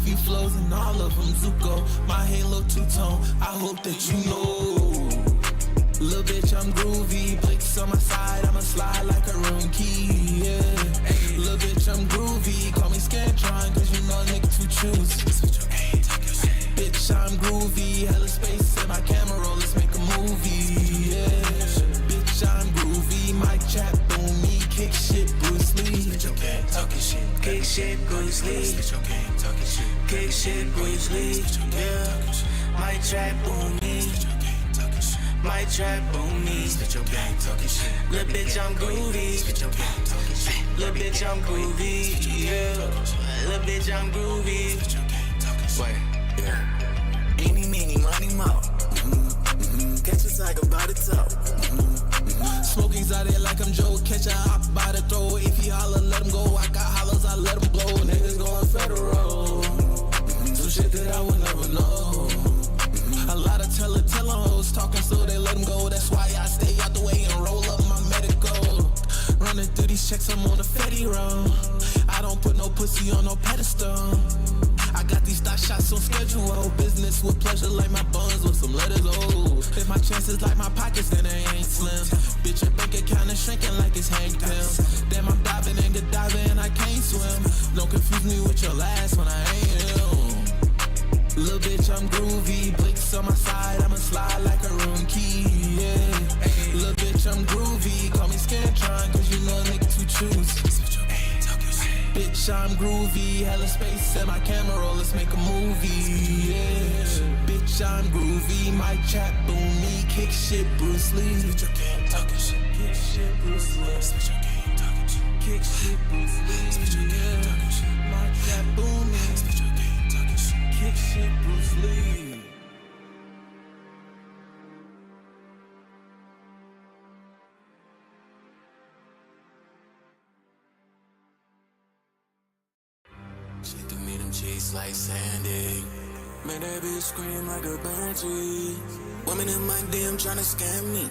few flows and all of them Zuko. My halo two-tone, I hope that you know. Little bitch, I'm groovy, Blake's on my side, I'ma slide like a room key, yeah. Little bitch, I'm groovy, call me Scantron, cause you know a nigga to choose. Bitch, I'm groovy, hella space in my camera roll, let's make a movie, yeah. Bitch, I'm groovy, mic chat, boom me, kick shit, Bruce Lee. Bitch, your gang talking shit, kick shit, Bruce Lee. Bitch, your gang talking shit, kick shit, Bruce Lee, yeah. Mic chat, boom me. My trap on me. Spit your gang talking shit. Lil' bitch, I'm groovy. Spit your gang talking shit. Lil' bitch, I'm groovy. Yeah. Lil' bitch, I'm groovy. Spit your gang talking shit. Wait. Yeah. Eeny, meeny, money, mo. Catch a tiger by the toe. Smoking's out there like I'm Joe. Catch a hop by the throat. If he holler, let him go. I got hollers, I let him blow. Niggas going federal. Some shit that I would never know. A lot of tell hoes talking so they let them go. That's why I stay out the way and roll up my medical. Running through these checks, I'm on the Fetty roll. I don't put no pussy on no pedestal. I got these stock shots on schedule. Business with pleasure like my buns with some letters, oh. If my chances like my pockets, then they ain't slim. Bitch, your bank account is shrinking like it's Hank Pym. Damn, I'm diving and get diving, I can't swim. Don't confuse me with your last when I ain't him. Little bitch, I'm groovy, Blake's on my side, I'ma slide like a room key, yeah. Little bitch, I'm groovy, call me Scantron, cause you know a nigga to choose. Bitch, I'm groovy, hella space in my camera roll, let's make a movie, yeah. Bitch, I'm groovy, mic chat, boom me, kick shit, Bruce Lee. Spit your game talking shit, kick shit, Bruce Lee. Spit your game talking shit, kick shit, Bruce Lee. Spit your game talking shit, mic chat, boom me. Spit your game talking shit, kick shit, Bruce Lee. She threw me them cheeks like Sandy. Made that bitch scream like a banshee. Women in my DM tryna scam me.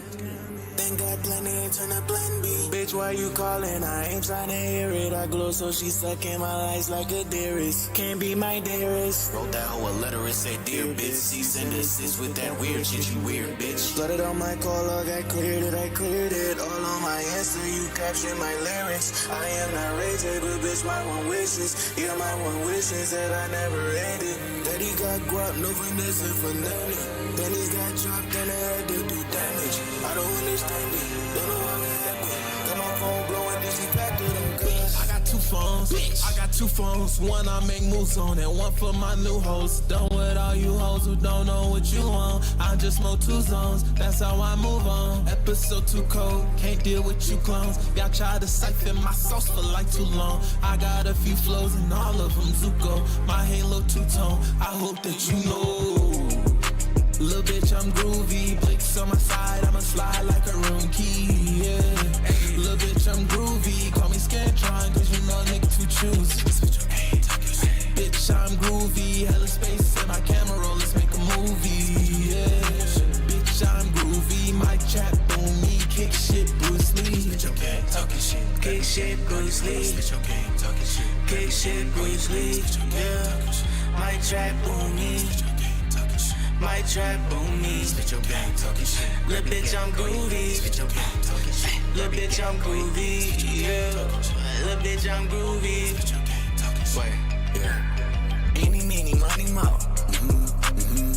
Thank God plan A turn to plan B. Bitch, why you calling? I ain't tryna hear it. I glow so she sucking my lights like a dearest. Can't be my dearest. Wrote that hoe a letter and said, dear bitch. Cease and desist with that weird shit, you weird bitch. Flooded on my call log, I cleared it. All on my answer, you captured my lyrics. I am not rated, but bitch, my one wishes. Yeah, my one wishes that I never ended. Daddy got guap, no finesse and finale. Then he's got dropped and I had to do damage. I don't understand it, don't know how it happened. Got my phone blowing, then she packed it on good. I got two phones, bitch. I got two phones. One I make moves on and one for my new host. Done with all you hoes who don't know what you want. I just smoke two zones, that's how I move on. Episode too cold, can't deal with you clones. Y'all try to siphon my sauce for like too long. I got a few flows and all of them Zuko. My halo two-tone, I hope that you know. Little bitch, I'm groovy, Blake's on my side, I'ma slide like a room key, yeah. Little bitch, I'm groovy, call me Scantron, cause you know a nigga to choose. Bitch, I'm groovy, hella space in my camera roll, let's make a movie, yeah. Bitch, I'm groovy, mic chat, boom me, kick shit, Bruce Lee. Spit your gang talking shit, kick shit, Bruce Lee. Spit your gang talking shit, kick shit, Bruce Lee, yeah. Mic chat, boom me. My trap on me. Spit your gang talking shit. Lil' bitch, I'm groovy. Spit your gang talking shit. Lil' bitch, I'm groovy. Yeah. Lil' bitch, I'm groovy. Spit your gang talking shit. Wait. Yeah. Eeny, meeny, money, mo.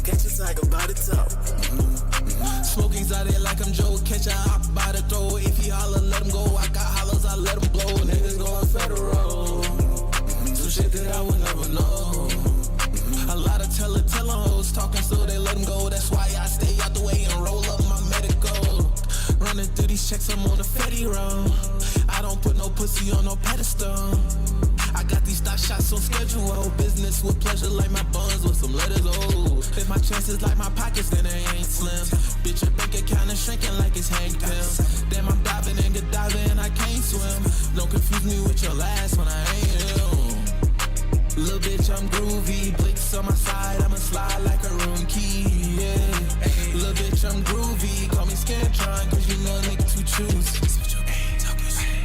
Catch a tiger by the toe. Smoking's out there like I'm Joe. Catch a hop by the throat. If he holler, let him go. I got hollers, I let him blow. Niggas going federal. Some shit that I would never know. A lot of tell hoes talking so they let them go. That's why I stay out the way and roll up my medical. Running through these checks, I'm on the Fetty roll. I don't put no pussy on no pedestal. I got these stock shots on schedule. Business with pleasure like my buns with some letters, oh. If my chances like my pockets, then they ain't slim. Bitch, your bank account is shrinking like it's Hank Pym. Damn, I'm diving and get diving, I can't swim. Don't confuse me with your last when I ain't him. Little bitch, I'm groovy, Blake's on my side, I'ma slide like a room key, yeah. Little bitch, I'm groovy, call me Scantron, cause you know a nigga to choose.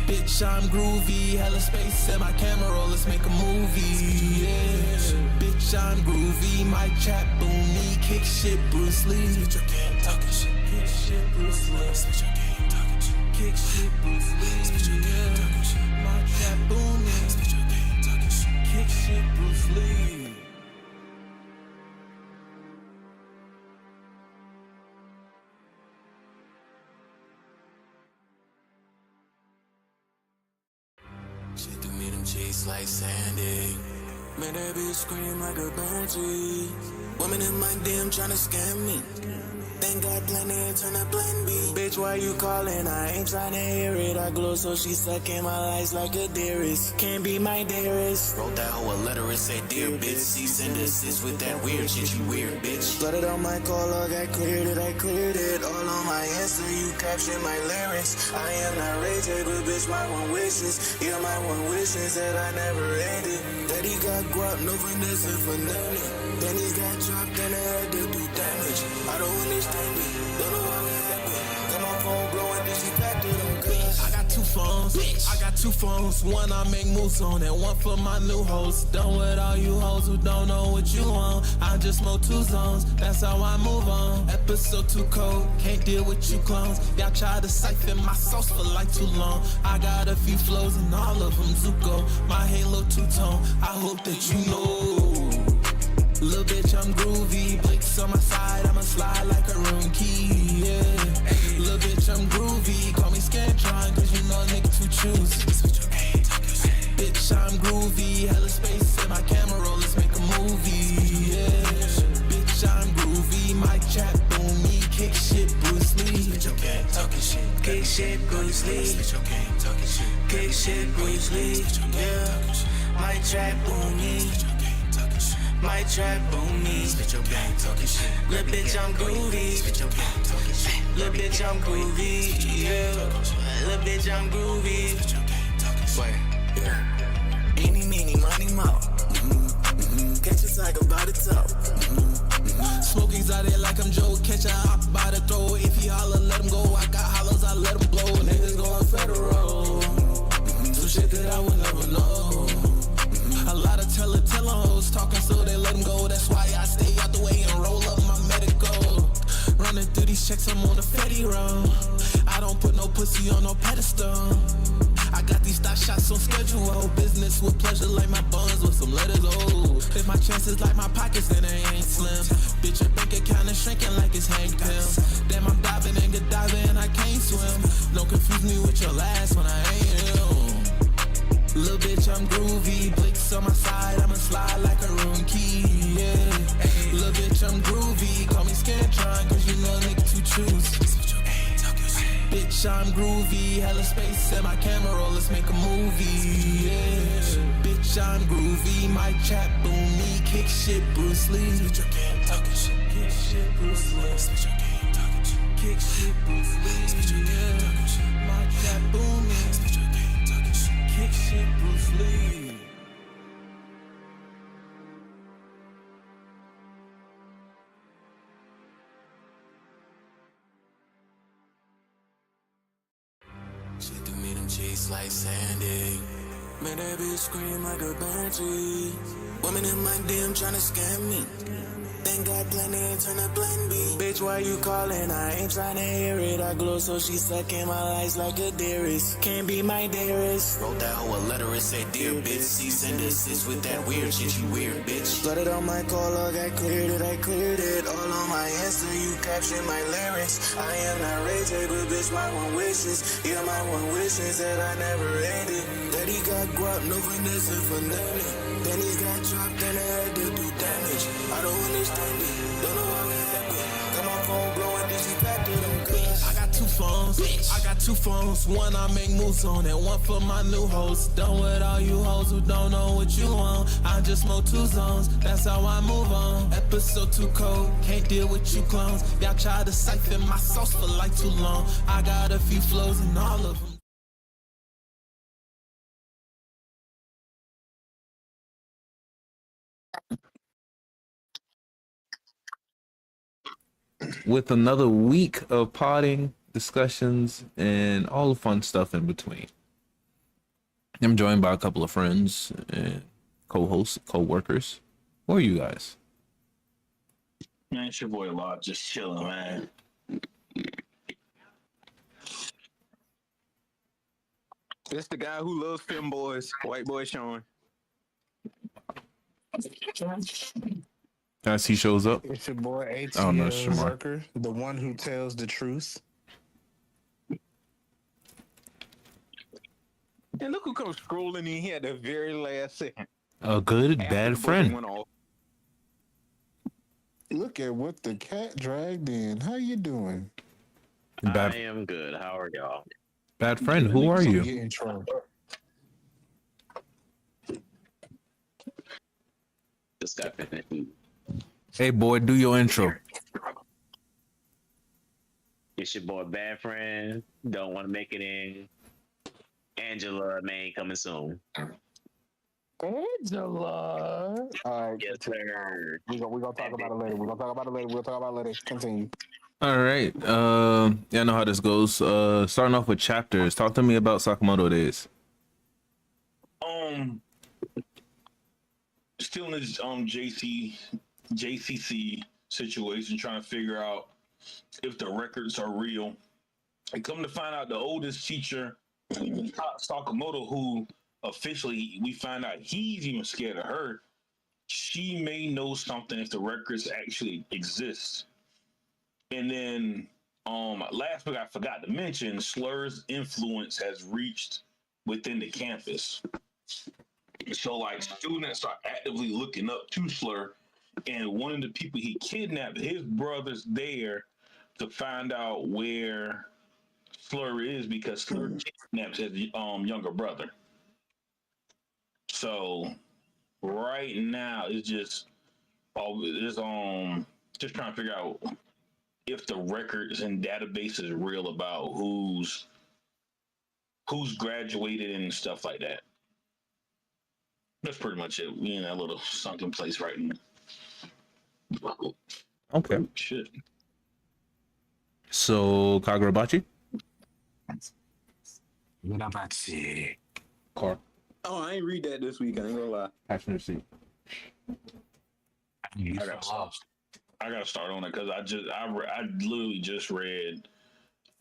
Bitch, Bitch, I'm groovy, hella space and my camera roll, let's make a movie, yeah. Bitch, I'm groovy, my chat boomy, kick shit, Bruce Lee. Bitch, you can't talk shit, kick shit, Bruce Lee. Bitch, you can't talk shit, kick shit, Bruce Lee. Bitch, you can't talk shit, my chat boomy. Bitch, you can't talk shit, kick shit, Bruce Lee. She threw me them cheeks like Sandy. Man, that bitch scream like a banshee. Women in my DM tryna scam me. Thank God plenty and turn to plan B. Bitch, why you calling? I ain't tryna hear it. I glow so she sucking my lies like a dearest. Can't be my dearest. Wrote that hoe a letter and said, dear bitch. Cease and desist with that weird shit, you weird bitch. Flooded on my call log, I cleared it. All on my answer, you captured my lyrics. I am not raging, but bitch, my one wishes. Yeah, my one wishes that I never ended. Daddy got guap, no finesse for nothing. Then he got dropped and I had to do damage. I don't understand it, don't know how it happened. Got my phone blowing, then she packed it on good. I got two phones, one I make moves on and one for my new hoes. Done with all you hoes who don't know what you want. I just smoke 2 zones, that's how I move on. Episode 2 cold, can't deal with you clones. Y'all try to siphon my sauce for like too long. I got a few flows and all of them Zuko. My halo 2-tone, I hope that you know. Little bitch, I'm groovy, blicks on my side, I'ma slide like a room key, yeah. Little bitch, I'm groovy, call me Scantron, cause you know nigga to choose. Bitch, I'm groovy, hella space in my camera roll, let's make a movie, yeah. Bitch, I'm groovy, my chat boomy, kick shit, Bruce Lee. Bitch, you can't talking shit, kick shit, Bruce Lee. Bitch, you can't talking shit, kick shit, Bruce Lee, yeah. My chat boomy. My trap on me. Spit your gang talking shit. Little bitch, I'm groovy. Spit your gang talking shit. Little bitch, I'm groovy. Yeah. Little bitch, I'm groovy. Spit your gang talking shit. Yeah. Eeny, meeny, money, mo. Catch a tiger by the toe. Smoking's out there like I'm Joe. Catch a hop by the throat. If he holler, let him go. I got hollers, I let him blow. Niggas going federal. Some shit that I would never know. A lot of tell hoes talking so they let them go. That's why I stay out the way and roll up my medical. Running through these checks, I'm on the Fetty road. I don't put no pussy on no pedestal. I got these thought shots on schedule. Business with pleasure like my buns with some letters, oh. If my chances like my pockets, then they ain't slim. Bitch, your bank account is shrinking like it's Hank Pym. Damn, I'm diving and get diving, I can't swim. Don't confuse me with your last when I ain't him. Little bitch, I'm groovy, blicks on my side, I'ma slide like a room key, yeah. Little bitch, I'm groovy, call me Scantron, cause you know nigga to choose. Bitch, I'm groovy, hella space and my camera roll, let's make a movie, yeah. Bitch, I'm groovy, my chat boomy, kick shit, Bruce Lee. Bitch, you can't talk shit, kick shit, Bruce Lee. Bitch, you can't talk shit, kick shit, Bruce Lee. Bitch, you can't talk shit, my chat boomy. Kick shit, Bruce Lee. She threw me them cheeks like Sandy. Man, that bitch scream like a banshee. Women in my DM tryna scam me. Thank God plenty and turn to plan B. Bitch, why you calling? I ain't tryna hear it. I glow so she sucking my lies like a dearest. Can't be my dearest. Wrote that hoe a letter and said, dear bitch. Cease and desist with that weird shit, you weird bitch. Flooded on my call log, I cleared it. All on my answer, you captured my lyrics. I am not raging, but bitch, my one wishes. Yeah, my one wishes that I never ended. Daddy got guap, no finesse for nothing. Then he got dropped and I had to do damage. I don't understand it, don't know how it happened. Got my phone blowing, then she packed it on good. I got two phones, one I make moves on and one for my new hoes. Done with all you hoes who don't know what you want. I just smoke 2 zones, that's how I move on. Episode 2 cold, can't deal with you clones. Y'all try to siphon my sauce for like too long. I got a few flows and all of them. With another week of potting, discussions, and all the fun stuff in between. I'm joined by a couple of friends and co-hosts, co-workers. Who are you guys? Man, it's your boy Law, just chilling, man. It's the guy who loves femboys, white boy Sean. As he shows up. It's your boy Oh no, ATL Shamar. Zerker, the one who tells the truth. And look who comes scrolling in here at the very last second. A good, After bad the buzzer friend. went off. Look at what the cat dragged in. How you doing? I Bad, am good. How are y'all? bad friend. Who are you? Get in trouble. Just got finished. Hey boy, do your intro. It's your boy, bad friend. Don't want to make it in. Angela, man, coming soon. Angela. All right. Yes, sir. We gonna talk about it later. We'll talk about it later. Continue. All right. Yeah, I know how this goes. Starting off with chapters. Talk to me about Sakamoto days. Still in this JCC situation, trying to figure out if the records are real. And come to find out, the oldest teacher, Sakamoto, who officially we find out he's even scared of her. She may know something if the records actually exist. And then last week I forgot to mention Slur's influence has reached within the campus. So like students are actively looking up to Slur, and one of the people he kidnapped, his brother's there to find out where Slur is because Slur kidnaps his younger brother. So right now it's just just trying to figure out if the records and database is real about who's graduated and stuff like that. That's pretty much it. We in that little sunken place right now. Okay. Shit. So Kagurabachi? Car. Oh, I ain't read that this week. I ain't gonna lie. Passenger seat. I gotta start on it because I literally just read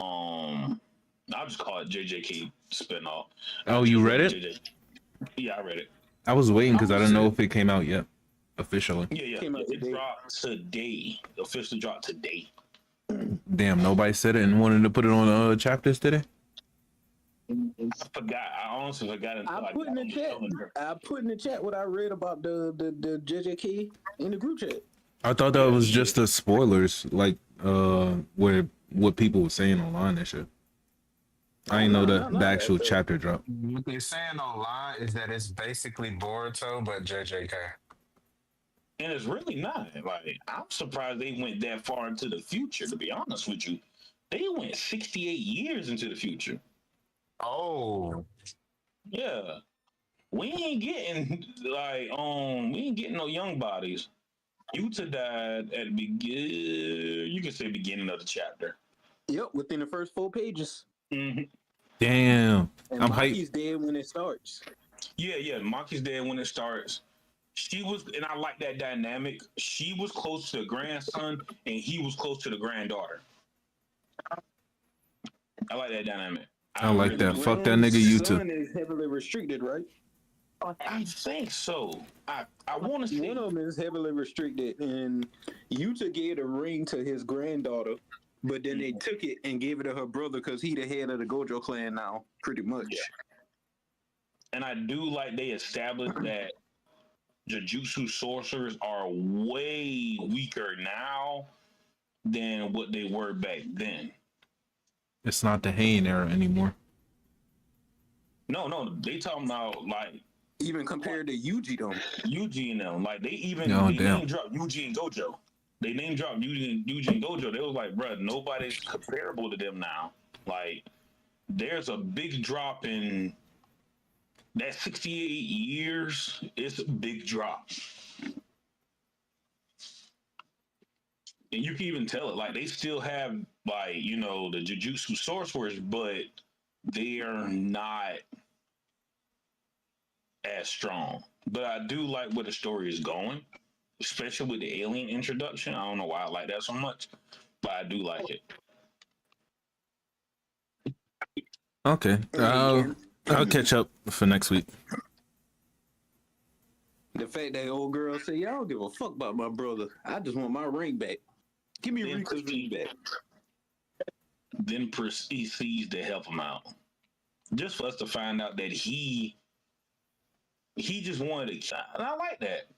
I'll just call it JJK spinoff. Oh, you read it? JJ. Yeah, I read it. I was waiting because I didn't know if it came out yet. Officially. Yeah. It dropped today. Officially dropped today. Damn, nobody said it and wanted to put it on chapters today? I forgot. I honestly forgot until I put in the chat. I put in the chat what I read about the JJK in the group chat. I thought that was just the spoilers, like where what people were saying online and shit. I didn't know the actual chapter drop. What they're saying online is that it's basically Boruto, but JJK. And it's really not. Like, I'm surprised they went that far into the future, to be honest with you. They went 68 years into the future. Oh. Yeah. We ain't getting no young bodies. Yuta died at you can say beginning of the chapter. Yep, within the first 4 pages. Mm-hmm. Damn. And I'm Maki's hyped. dead when it starts. Yeah. Maki's dead when it starts. She was, and I like that dynamic. She was close to the grandson, and he was close to the granddaughter. I like that dynamic. I like that. Fuck that nigga Yuta. Son is heavily restricted, right? I think so. I want to say one of them is heavily restricted, and Yuta gave a ring to his granddaughter, but then they took it and gave it to her brother because he the head of the Gojo clan now, pretty much. Yeah. And I do like they established that Jujutsu sorcerers are way weaker now than what they were back then. It's not the Heian era anymore. No, they talking about like even compared to Yuji though. Yuji and them, like they name dropped Yuji and Gojo. They name dropped Yuji and Gojo. They was like, bro, nobody's comparable to them now. Like, there's a big drop in that 68 years. It's a big drop. And you can even tell it. Like, they still have, like, you know, the Jujutsu sorcerers, but they are not as strong. But I do like where the story is going, especially with the alien introduction. I don't know why I like that so much, but I do like it. Okay. I'll catch up for next week. The fact that old girl said, "Y'all don't give a fuck about my brother. I just want my ring back. Give me Then Rika's ring back." Then proceeds to help him out, just for us to find out that he just wanted to. And I like that.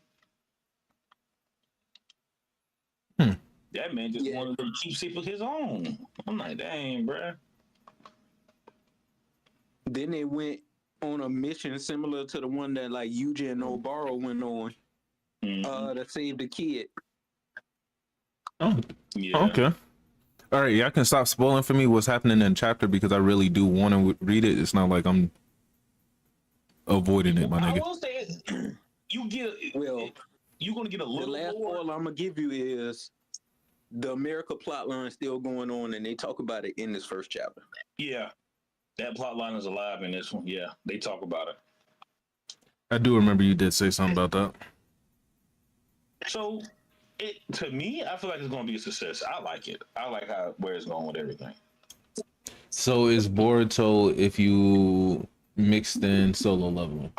That man just wanted to keep shit for his own. I'm like, dang, bruh. Then they went on a mission similar to the one that like Yuji and Obaro went on to save the kid. Oh, Yeah. okay. All right, y'all can stop spoiling for me what's happening in chapter because I really do want to read it. It's not like I'm avoiding it, my I nigga. will say, you get you're gonna get a The little last more. spoiler I'm gonna give you is the America plotline still going on, and they talk about it in this first chapter. Yeah, that plot line is alive in this one. Yeah, they talk about it. I do remember you did say something about that. So, to me, I feel like it's gonna be a success. I like it. I like where it's going with everything. So is Boruto if you mixed in solo leveling?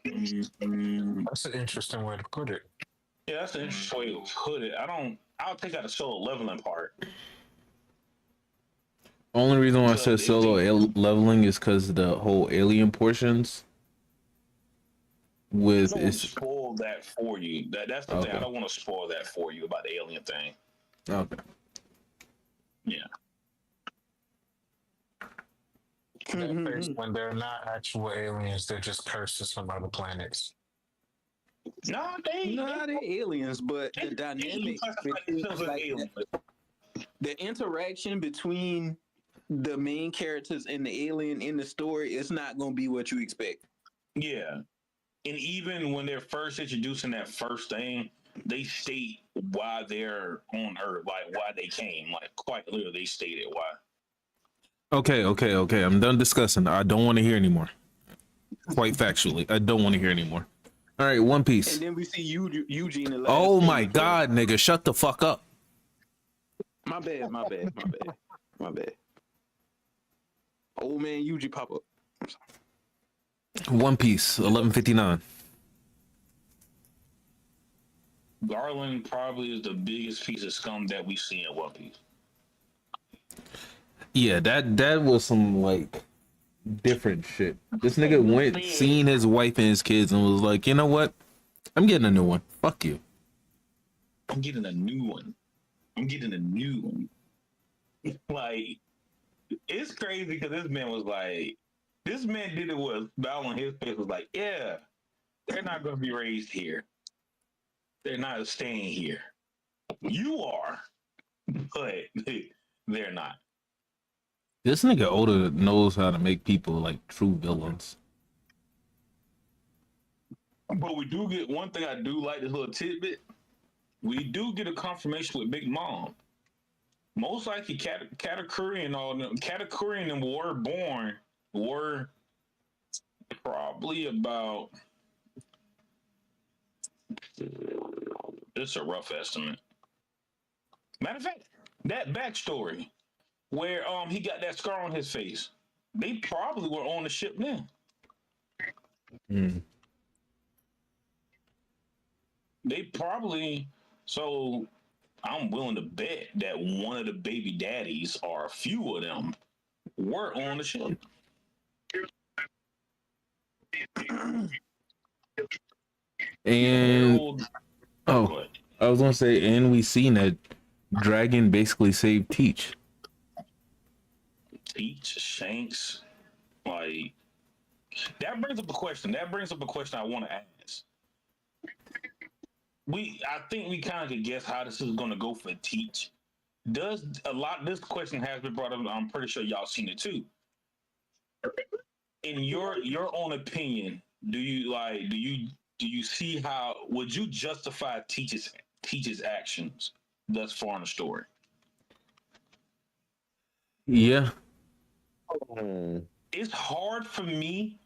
That's an interesting way to put it. Yeah, that's an interesting way to put it. I'll take out the solo leveling part. Only reason why I said Because solo leveling is because the whole alien portions with I don't want to it's spoil that for you. That's the thing. Okay. I don't want to spoil that for you about the alien thing. okay. Yeah. That face when they're not actual aliens, they're just curses from other planets. No, They're aliens, but the dynamic, the interaction between the main characters and the alien in the story is not going to be what you expect. Yeah. And even when they're first introducing that first thing, they state why they're on Earth, like why they came. Like quite literally, they stated why. Okay. I'm done discussing. I don't want to hear anymore. Quite factually, I don't want to hear anymore. All right, One Piece. And then we see Eugene. The last Oh page. my god, nigga, shut the fuck up. My bad. Old man Yuji pop up. One Piece, 1159. Garland probably is the biggest piece of scum that we see in One Piece. Yeah, that was some like different shit. This nigga went, seen his wife and his kids, and was like, you know what? I'm getting a new one. Fuck you. I'm getting a new one. Like, it's crazy because this man did it with Val on his face was like, yeah, they're not going to be raised here. They're not staying here. You are, but they're not. This nigga Oda knows how to make people like true villains. But we do get one thing I do like, this little tidbit. We do get a confirmation with Big Mom. Most likely Katakuri and all them, Katakuri and them were probably about, it's a rough estimate. Matter of fact, that backstory where he got that scar on his face, they probably were on the ship then. They probably, so I'm willing to bet that one of the baby daddies or a few of them were on the ship. And I was gonna say, and we seen that Dragon basically saved Teach. Shanks, like that brings up a question. I want to ask. I think we kind of could guess how this is going to go for Teach. This question has been brought up. I'm pretty sure y'all seen it too. In your own opinion, do you see how would you justify Teach's actions thus far in the story? Yeah, It's hard for me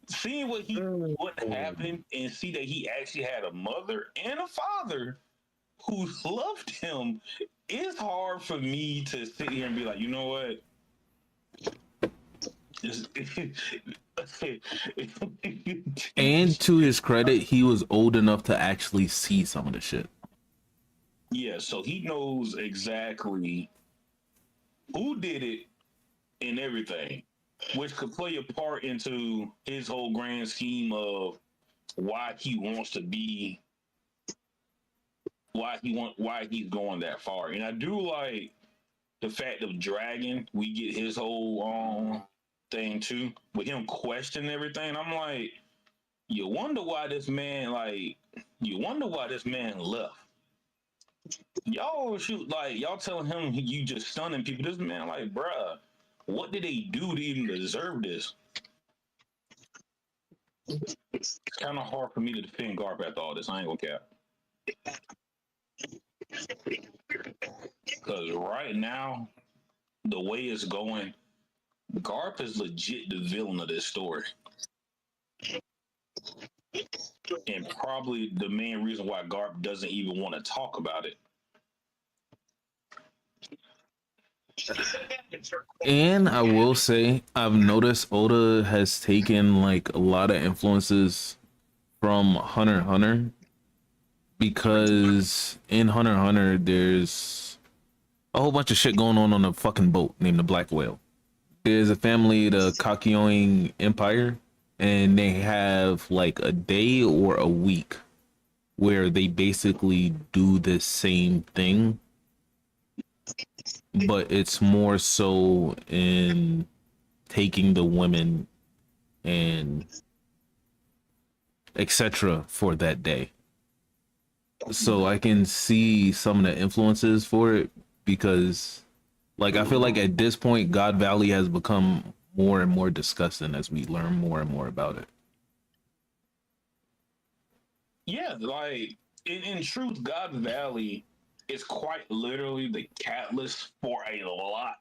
seeing what happened and see that he actually had a mother and a father who loved him. It's hard for me to sit here and be like, you know what? And to his credit, he was old enough to actually see some of the shit. Yeah, so he knows exactly who did it and everything, which could play a part into his whole grand scheme of why he wants to be, why he's going that far. And I do like the fact of Dragon. We get his whole thing too with him questioning everything. I'm like, you wonder why this man left. Y'all shoot like y'all telling him you just stunning people. This man like, bruh, what did they do to even deserve this? It's kind of hard for me to defend Garp after all this. I ain't gonna cap. Because right now, the way it's going, Garp is legit the villain of this story. And probably the main reason why Garp doesn't even want to talk about it. And I will say, I've noticed Oda has taken like a lot of influences from Hunter x Hunter, because in Hunter x Hunter, there's a whole bunch of shit going on a fucking boat named the Black Whale. There's a family, the Kakyoin Empire, and they have like a day or a week where they basically do the same thing, but it's more so in taking the women and etc. for that day. So I can see some of the influences for it, because like I feel like at this point God Valley has become more and more disgusting as we learn more and more about it. Yeah, like in truth, God Valley is quite literally the catalyst for a lot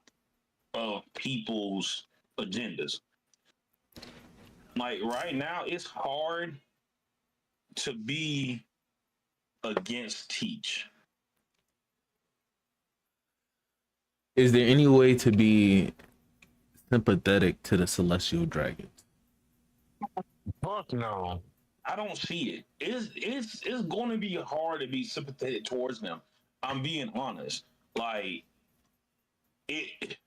of people's agendas. Like right now, it's hard to be against Teach. Is there any way to be sympathetic to the celestial dragons? Fuck no. I don't see it. It's going to be hard to be sympathetic towards them. I'm being honest. Like it,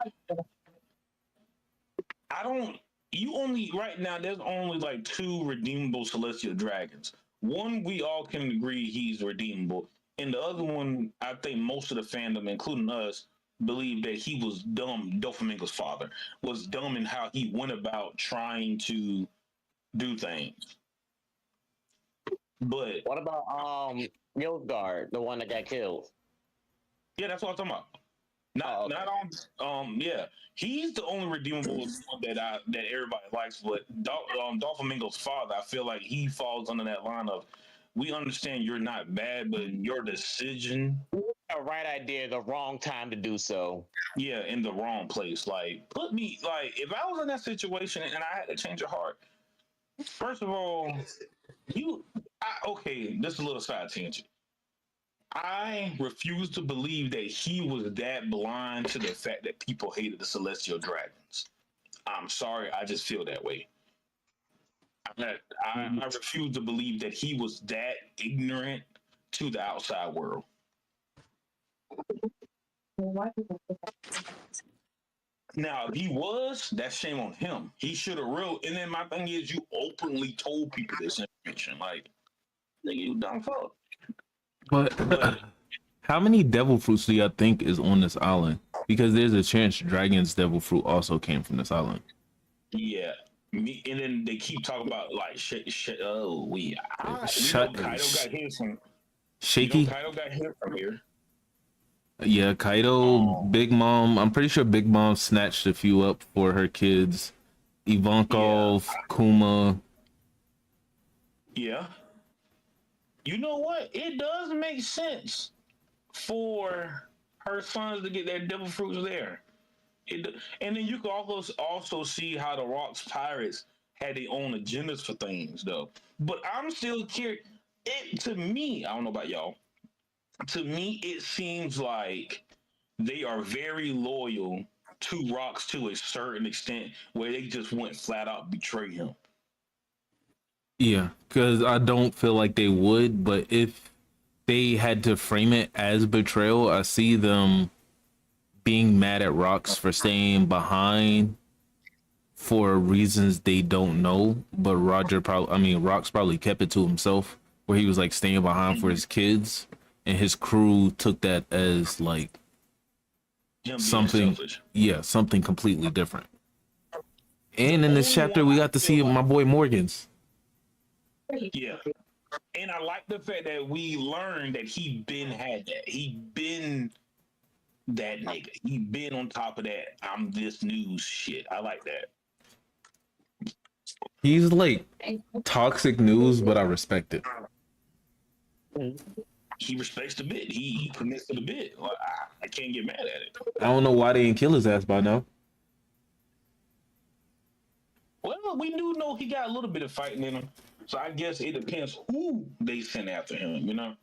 I don't. You only right now. There's only like two redeemable celestial dragons. One we all can agree he's redeemable, and the other one I think most of the fandom, including us, believe that he was dumb. Doflamingo's father was dumb in how he went about trying to do things. But What about Nilfgaard, the one that got killed? yeah, that's what I'm talking about. Oh, okay. Not on yeah. He's the only redeemable one that everybody likes, but Doflamingo's father, I feel like he falls under that line of we understand you're not bad, but your decision, A right idea, the wrong time to do so. yeah, in the wrong place. Like put me like if I was in that situation and I had to change your heart, first of all, okay, this is a little side tangent. I refuse to believe that he was that blind to the fact that people hated the Celestial Dragons. I'm sorry, I just feel that way. I refuse to believe that he was that ignorant to the outside world. Now, if he was, that's shame on him. He should have real. And then my thing is, you openly told people this information. Like, nigga, you dumb fuck. But how many devil fruits do y'all think is on this island? Because there's a chance Dragon's devil fruit also came from this island. Yeah. And then they keep talking about like shit. Oh, we know Kaido got his from Shaky. Kaido got his from here. Yeah, Kaido, Big Mom. I'm pretty sure Big Mom snatched a few up for her kids. Ivankov, Kuma. Yeah. You know what? It does make sense for her sons to get their devil fruits there. And then you can also see how the Rocks pirates had their own agendas for things, though. But I'm still curious. To me, I don't know about y'all. To me, it seems like they are very loyal to Rocks to a certain extent, where they just went flat out betray him. Yeah, because I don't feel like they would, but if they had to frame it as betrayal, I see them being mad at Rocks for staying behind for reasons they don't know. But Rocks probably kept it to himself, where he was like staying behind for his kids, and his crew took that as like Him being something, selfish. yeah, something completely different. And The in this only chapter, one we I got to feel see like, my boy Morgan's. yeah. And I like the fact that we learned that he been had that. He been that nigga. He been on top of that. I'm this news shit. I like that. He's like toxic news, but I respect it. He respects the bit. He commits to the bit. Like, I can't get mad at it. I don't know why they didn't kill his ass by now. Well, we do know he got a little bit of fighting in him. So I guess it depends who they send after him, you know?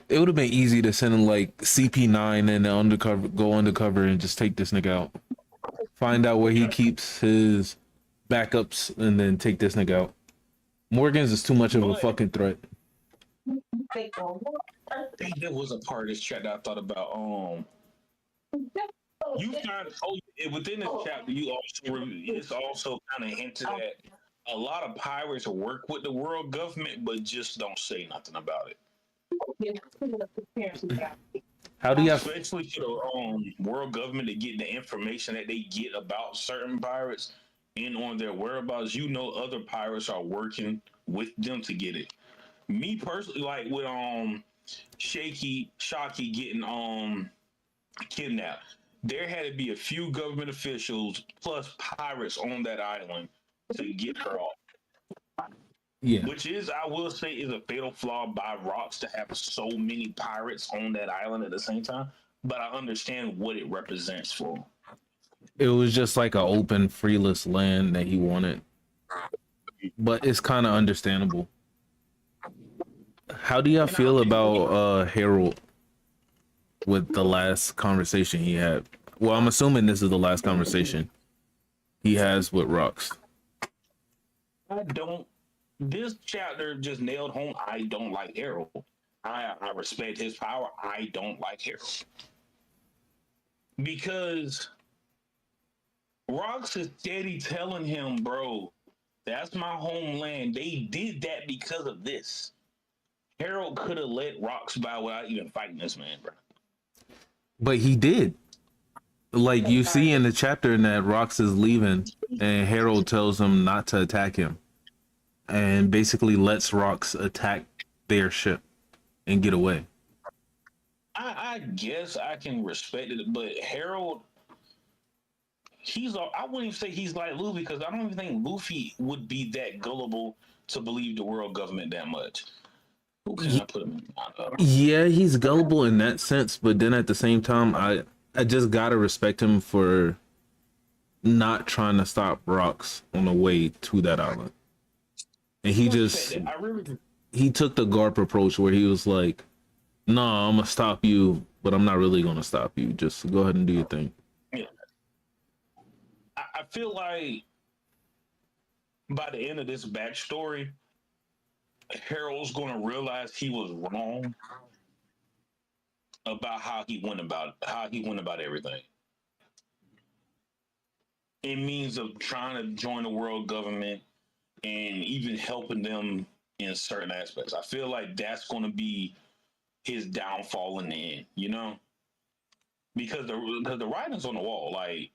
It would have been easy to send him like CP9 and go undercover and just take this nigga out. Find out where he keeps his backups and then take this nigga out. Morgan's is too much of a But fucking threat. I think there was a part of this chat that I thought about. You find within this chapter, it's also kind of hinted at a lot of pirates work with the world government, but just don't say nothing about it. How do you have? Especially to the world government to get the information that they get about certain pirates and on their whereabouts. You know, other pirates are working with them to get it. Me personally, like with Shocky getting kidnapped, there had to be a few government officials plus pirates on that island to get her off. Yeah, Which is, I will say, is a fatal flaw by Rocks to have so many pirates on that island at the same time. But I understand what it represents for him. it was just like an open, freeless land that he wanted, but it's kind of understandable. How do y'all And feel about Harold with the last conversation he had? Well, I'm assuming this is the last conversation he has with Rocks. I don't. This chapter just nailed home. I don't like Harold. I respect his power. I don't like Harold because Rocks is steady telling him, bro, that's my homeland. They did that because of this. Harold could have let Rocks by without even fighting this man, bro. But he did. Like you see in the chapter that Rocks is leaving and Harold tells him not to attack him and basically lets Rocks attack their ship and get away. I guess I can respect it, but Harold, I wouldn't even say he's like Luffy because I don't even think Luffy would be that gullible to believe the world government that much. Who can I put him in? Yeah, he's gullible in that sense, but then at the same time, I just gotta respect him for not trying to stop Rocks on the way to that island. And he took the Garp approach where he was like, "Nah, I'm gonna stop you, but I'm not really gonna stop you. Just go ahead and do your thing." Yeah. I feel like by the end of this backstory, Harold's going to realize he was wrong about how he went about everything. It means of trying to join the world government and even helping them in certain aspects. I feel like that's going to be his downfall in the end, you know, because the writing's on the wall. Like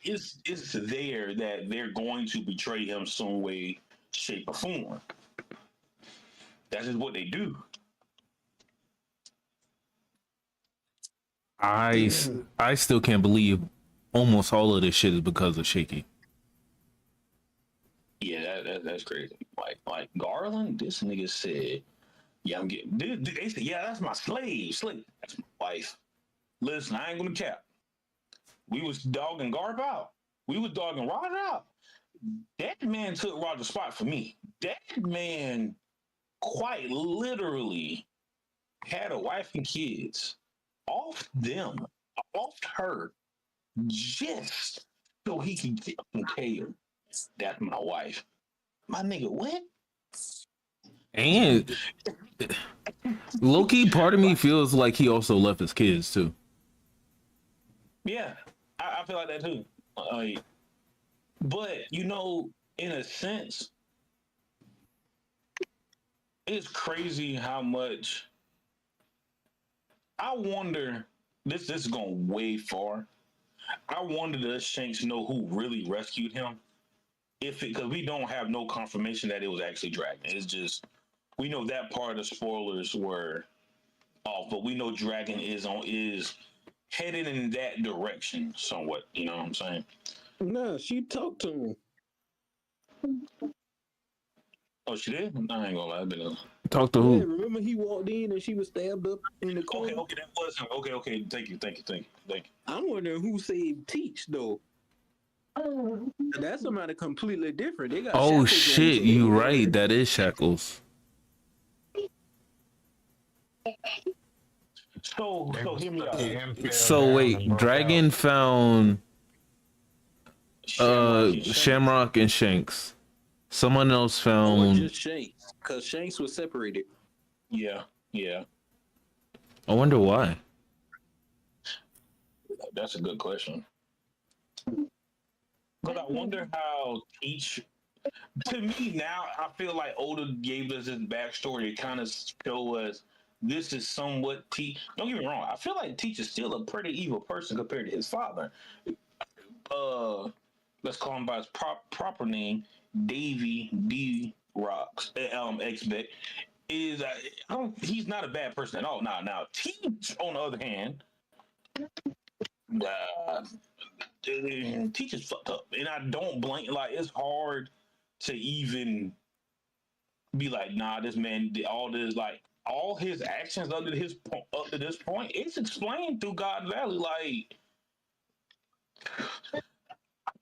it's there that they're going to betray him some way, shape, or form. That's just what they do. I still can't believe almost all of this shit is because of Shaky. Yeah, that's crazy. Like Garland, this nigga said, "Yeah, I'm getting." They said, "Yeah, that's my slave. That's my wife." Listen, I ain't gonna cap. We was dogging Garp out. We was dogging Roger out. That man took Roger's spot for me. That man quite literally had a wife and kids off them, off her, just so he could get from Kale. That's my wife. My nigga, what? And low key, part of me feels like he also left his kids too. Yeah, I feel like that too. But you know, in a sense, it's crazy how much I wonder. This is going way far. I wonder does Shanks know who really rescued him? If it because we don't have no confirmation that it was actually Dragon. It's just we know that part of the spoilers were off, but we know Dragon is headed in that direction somewhat. You know what I'm saying? Nah, she talked to him. Oh, she did. I ain't gonna lie. Talk to Yeah, who? remember he walked in and she was stabbed up in the corner? Okay, that was him. Okay. Thank you. I'm wondering who saved Teach though. That's somebody completely different. They got Oh shackles on, shit, so you they right. different. That is Shackles. So hear me He out. impaled So down wait, and broke Dragon out. found Shamrock and Shanks. Shamrock and Shanks. Someone else Or found. just Shanks, because Shanks was separated. Yeah. I wonder why. That's a good question. But I wonder how Teach. To me now, I feel like Oda gave us his backstory to kind of show us this is somewhat Teach. Don't get me wrong. I feel like Teach is still a pretty evil person compared to his father. Let's call him by his proper name, Davy D. Rocks. X-Bet is he's not a bad person at all. Now Teach on the other hand, Teach is fucked up, and I don't blame. Like it's hard to even be like, nah, this man did all this, like all his actions up to this point, it's explained through God Valley. Like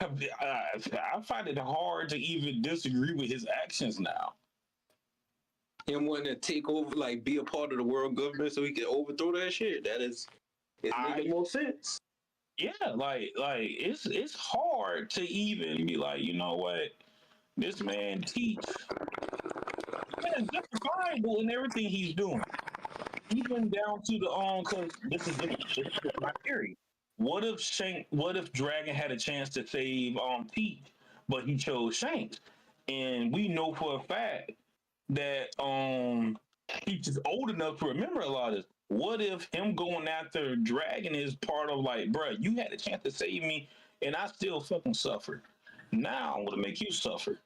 I find it hard to even disagree with his actions now. Him wanting to take over, like be a part of the world government so he can overthrow that shit. It's making more sense. Yeah, like it's hard to even be like, you know what, this man Teach is justifiable in everything he's doing, even down to the because this is my theory. What if Dragon had a chance to save Teach, but he chose Shanks, and we know for a fact that Teach is old enough to remember a lot of this. What if him going after Dragon is part of like, bruh, you had a chance to save me and I still fucking suffered. Now I'm gonna make you suffer.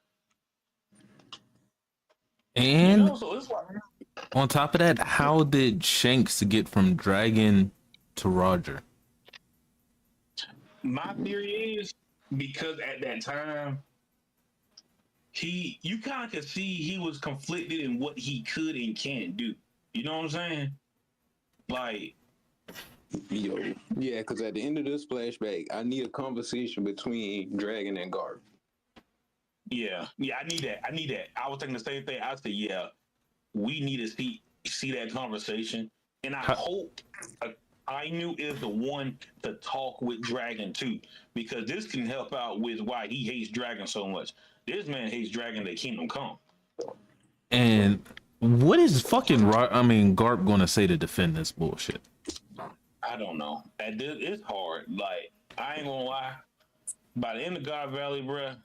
And So it's like on top of that, how did Shanks get from Dragon to Roger? my theory is because at that time you kind of could see he was conflicted in what he could and can't do. You know what I'm saying? Like, Yo, yeah, because at the end of this flashback, I need a conversation between Dragon and Garp. yeah, I need that. I was thinking the same thing. I said, yeah, we need to see that conversation, and I hope I knew is the one to talk with Dragon too, because this can help out with why he hates Dragon so much. This man hates Dragon that Kingdom Come. And what is fucking Garp gonna say to defend this bullshit? I don't know. It's hard. Like, I ain't gonna lie. By the end of God Valley, bruh,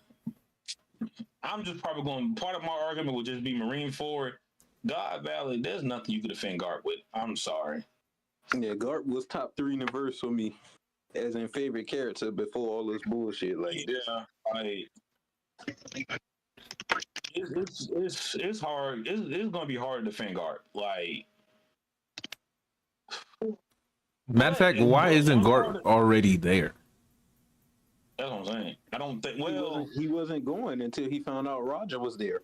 I'm just probably going. Part of my argument would just be Marine Forward. God Valley, there's nothing you could defend Garp with. I'm sorry. Yeah, Garp was top 3 in the verse for me, as in favorite character before all this bullshit. Like, Yeah, like it's hard. It's gonna be hard to defend Garp. Like, Matter of fact, why isn't Garp already there? That's what I'm saying. I don't think. he wasn't going until he found out Roger was there.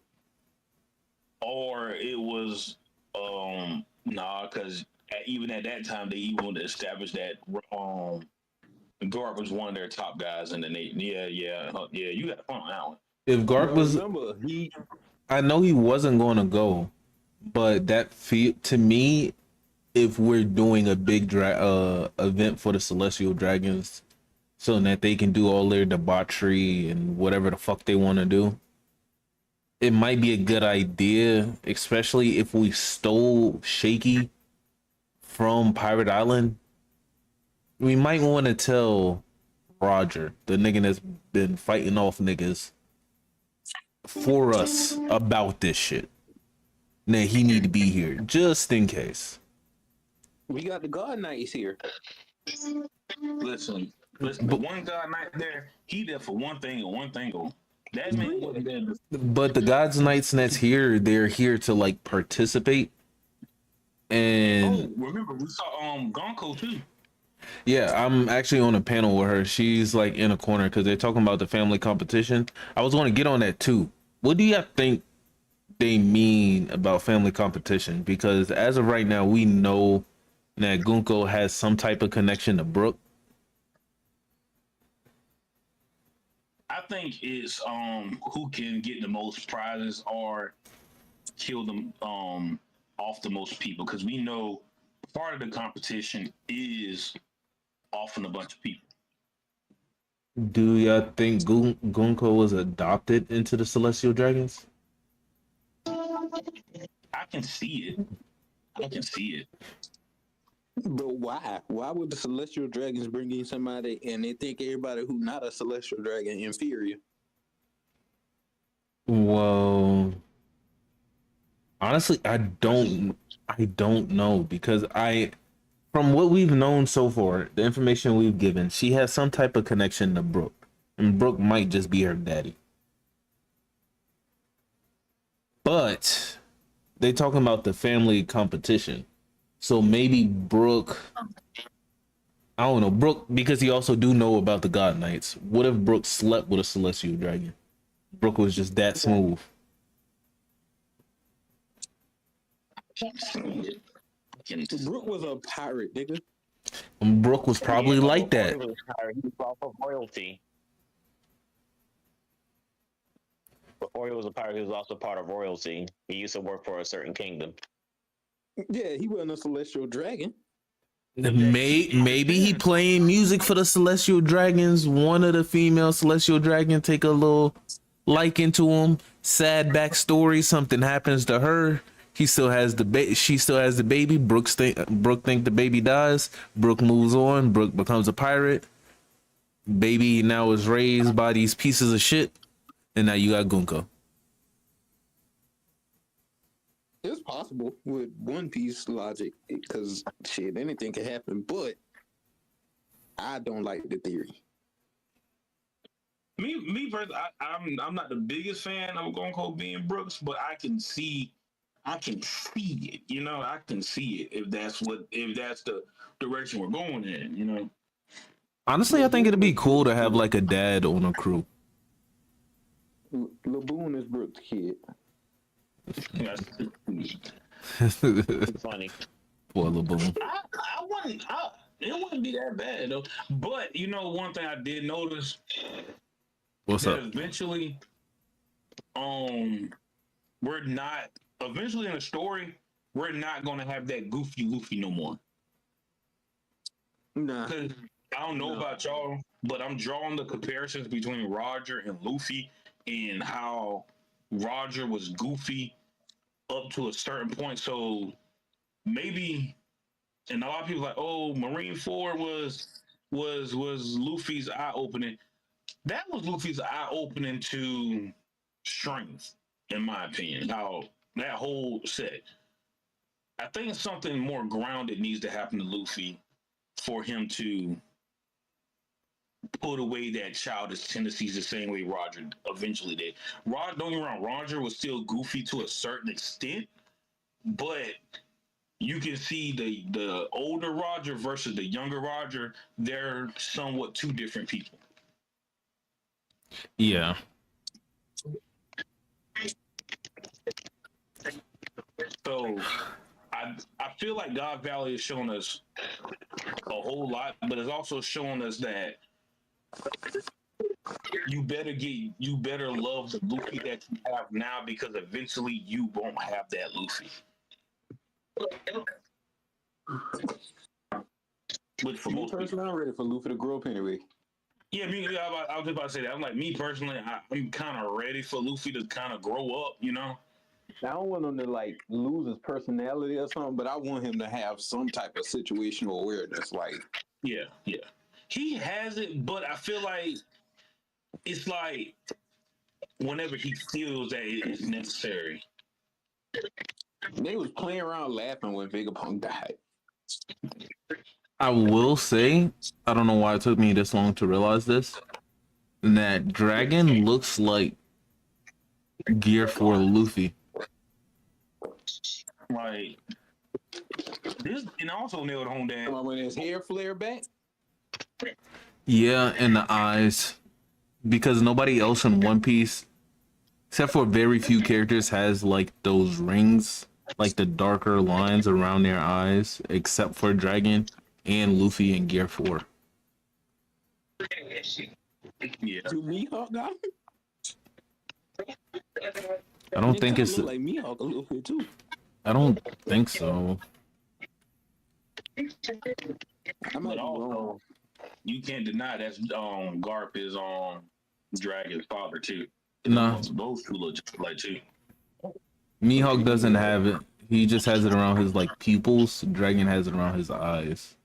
Or it was because even at that time they even establish that Garp was one of their top guys in the Navy. Yeah. You got fun on that one. If Garp But was, remember, I know he wasn't going to go, but that feel to me, if we're doing a big event for the Celestial Dragons, so that they can do all their debauchery and whatever the fuck they want to do, it might be a good idea, especially if we stole Shaky from Pirate Island. We might want to tell Roger, the nigga that's been fighting off niggas for us, about this shit. Now he need to be here just in case. we got the God Knights here. Listen. The one guy not there, he there for one thing and one thing only. That man wasn't there. But the God's Knights that's here, they're here to like participate. And Remember we saw Gonko too. yeah, I'm actually on a panel with her. She's like in a corner because they're talking about the family competition. I was going to get on that too. What do you think they mean about family competition? Because as of right now, we know that Gunko has some type of connection to Brooke. I think it's who can get the most prizes or kill them off the most people, because we know part of the competition is often a bunch of people. Do y'all think Gunko was adopted into the Celestial Dragons? I can see it. But why? Why would the Celestial Dragons bring in somebody and they think everybody who not a Celestial Dragon inferior? Well, honestly, I don't know, because from what we've known so far, the information we've given, she has some type of connection to Brooke, and Brooke might just be her daddy. But they talking about the family competition, so maybe Brooke. I don't know Brooke, because he also do know about the God Knights. What if Brooke slept with a Celestial Dragon? Brooke was just that smooth. Brooke was a pirate, nigga. And Brooke was probably like that. He was off of royalty. Before he was a pirate, he was also part of royalty. He used to work for a certain kingdom. Yeah, he wasn't a Celestial Dragon. Maybe he playing music for the Celestial Dragons. One of the female Celestial Dragon take a little liking to him. Sad backstory. Something happens to her. He still has the she still has the baby. Brooke think the baby dies. Brooke moves on. Brooke becomes a pirate. Baby now is raised by these pieces of shit, and now you got Gunko. It's possible with One Piece logic, because shit, anything can happen. But I don't like the theory. Me first, I'm not the biggest fan of Gonko being Brooks, but I can see it. You know, I can see it if that's the direction we're going in. You know, Honestly, I think it'd be cool to have like a dad on a crew. Laboon is Brooke's kid. It's funny. Poor Laboon. it wouldn't be that bad though. But you know, one thing I did notice. What's that up? eventually, eventually in the story, we're not going to have that goofy Luffy no more. Nah. Because I don't know about y'all, but I'm drawing the comparisons between Roger and Luffy and how Roger was goofy up to a certain point. So maybe, and a lot of people are like, oh, Marineford was Luffy's eye opening. That was Luffy's eye opening to strength, in my opinion. How that whole set. I think something more grounded needs to happen to Luffy for him to put away that childish tendencies the same way Roger eventually did. Don't get me wrong, Roger was still goofy to a certain extent, but you can see the older Roger versus the younger Roger, they're somewhat two different people. Yeah. So I feel like God Valley has shown us a whole lot, but it's also showing us that you better love the Luffy that you have now because eventually you won't have that Luffy. Which for Me most people, personally, I'm ready for Luffy to grow up anyway. yeah, I was just about to say that. I'm like, me personally, I'm kind of ready for Luffy to kind of grow up, you know? I don't want him to like lose his personality or something, but I want him to have some type of situational awareness. Like, Yeah, yeah. He has it, but I feel like it's like whenever he feels that it's necessary. they was playing around laughing when Vegapunk died. I will say, I don't know why it took me this long to realize this. That dragon looks like Gear 4 Luffy. Like this, and also nailed home that When his hair flared back, Yeah, and the eyes. Because nobody else in One Piece, except for very few characters, has like those rings, like the darker lines around their eyes, except for Dragon and Luffy and Gear 4. yeah. do Mihawk got him? I don't It think kinda it's. look like Mihawk a little bit too. I don't think so. I might But be also, wrong. you can't deny that's Garp is Dragon's father too. Nah, Those two look just like too. Mihawk doesn't have it. He just has it around his like pupils. Dragon has it around his eyes.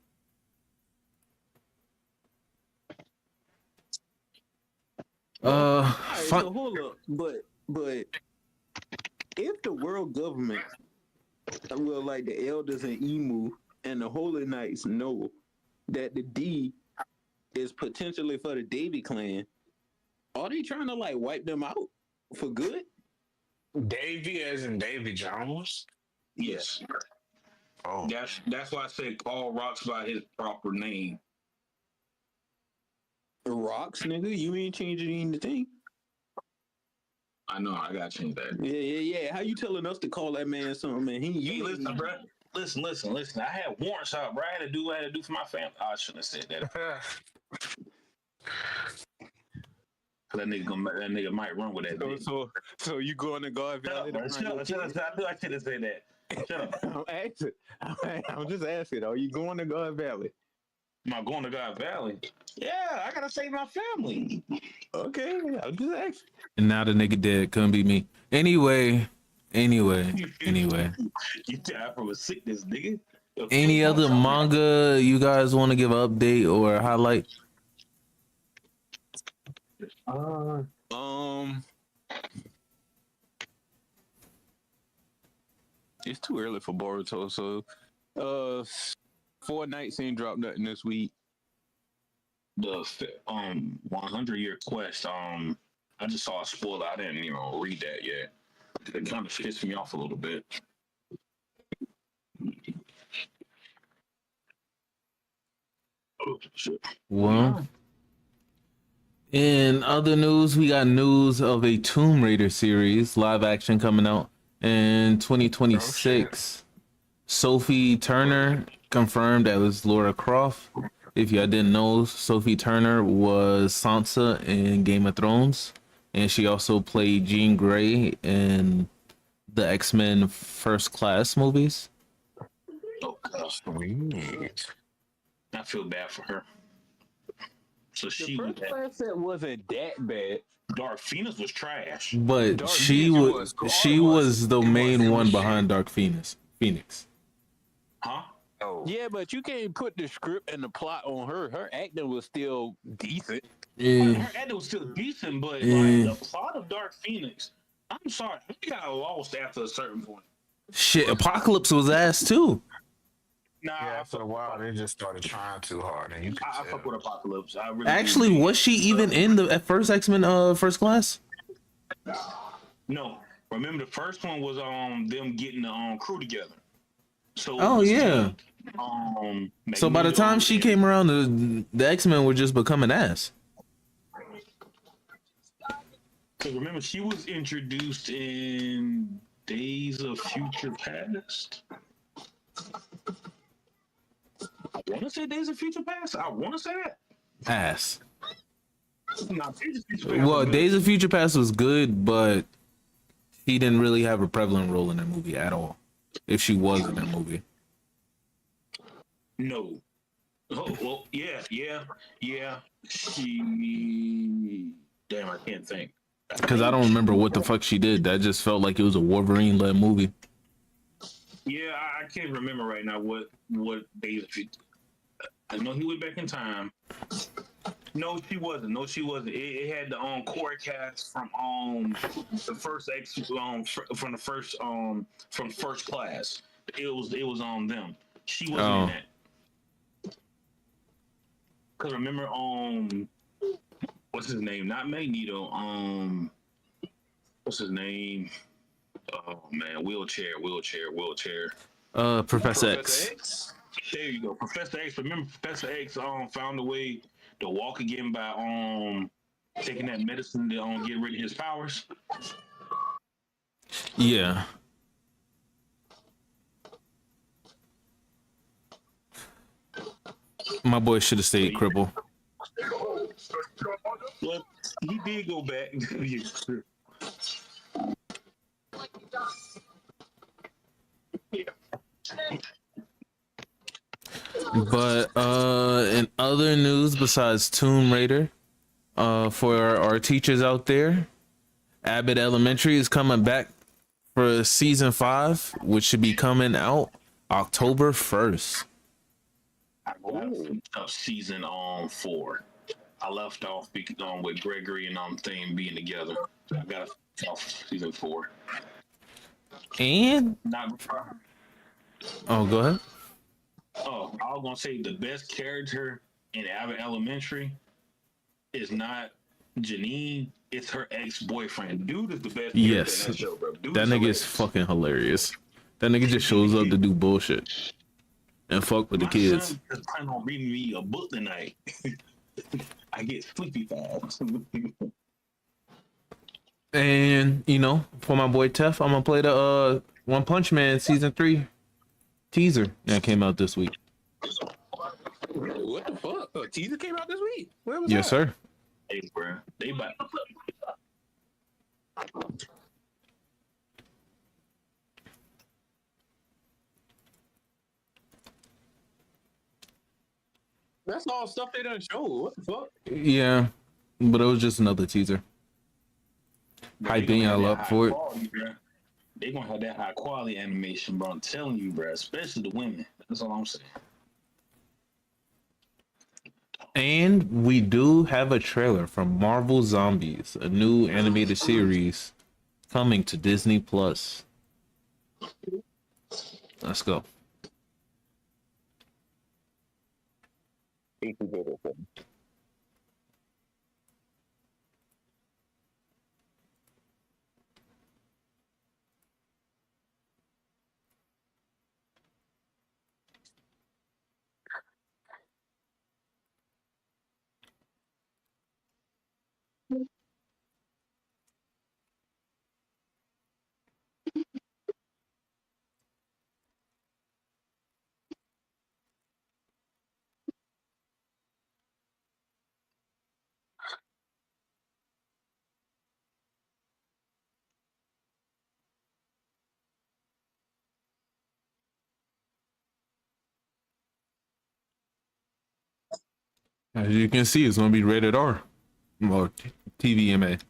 All right, Fun. so hold up, but if the world government, well, like the elders in Emu and the Holy Knights know that the D is potentially for the Davy clan, are they trying to like wipe them out for good? Davy as in Davy Jones. Yes. Oh, That's why I said call Rocks by his proper name. Rocks, nigga, you ain't changing anything. I know I gotta change that. Yeah. How you telling us to call that man something, man? Hey, listen, bro. Listen. I had warrants out, bro. I had to do what I had to do for my family. Oh, I shouldn't have said that. That nigga might run with that. So you going to God Shut Valley? up, bro. Shut up. I knew I should have said that. Shut up. I'm asking. I'm just asking. Are you going to God Valley? Am I going to God Valley? Yeah, I gotta save my family. Okay, I'm just asking. And now the nigga dead. Couldn't be me. Anyway. You died from a sickness, nigga. Any other manga you guys want to give an update or highlight? It's too early for Boruto, so Fortnite ain't dropped nothing this week. The 100-year quest. I just saw a spoiler. I didn't even read that yet. It kind of pissed me off a little bit. Oh shit! Well, in other news, we got news of a Tomb Raider series live action coming out in 2026. Sophie Turner confirmed as Laura Croft. If y'all didn't know, Sophie Turner was Sansa in Game of Thrones, and she also played Jean Grey in the X-Men First Class movies. Oh gosh, sweet. I feel bad for her. So The first class set wasn't that bad. Dark Phoenix was trash. But Dark she Phoenix was she was the main one behind Dark Phoenix. Huh? Oh, Yeah, but you can't put the script and the plot on her. Her acting was still decent. Yeah. Her acting was still decent, but Yeah. like the plot of Dark Phoenix, I'm sorry, I got lost after a certain point. Shit, Apocalypse was ass too. Nah, yeah. I After a while, they just started trying too hard, and you could I tell. fuck with Apocalypse. I really Actually, do. was she even in the at first X-Men First Class? No, remember the first one was them getting the crew together. So Oh yeah. So by the Magneto time she and- came around, the X-Men were just becoming ass. So remember, she was introduced in Days of Future Past. I want to say Days of Future Past. I want to say that. Ass. Nah, Days of Future Past Well, was good. Days of Future Past was good, but he didn't really have a prevalent role in that movie at all. If she was in that movie, No. Oh, well, yeah. She. Damn, I can't think. because I don't remember what the fuck she did. That just felt like it was a Wolverine-led movie. Yeah, I can't remember right now what Days of Future. I know he went back in time. No, she wasn't. No, she wasn't. It had the core cast from the first from the first class. It was on them. She wasn't in Oh, that. Cause remember what's his name? Not Magneto. What's his name? Oh man, wheelchair. Professor X. X. There you go, Professor X. Remember, Professor X found a way to walk again by taking that medicine to get rid of his powers. Yeah. My boy should have stayed crippled. Well, he did go back. But in other news besides Tomb Raider, for our teachers out there, Abbott Elementary is coming back for season 5, which should be coming out October 1st. I got season 4. I left off with Gregory and Thing being together. I got off season 4. And Not. oh, go ahead. Oh, I was gonna say the best character in Abbott Elementary is not Janine. It's her ex-boyfriend. Dude is the best character Yes, in that show, bro. Dude that nigga hilarious. is fucking hilarious. That nigga just shows up to do bullshit and fuck with the My kids. son is planning on reading me a book tonight. I get sleepy fast. And you know, for my boy Tef, I'm gonna play the One Punch Man season 3 teaser that came out this week. What the fuck? A teaser came out this week. Where was Yes, that? sir. Hey, bro, they about. That's all stuff they done show. What the fuck? Yeah, but it was just another teaser. Hyping y'all up for it. They gonna have that high quality animation, bro. I'm telling you, bro. Especially the women. That's all I'm saying. And we do have a trailer from Marvel Zombies, a new animated series coming to Disney Plus. Let's go. As you can see, it's gonna be rated R or TVMA.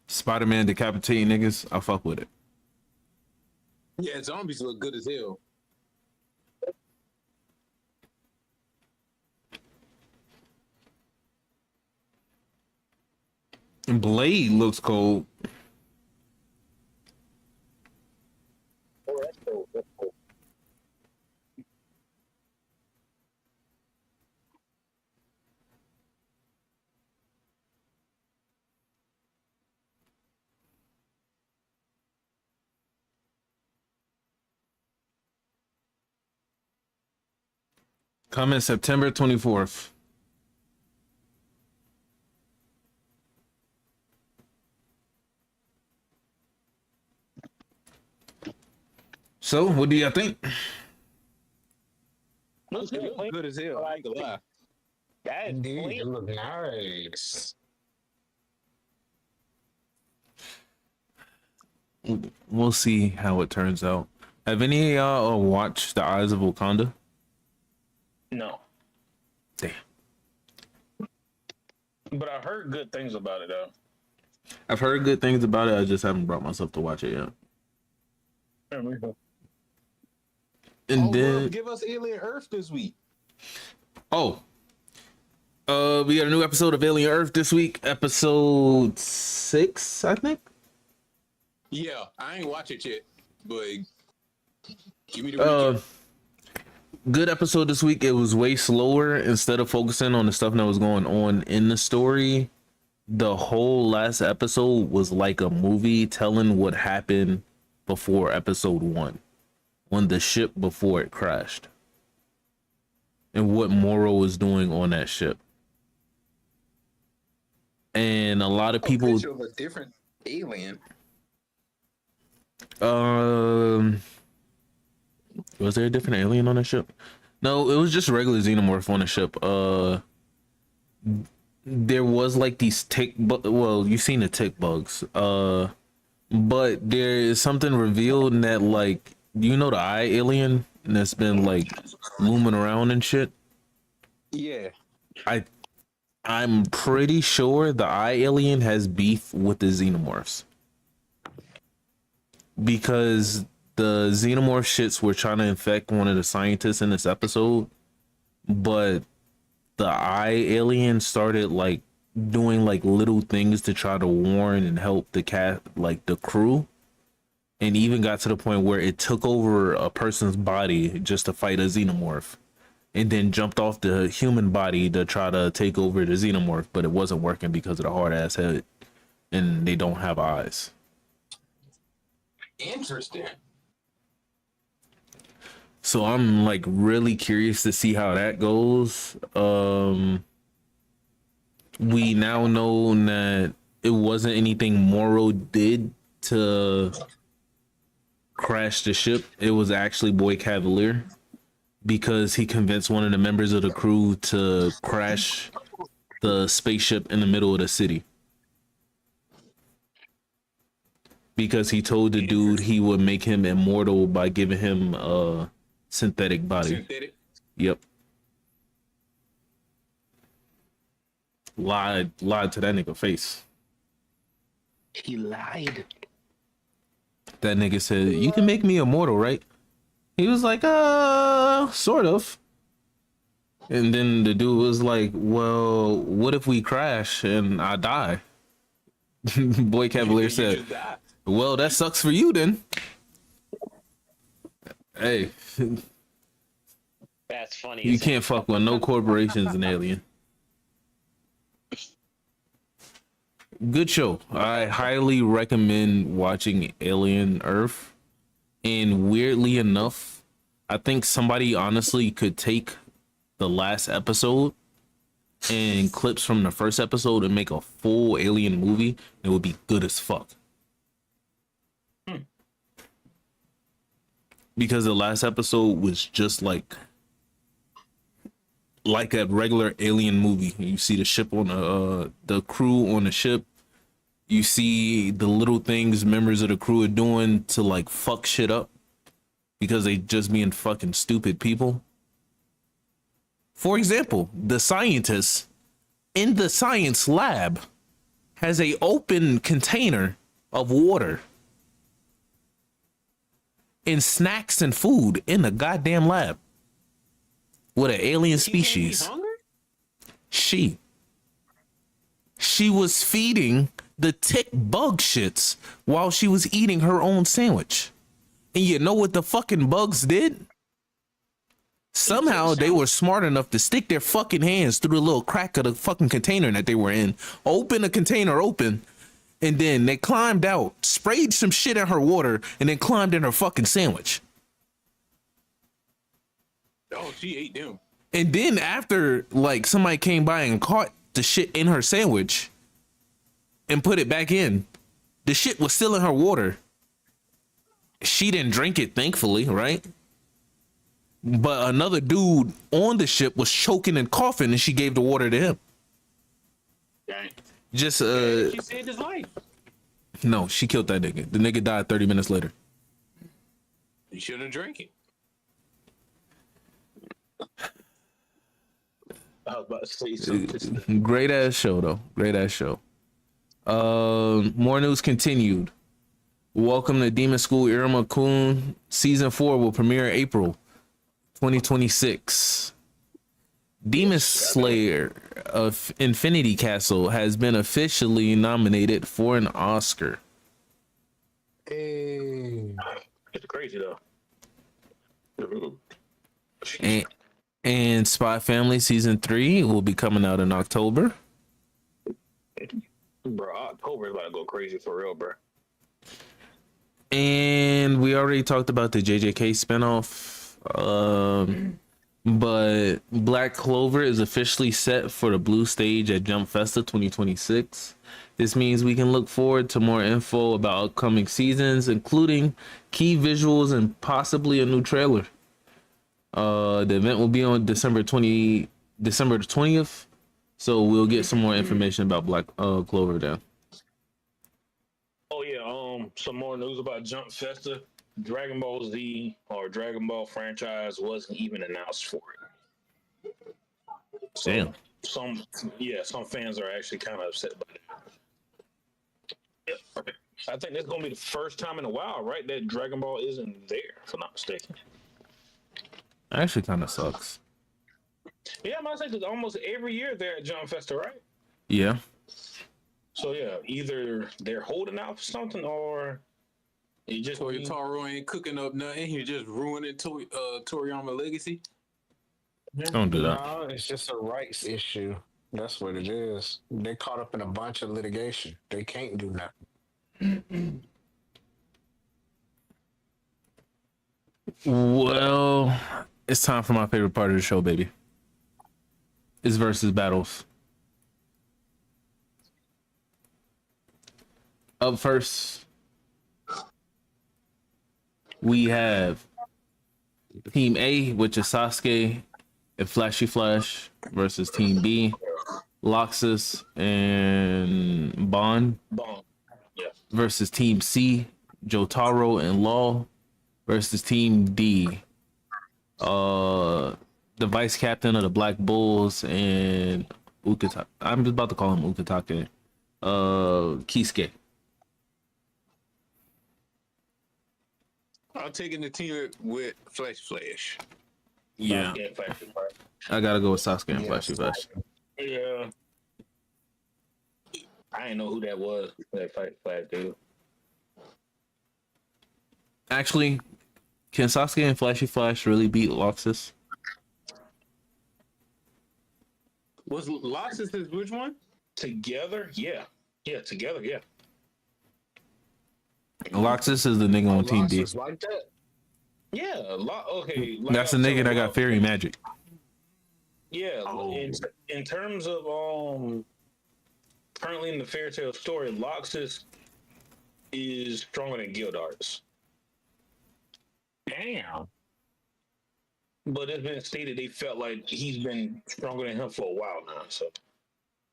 Spider-Man decapitating niggas, I fuck with it. Yeah, zombies look good as hell. Blade looks cold. Coming September 24th. So, what do y'all think? Looks It good. looks good as hell. I ain't gonna lie. That is Indeed, clean. it look nice. We'll see how it turns out. Have any of y'all watched The Eyes of Wakanda? No, Damn. but I heard good things about it though. I've heard good things about it. I just haven't brought myself to watch it yet. And Oh, then, Ruff, give us Alien Earth this week. oh, we got a new episode of Alien Earth this week, episode 6, I think. Yeah, I ain't watch it yet, but give me the recap. Good episode this week. It was way slower. Instead of focusing on the stuff that was going on in the story, the whole last episode was like a movie telling what happened before episode 1 on the ship before it crashed and what Moro was doing on that ship. And a lot of people Picture of a different alien. was there a different alien on the ship? No, it was just regular xenomorph on the ship. There was like these well, you've seen the tick bugs. But there is something revealed that, like, you know, the eye alien that's been like looming around and shit. Yeah. I'm pretty sure the eye alien has beef with the xenomorphs because the xenomorph shits were trying to infect one of the scientists in this episode, but the eye alien started like doing like little things to try to warn and help the crew, and even got to the point where it took over a person's body just to fight a xenomorph, and then jumped off the human body to try to take over the xenomorph, but it wasn't working because of the hard ass head, and they don't have eyes. Interesting. So I'm like really curious to see how that goes. We now know that it wasn't anything Moro did to crash the ship. It was actually Boy Cavalier, because he convinced one of the members of the crew to crash the spaceship in the middle of the city. Because he told the dude he would make him immortal by giving him a synthetic body. Synthetic. Yep. Lied to that nigga face. He lied. That nigga said, "You can make me immortal, right?" He was like, sort of. And then the dude was like, "Well, what if we crash and I die?" Boy Cavalier said, "Well, that sucks for you then." Hey, That's funny. you can't fuck with no corporations in Alien. Good show. I highly recommend watching Alien Earth. And weirdly enough, I think somebody honestly could take the last episode and clips from the first episode and make a full Alien movie. It would be good as fuck. Because the last episode was just like a regular Alien movie. You see the ship on the crew on the ship. You see the little things members of the crew are doing to like fuck shit up because they just being fucking stupid people. For example, the scientist in the science lab has a open container of water and snacks and food in the goddamn lab with an alien species. She was feeding the tick bug shits while she was eating her own sandwich. And you know what the fucking bugs did? Somehow they were smart enough to stick their fucking hands through the little crack of the fucking container that they were in, open the container open, and then they climbed out, sprayed some shit in her water, and then climbed in her fucking sandwich. Oh, she ate them. And then after, like, somebody came by and caught the shit in her sandwich and put it back in, the shit was still in her water. She didn't drink it, thankfully, right? But another dude on the ship was choking and coughing, and she gave the water to him. Dang. Just She saved his life. no, she killed that nigga. The nigga died 30 minutes later. You shouldn't drink it. I was about to say something. Great ass show though. Great ass show. More news continued. Welcome to Demon School Irma Kun. Season 4 will premiere April 2026. Demon Slayer of Infinity Castle has been officially nominated for an Oscar. Hey. It's crazy though. And Spy Family Season 3 will be coming out in October. Bro, October is about to go crazy for real, bro. And we already talked about the JJK spinoff. But Black Clover is officially set for the blue stage at Jump Festa 2026. This means we can look forward to more info about upcoming seasons, including key visuals and possibly a new trailer. The event will be on December the 20th. So we'll get some more information about Black Clover then. Oh yeah, some more news about Jump Festa. Dragon Ball Z or Dragon Ball franchise wasn't even announced for it. So Damn. Some fans are actually kind of upset by that. Yep. I think that's gonna be the first time in a while, right, that Dragon Ball isn't there, if I'm not mistaken. Actually kind of sucks. Yeah, I might say because almost every year they're at Jump Festa, right? Yeah. So yeah, either they're holding out for something or it just Toyotaro ain't cooking up nothing. He just ruining Toriyama legacy. Don't do that. No, it's just a rights issue. That's what it is. They caught up in a bunch of litigation. They can't do nothing. Well, it's time for my favorite part of the show, baby. It's versus battles. Up first, we have Team A, which is Sasuke and Flashy Flash, versus Team B, Loxus and Bond, yeah. versus Team C, Jotaro and Law, versus Team D, the vice captain of the Black Bulls and Ukitake. I'm just about to call him Ukitake. Kisuke. I'm taking the team with Flash. Yeah, Yeah, Flashy Flash. I gotta go with Sasuke and Flashy Flash. Yeah. I didn't know who that was. That Flash dude. Actually, can Sasuke and Flashy Flash really beat Loxus? Was Loxus is which one? Together, yeah. Yeah, together, yeah. Loxus is the nigga on Team D. Loxus like that? Yeah, okay. Like That's the nigga that got fairy magic. Yeah, in terms of currently in the fairy tale story, Loxus is stronger than Gildarts. Damn. But it's been stated they felt like he's been stronger than him for a while now. So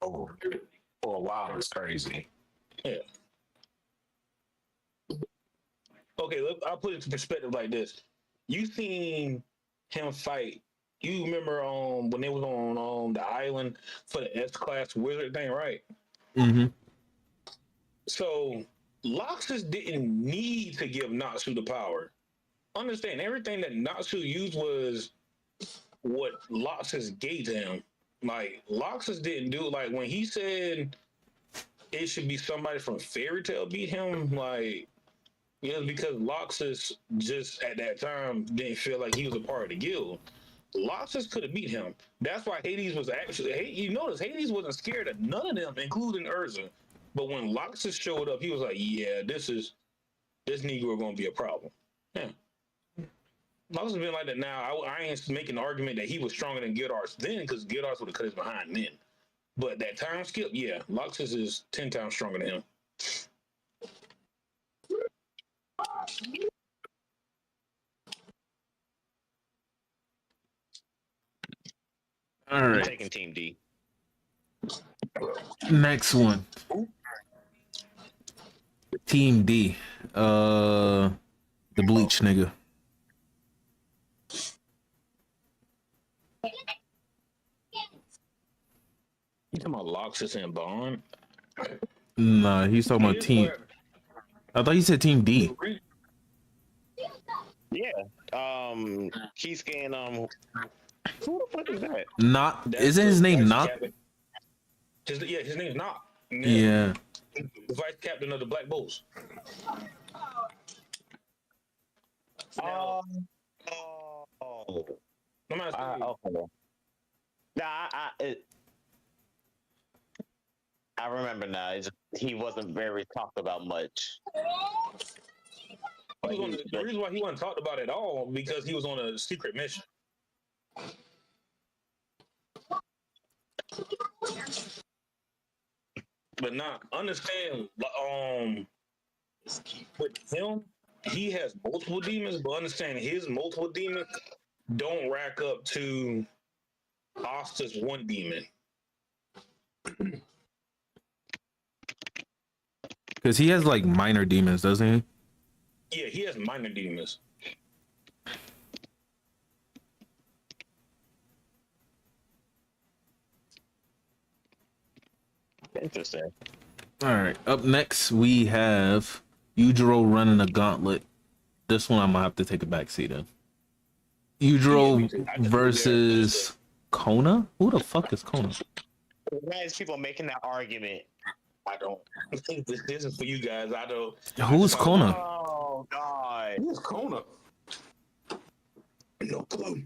Oh, for a while, it's crazy. yeah. Okay, I'll put it into perspective like this. You seen him fight. You remember when they was on the island for the S-class wizard thing, right? Mm-hmm. So Loxus didn't need to give Natsu the power. Understand, everything that Natsu used was what Loxus gave to him. Like, Loxus didn't do, like, when he said it should be somebody from Fairy Tail beat him, like, it was because Loxus just at that time didn't feel like he was a part of the guild. Loxus could have beat him. That's why Hades was actually, you notice Hades wasn't scared of none of them, including Urza. But when Loxus showed up, he was like, yeah, this Negro gonna be a problem. Yeah. Loxus been like that now. I ain't making the argument that he was stronger than Gildarts then, because Gildarts would have cut his behind then. But that time skip, yeah, Loxus is 10 times stronger than him. All I'm right. taking Team D. Next one. Team D. The bleach nigga. You talking about Loxus and Bond? Nah, he's talking about Here's team. where- I thought you said Team D. Yeah. Keyscan. Who the fuck is that? Not That's isn't the his name vice Not? captain. His name's not. Yeah. The vice captain of the Black Bulls. Oh. I'm not saying- Okay. Nah, I remember now. He wasn't very talked about much. the reason why he wasn't talked about at all because he was on a secret mission. But not understand. With him, he has multiple demons, but understand his multiple demons don't rack up to Asta's one demon. Because he has like minor demons, doesn't he? Yeah, he has minor demons. Interesting. All right. Up next, we have Yujiro running a gauntlet. This one I'm gonna have to take a back seat in. Yujiro versus Kona. Who the fuck is Kona? Why is people making that argument? I don't. This is for you guys. I don't. Who's Kona? Oh God! Who's Kona? No clue.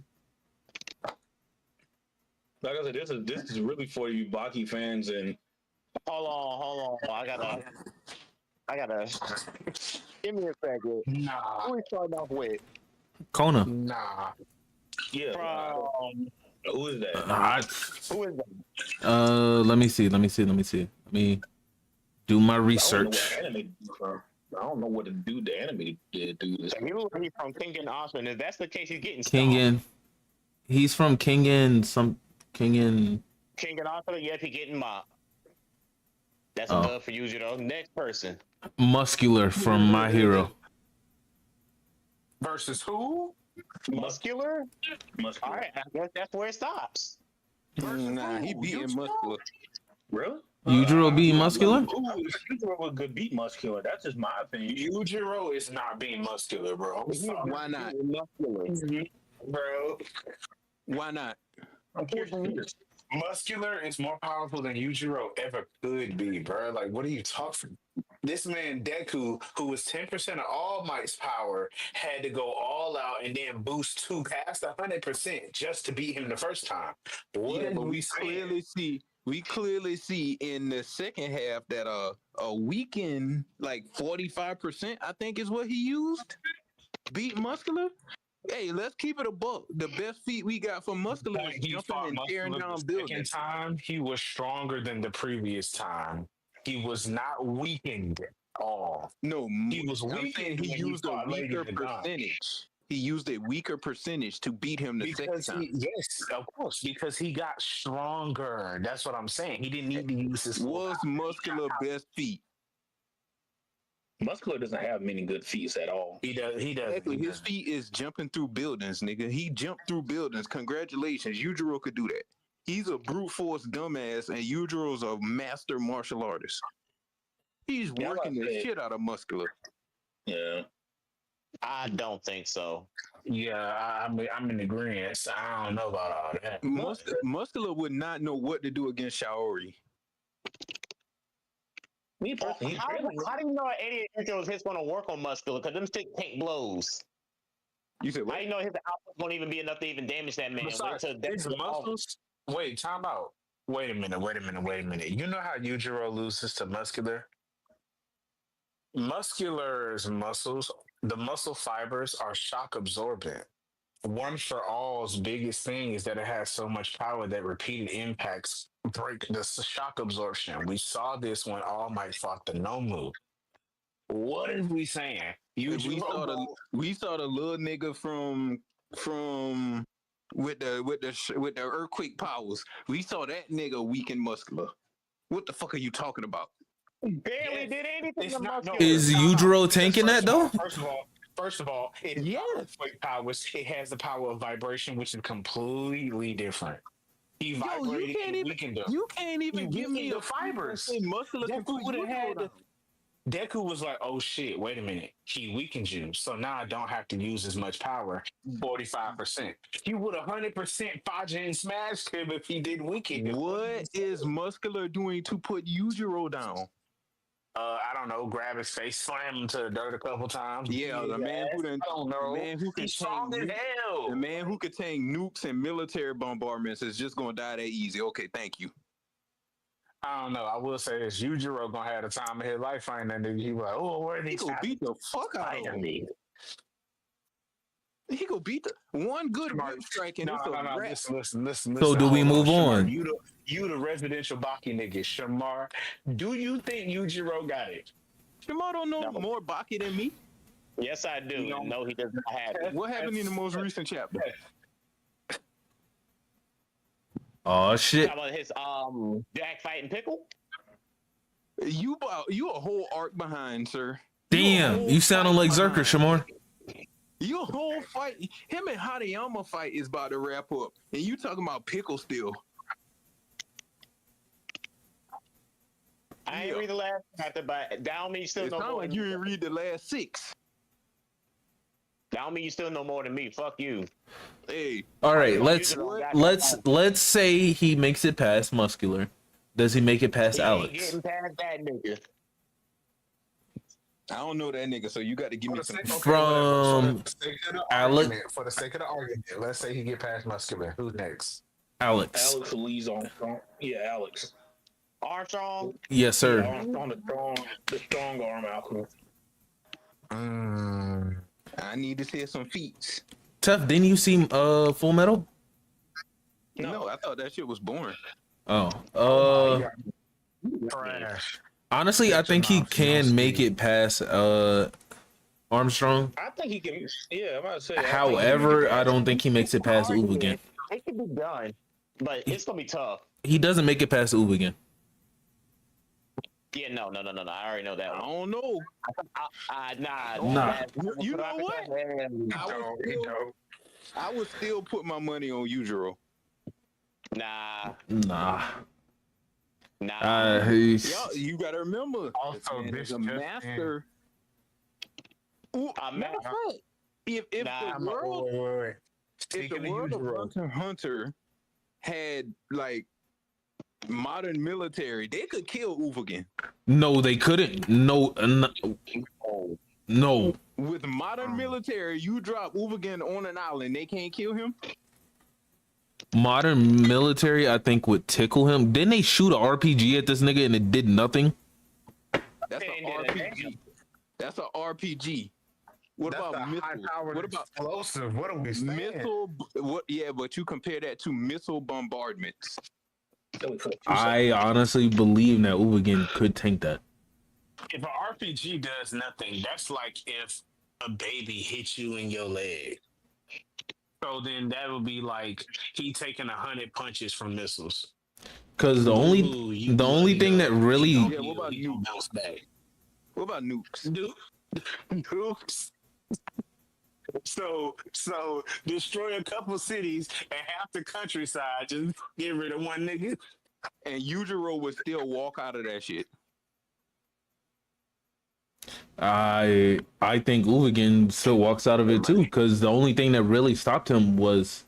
Like I said, this is really for you Baki fans and Hold on. I gotta. Give me a second. Nah, Who we starting off with? Kona. nah. yeah. From Who is that? who is that? Let me see. Let me do my I research. don't know what to do. The anime did do this. So he's from King and Austin. If that's the case, he's getting Kingen. He's from Kingen. Kingen. King and Austin. Yep, he getting mocked. That's Oh. a dub for you, you know. Next person. Muscular from My Hero. Versus who? Muscular. All Muscular. right, I guess that's where it stops. Nah, he beating Muscular. Really? Yujiro beat Muscular? Yujiro could beat Muscular. That's just my opinion. Yujiro is not being muscular, bro. I'm sorry. Why not? Muscular. Bro. Why not? I'm curious. Muscular is more powerful than Yujiro ever could be, bro. Like, what are you talking? This man Deku, who was 10% of All Might's power, had to go all out and then boost 2 past 100% just to beat him the first time. What Yeah, did but we say? we clearly see in the second half that a weekend like 45%, I think is what he used. Beat Muscular. Hey, let's keep it a buck. The best feat we got from Muscular is He jumping fought and tearing Muscular down the buildings. second time. He was stronger than the previous time. He was not weakened at all. No, He was I'm saying weakened he when he used a fought Lady weaker Gaga. percentage. He used a weaker percentage to beat him the second Because time. yes, of course, because he got stronger. That's what I'm saying. He didn't need to use his full Was power. Muscular best feat? Muscular doesn't have many good feats at all. He does. He does. Exactly. His feat is jumping through buildings, nigga. He jumped through buildings. Congratulations. Yujiro could do that. He's a brute force dumbass, and Yujiro's a master martial artist. He's Yeah, working like the that. shit out of Muscular. Yeah. I don't think so. Yeah, I'm in agreement. I don't know about all that. Muscular would not know what to do against Shaori. Me personally, How do you know an idiot Yujiro's hit's gonna work on Muscular? Because them shit take blows. You said How what? do you know his output's gonna even be enough to even damage that man? Besides, Wait till his that's muscles. Wait, time out. Wait a minute. You know how Yujiro loses to Muscular? Muscular's muscles, the muscle fibers are shock absorbent. One for All's biggest thing is that it has so much power that repeated impacts break the shock absorption. We saw this when All Might fought the Nomu. What is we saying? We saw the little nigga from with the earthquake powers. We saw that nigga weak and muscular. What the fuck are you talking about? Barely Yes. did anything It's to not no, muscular. Is no, no. Yujiro Because tanking that though? first of all, it is Yes. not earthquake powers. It has the power of vibration, which is completely different. He Yo, you vibrated can't and even weakened them. you can't He even give me weakened a the proof and fibers. say muscular can Deku put would have Yujiro had down. Deku was like, "Oh shit, wait a minute. He weakened you, so now I don't have to use as much power. 45%. He would 100% Faja and smashed him if he didn't weaken him. What is muscular doing to put Yujiro down? I don't know. Grab his face, slam him to the dirt a couple times. beat Yeah, his the man who ass. done, I don't the know. man who can He's tank strong as the hell. man who could tank nukes and military bombardments is just gonna die that easy. Okay, thank you. I don't know. I will say this: Yujiro gonna have the time of his life fighting that nigga. He was like, "Oh, where are He these gonna beat the fuck out of him. me?" He gonna beat the one good Smart. whip strike and No, it's a no, no. wrap. So Listen. do we Hold on, move Shamar. on? You the residential Baki nigga, Shamar. Do you think Yujiro got it? Shimo don't know No. more Baki than me. Yes, I do. You know- No, he does not have it. What happened in the most recent chapter? Oh shit. How about his Jack fighting Pickle? You a whole arc behind, sir. Damn, you sounding like Zerker, Shamar. You a whole fight. Him and Hariyama fight is about to wrap up, and you talking about Pickle still. I ain't read the last chapter, but down me you still It know sounds more like than you me. didn't read the last 6. Down me you still know more than me. Fuck you. Hey, All right, You let's don't got let's no- let's say he makes it past muscular. Does he make it past He ain't Alex? getting past that nigga. I don't know that nigga, so you got to give me some. From Alex. For the sake of the argument, let's say he get past muscular. Who's next? Alex. Alex Lee's on. Yeah, Alex. Armstrong. Yes, sir. Yeah, on the strong arm alchemist. I need to see some feats. Tough, didn't you see Full Metal? No, I thought that shit was boring. Oh. Trash. Honestly, I think he can make it past Armstrong. I think he can. Yeah, I'm about to say. I think he can make However, it I past don't think he makes it past Ubigan. It can be done, but it's gonna be tough. He doesn't make it past Ubigan. Yeah, no. I already know that I one. don't know. Nah. You know what? I would still put my money on Yujiro. Nah. Y'all, you gotta remember. Also, this man is this a just master. Ooh, matter of fact, if the world Wait. if Speaking the of world of Yujiro, Hunter x Hunter had like modern military, they could kill Uvagan. No, they couldn't. No. With modern military, you drop Uvagan on an island, they can't kill him. Modern military, I think, would tickle him. Didn't they shoot an RPG at this nigga and it did nothing? That's an RPG. That's an RPG. What that's about a missile? high-powered What about explosive? What are we saying? missile? What? Yeah, but you compare that to missile bombardments. I honestly believe that Ubigan could tank that. If an RPG does nothing, that's like if a baby hits you in your leg. So then that would be like he taking 100 punches from missiles. Because the only thing that really Yeah, what about he gonna nukes? bounce back? What about nukes? Nukes. So destroy a couple cities and half the countryside. Just get rid of one nigga. And Yujiro would still walk out of that shit. I think Uvigan still walks out of it too, because the only thing that really stopped him was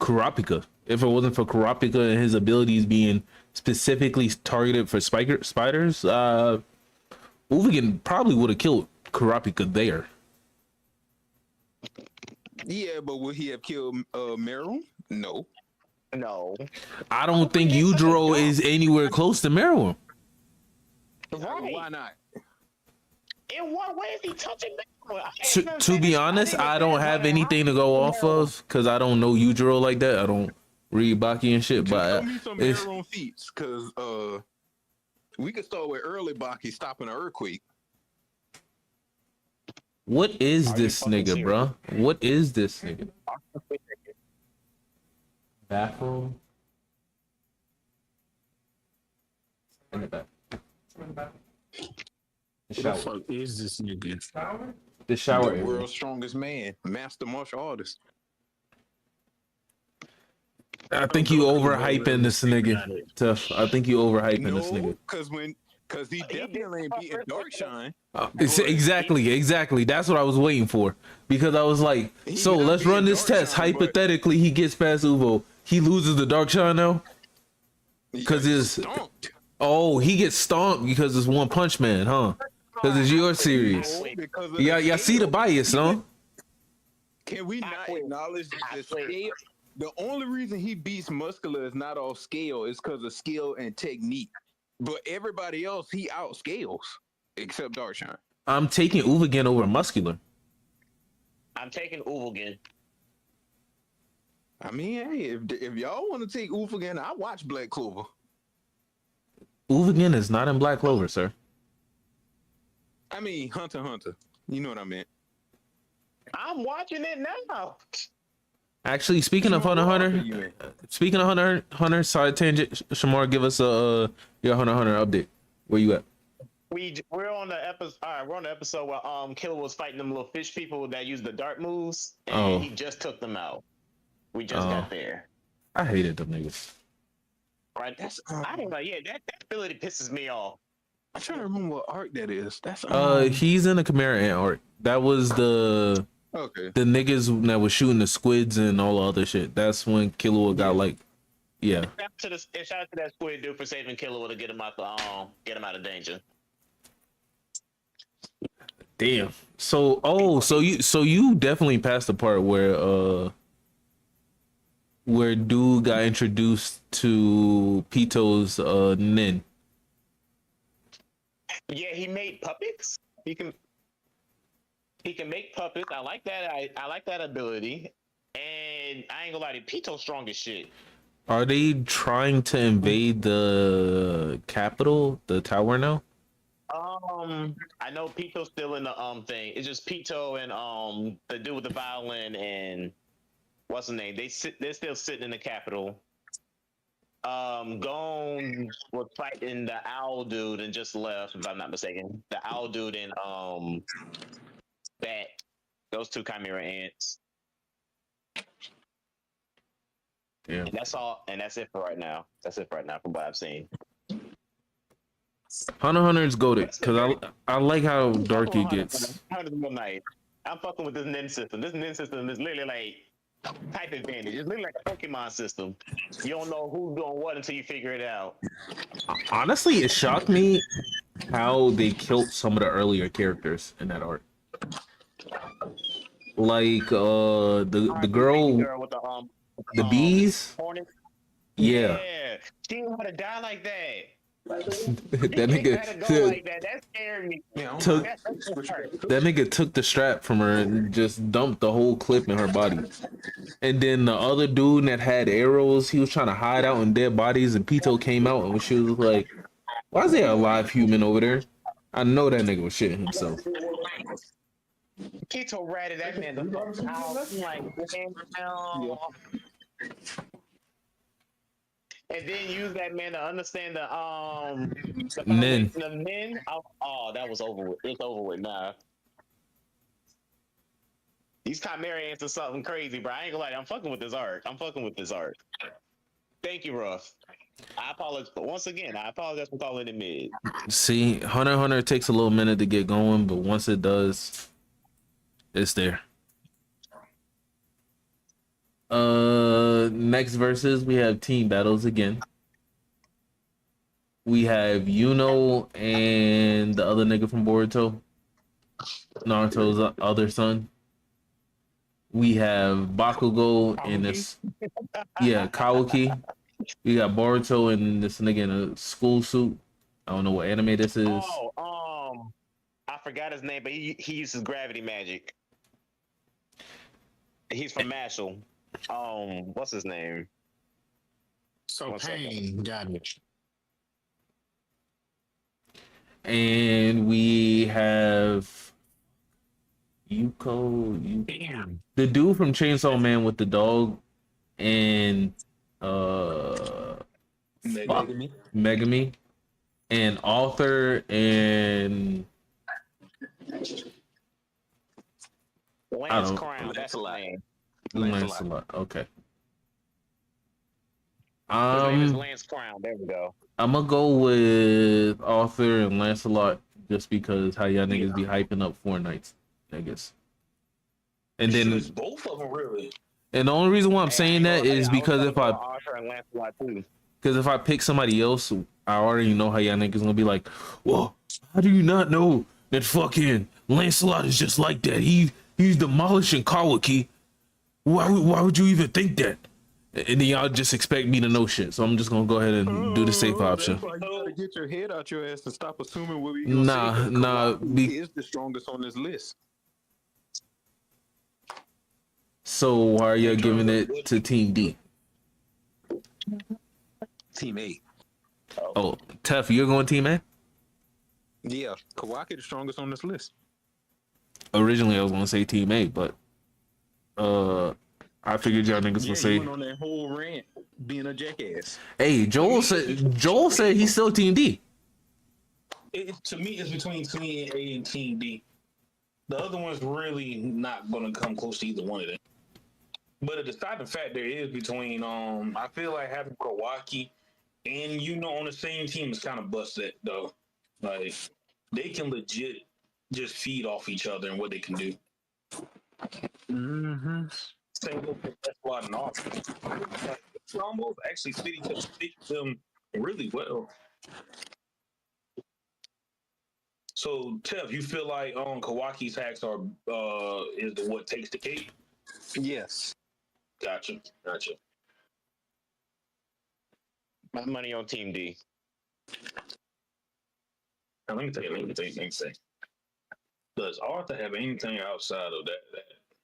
Kurapika. If it wasn't for Kurapika and his abilities being specifically targeted for spiders, Uvigan probably would have killed Kurapika there. Yeah, but would he have killed Meryl? No. I don't think Yujiro is anywhere close to Meryl. Right. Why not? In what way is he touching me? To be honest, I don't have anything to go off of because I don't know Yujiro like that. I don't read Baki and shit, Just but show me some it's, Meryl feats, because we could start with early Baki stopping an earthquake. what is Are you this fucking nigga, serious? bro? What is this nigga? Bathroom. In the back. The Who the shower. fuck is this nigga? The shower The area. world's strongest man, master martial artist. I think you overhyping this nigga. Tough. I think you overhyping this No, nigga. because he definitely ain't beating Darkshine. Exactly. That's what I was waiting for. Because I was like, He so not let's run being this test. Darkshine, but- Hypothetically, he gets past Uvo. He loses the Darkshine now? He 'Cause got it's- stomped. Oh, he gets stomped because it's One Punch Man, huh? Because it's your series. No, because of Yeah, the y'all see the scale. bias, huh? Can we not acknowledge the scale? The only reason he beats Muscular is not off scale is because of skill and technique. But everybody else, he outscales except Darkshine. I'm taking Uvagen over Muscular. I'm taking Uvalgan. I mean, hey, if y'all want to take Oof again, I watch Black Clover. Uvagen is not in Black Clover, sir. I mean, Hunter x Hunter. You know what I meant. I'm watching it now. Actually, speaking of Hunter x Hunter, side tangent, Shamar, give us your Hunter x Hunter update. Where you at? We're on the episode. All right, we're on the episode where Killer was fighting them little fish people that use the dart moves, and he just took them out. We just got there. I hated them niggas. Right, I don't know. Yeah, that ability pisses me off. I'm trying to remember what arc that is. That's He's in the Chimera Ant arc. That was the niggas that was shooting the squids and all the other shit. That's when Killua got like, yeah. Shout out to that squid dude for saving Killua to get him out of danger. Damn. So you definitely passed the part where dude got introduced to Pito's Nin. Yeah, he made puppets. He can make puppets. I like that. I like that ability. And I ain't gonna lie to you, Pito's strong as shit. Are they trying to invade the capital, the tower now? I know Pito's still in the thing. It's just Pito and the dude with the violin and what's his name? They're still sitting in the capital. Gon was fighting the owl dude and just left, if I'm not mistaken. The owl dude and Bat. Those two Chimera ants. Yeah. And that's all, and that's it for right now. That's it for right now from what I've seen. Hunter x Hunter is goated because I like how dark it gets. I'm fucking with this Nin system. This Nin system is literally like type advantage. It's literally like a Pokemon system. You don't know who's doing what until you figure it out. Honestly, it shocked me how they killed some of the earlier characters in that arc. Like the girl with the bees. Hornet. Yeah. She didn't want to die like that. That nigga like that scared me. That nigga took the strap from her and just dumped the whole clip in her body. And then the other dude that had arrows, he was trying to hide out in dead bodies, and Pito came out and she was like, "Why is there a live human over there?" I know that nigga was shitting himself. Pito ratted that man the fuck out. I'm like, damn. And then use that man to understand the Nin. Nin. Oh, that was over with. It's over with now. These Chimera ants are something crazy, bro. I ain't gonna lie. I'm fucking with this art. Thank you, Ruff. I apologize. But once again, I apologize for calling it mid. See, Hunter x Hunter takes a little minute to get going, but once it does, it's there. Next verses we have team battles again. We have Yuno and the other nigga from Boruto, Naruto's other son. We have Bakugo in this, Kawaki. We got Boruto and this nigga in a school suit. I don't know what anime this is. I forgot his name, but he uses gravity magic. He's from Mashal. What's his name? So Pain got it. And we have Yuko. Damn. The dude from Chainsaw Man with the dog, and uh, fuck, Megami. Megami, and Arthur and I Lance don't Crown. That's his Lancelot. name. Lancelot. Okay. His name is Lance Crown. There we go. I'm gonna go with Arthur and Lancelot just because how y'all niggas be hyping up Fortnite, I guess. And Shit, then, it's both of them really. and the only reason why I'm Hey, I saying ain't that gonna lie, is I was because gonna if go I, with Arthur and Lancelot too. because if I pick somebody else, I already know how y'all niggas gonna be like, well, how do you not know that fucking Lancelot is just like that? He's demolishing Kawaki. Why would you even think that? And then y'all just expect me to know shit. So I'm just gonna go ahead and do the safe option. That's why you gotta get your head out your ass and stop assuming what we gonna Nah, say. 'Cause nah, Kawaki is the strongest on this list. So why are you In giving terms of it to Team D? Team A. Oh, Tough, you're going Team A? Yeah, Kawaki the strongest on this list. Originally I was gonna say Team A, but I figured y'all niggas Yeah, would you say, went on that whole rant being a jackass. hey, Joel said he's still Team D. To me, it's between Team A and Team D. The other one's really not going to come close to either one of them. But a deciding fact there is between. I feel like having Kawaki and on the same team is kind of busted though. Like they can legit just feed off each other and what they can do. Mm-hmm. Same with that's why not. Almost actually fit them really well. So, Tev, you feel like Kawaki's hacks are is what takes the cake? Yes. Gotcha. My money on Team D. Now, let me say. Does Arthur have anything outside of that?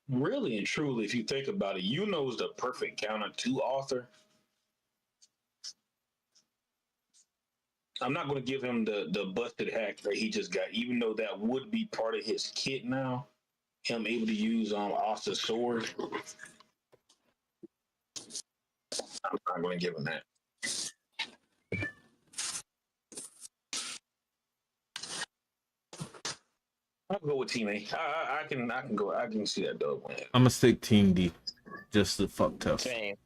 Really and truly, if you think about it, is the perfect counter to Arthur. I'm not going to give him the busted hack that he just got, even though that would be part of his kit now. Him able to use Arthur's sword. I'm not going to give him that. I'll go with Team A. I can go. I can see that dub win. I'm gonna stick Team D, just to fuck Tough. Same.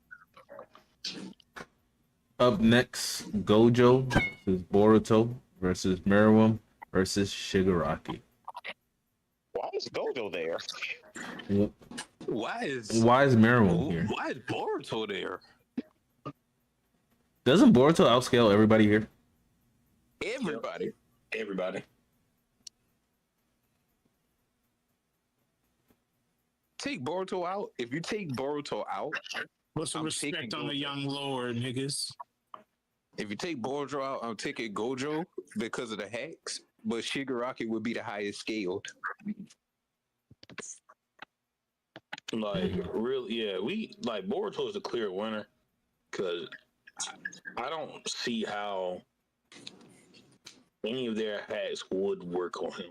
Up next, Gojo versus Boruto versus Meruem versus Shigaraki. Why is Gojo there? Why is Meruem here? Why is Boruto there? Doesn't Boruto outscale everybody here? Everybody. Take Boruto out. If you take Boruto out, Put some I'm respect taking on the Gojo. young lord, niggas. If you take Boruto out, I'm taking Gojo because of the hacks. But Shigaraki would be the highest scaled. Like really, yeah. We like Boruto is a clear winner because I don't see how any of their hacks would work on him.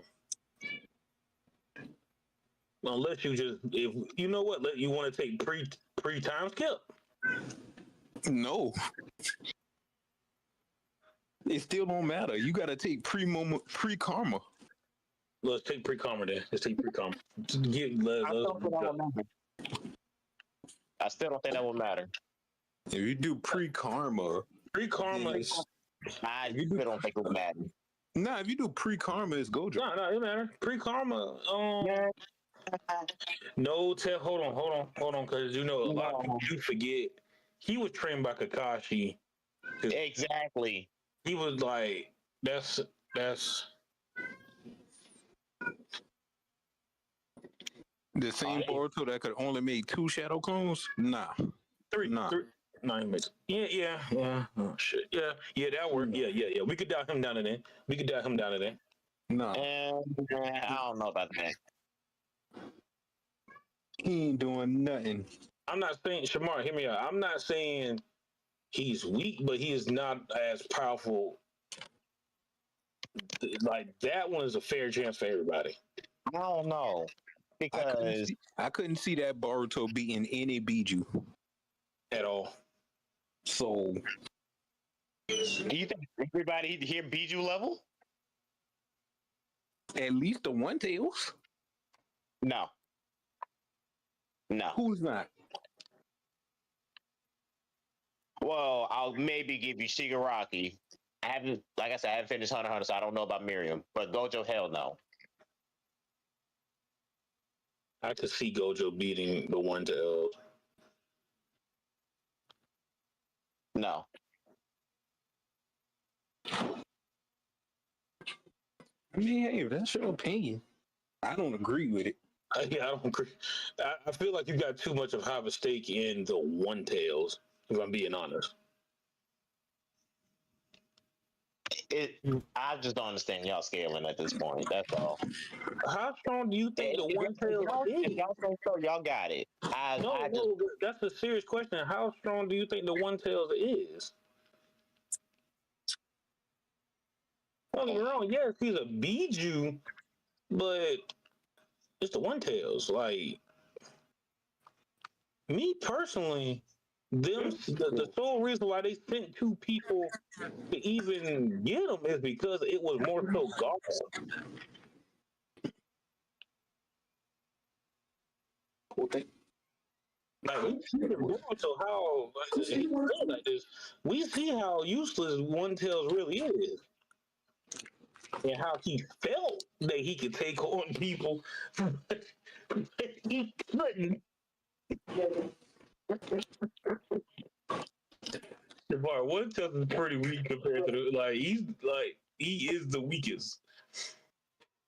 Unless you just, if you know what, you want to take pre time skip. No. It still don't matter. You gotta take pre-karma. Let's take pre karma then. Let's take pre karma. I still don't think that will matter. If you do pre-karma, Pre karma. I still don't think it will matter. nah, if you do pre-karma, it's Gojo. No, it matter. Pre karma. No, hold on, because a lot of people do forget he was trained by Kakashi. Exactly. He was like, that's The same Boruto that could only make 2 shadow clones? Nah. three. No, he makes. Yeah. Oh shit. Yeah. That worked. Yeah. We could dial him down to that. Nah. And I don't know about that. He ain't doing nothing. I'm not saying Shamar, hear me out. I'm not saying he's weak, but he is not as powerful. Like that one is a fair chance for everybody. I don't know. Because I couldn't see that Boruto beating any Biju. At all. So You think everybody here Bijou level? at least the one tails. No. No. Who's not? Well, I'll maybe give you Shigaraki. I haven't, like I said, I haven't finished Hunter x Hunter, so I don't know about Miriam. But Gojo, hell no. I could see Gojo beating the one tails. No. I mean, hey, if that's your opinion. I don't agree with it. Yeah, I don't agree. I feel like you got too much of a stake in the one tails, if I'm being honest. I just don't understand y'all scaling at this point. That's all. How strong do you think the one If tails if is? y'all think so, y'all got it. No, that's a serious question. How strong do you think the one tails is? Don't get me wrong. Yes, he's a Biju, but it's the one tails. Like me personally, the sole reason why they sent two people to even get him is because it was more so golf. Like we see him going to how like this. We see how useless One Tails really is, and how he felt that he could take on people, but he couldn't. The bar One Tails is pretty weak compared to he is the weakest.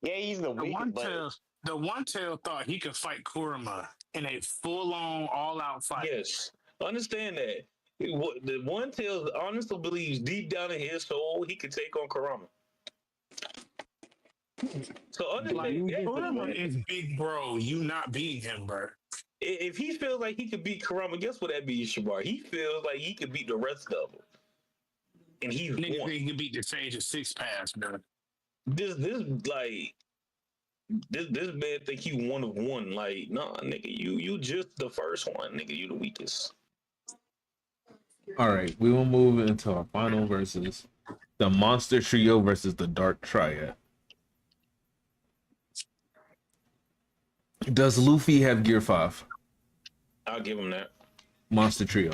Yeah, he's the The weakest. one But tail, the one tail thought he could fight Kurama in a full-on, all-out fight. Yes, understand that. The One Tails honestly believes deep down in his soul he could take on Kurama. So understand that, Kurama man. is big, bro. You not beating him, bro. If he feels like he could beat Kurama, guess what that means, Shabar? He feels like he could beat the rest of them, and he's Nigga won. think he can beat the Sage of Six Pass, bro. This man think he one of one. Like, nah, nigga, you just the first one, nigga. You the weakest. All right, we will move into our final versus the Monster Trio versus the Dark Triad. Does Luffy have Gear 5? I'll give him that. Monster Trio.